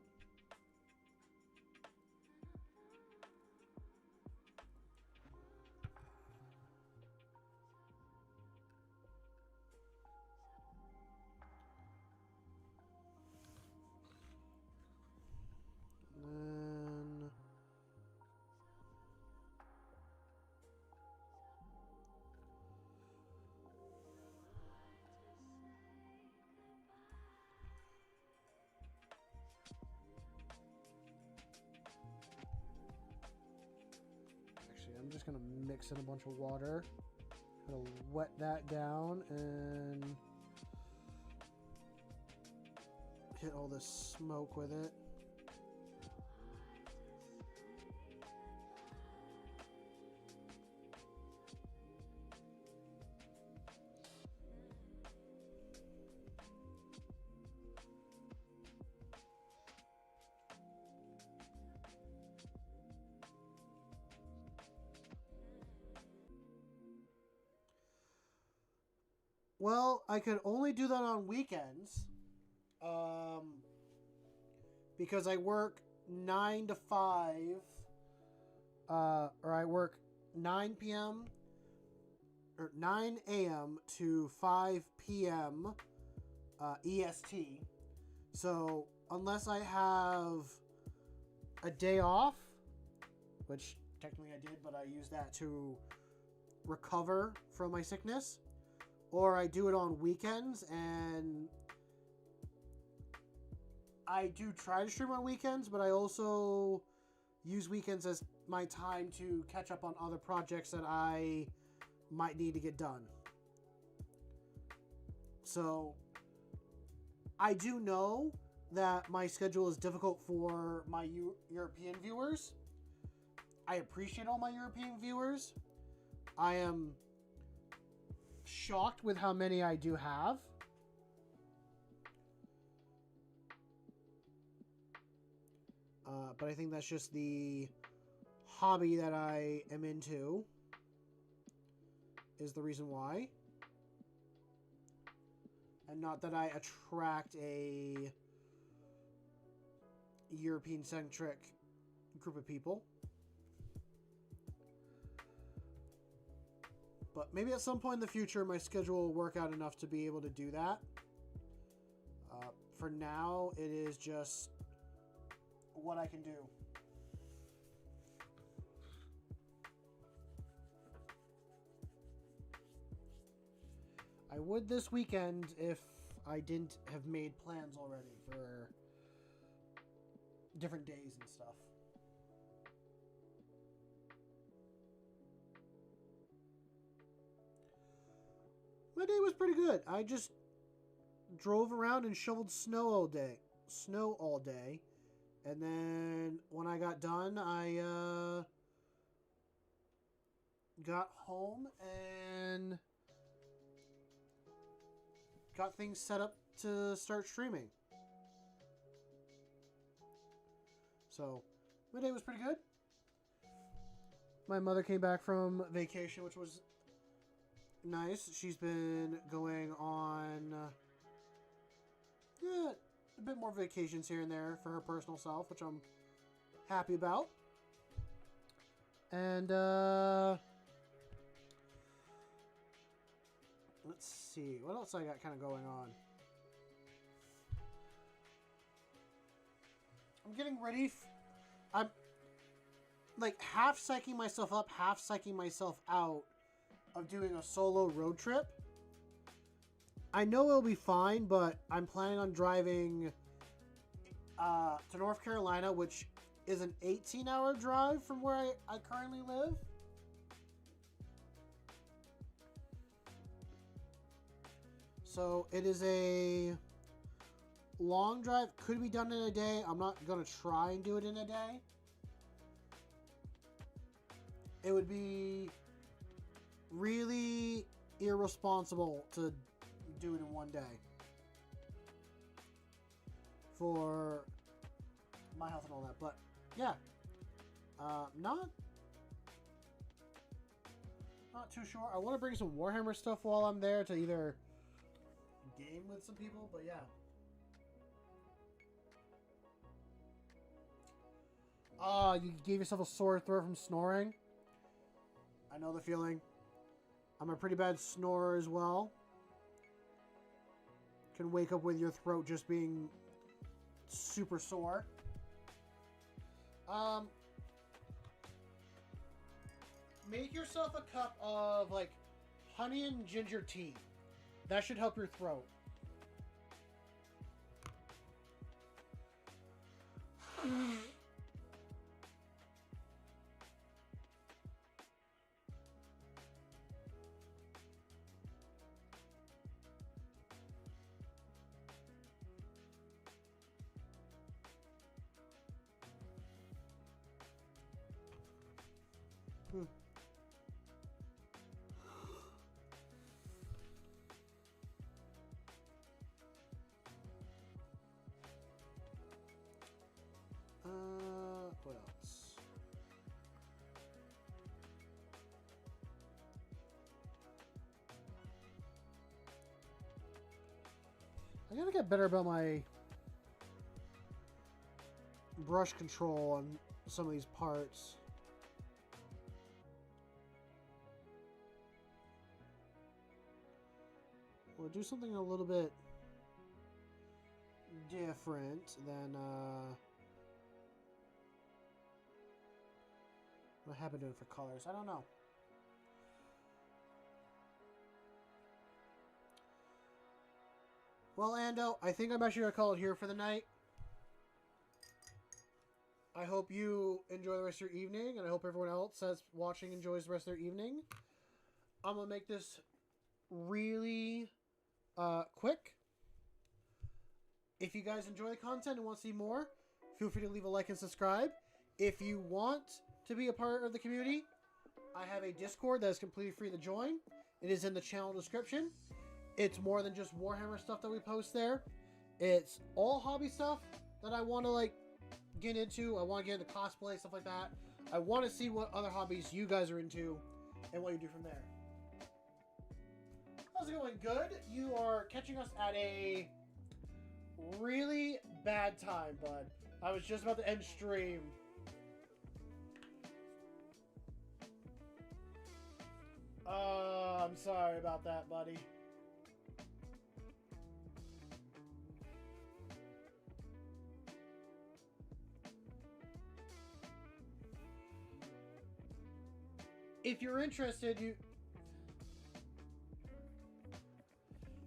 I'm just gonna mix in a bunch of water. Gonna wet that down and hit all this smoke with it. Well, I could only do that on weekends, because I work 9 to 5, or I work 9 p.m. or 9 a.m. to 5 p.m. EST. So unless I have a day off, which technically I did, but I used that to recover from my sickness. Or I do it on weekends, and I do try to stream on weekends, but I also use weekends as my time to catch up on other projects that I might need to get done. So I do know that my schedule is difficult for my European viewers. I appreciate all my European viewers. I am shocked with how many I do have. But I think that's just the hobby that I am into is the reason why. And not that I attract a European-centric group of people. But maybe at some point in the future, my schedule will work out enough to be able to do that. For now, it is just what I can do. I would this weekend if I didn't have made plans already for different days and stuff. My day was pretty good. I just drove around and shoveled snow all day. And then when I got done, I got home and got things set up to start streaming. So, my day was pretty good. My mother came back from vacation, which was nice. She's been going on a bit more vacations here and there for her personal self, which I'm happy about. And let's see, what else I got kind of going on. I'm getting ready. I'm like half psyching myself up, half psyching myself out of doing a solo road trip. I know it'll be fine, but I'm planning on driving to North Carolina, which is an 18-hour drive from where I currently live. So it is a long drive. Could be done in a day. I'm not going to try and do it in a day. It would be really irresponsible to do it in one day for my health and all that. But yeah, not too sure. I want to bring some Warhammer stuff while I'm there to either game with some people, but yeah. You gave yourself a sore throat from snoring. I know the feeling. I'm a pretty bad snorer as well. Can wake up with your throat just being super sore. Make yourself a cup of like honey and ginger tea. That should help your throat. What else? I gotta get better about my brush control on some of these parts. We'll do something a little bit different than what I have been doing for colors. I don't know. Well, Ando, I think I'm actually going to call it here for the night. I hope you enjoy the rest of your evening, and I hope everyone else that's watching enjoys the rest of their evening. I'm going to make this really quick. If you guys enjoy the content and want to see more, feel free to leave a like and subscribe. If you want to be a part of the community, I have a Discord that is completely free to join. It is in the channel description. It's more than just Warhammer stuff that we post there. It's all hobby stuff that I want to like get into. I want to get into cosplay, stuff like that. I want to see what other hobbies you guys are into and what you do from there. How's it going? Good. You are catching us at a really bad time, bud. I was just about to end stream. I'm sorry about that, buddy. If you're interested,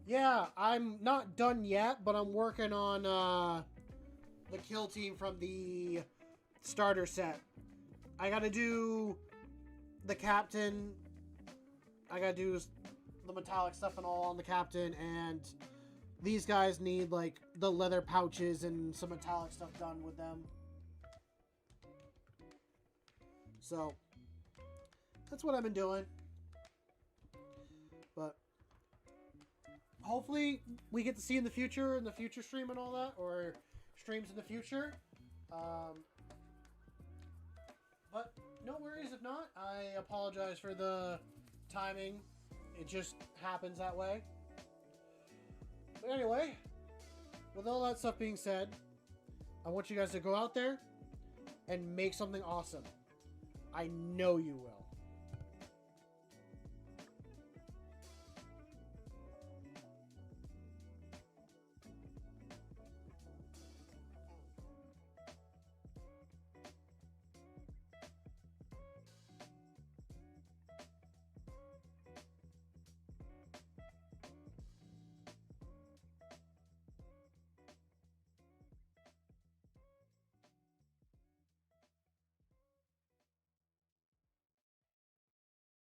yeah, I'm not done yet, but I'm working on the kill team from the starter set. I gotta do the captain. I gotta do the metallic stuff and all on the captain, and these guys need like the leather pouches and some metallic stuff done with them. So that's what I've been doing. But hopefully we get to see in the future stream and all that, or streams in the future. But no worries if not. I apologize for the timing. It just happens that way. But anyway, with all that stuff being said, I want you guys to go out there and make something awesome. I know you will.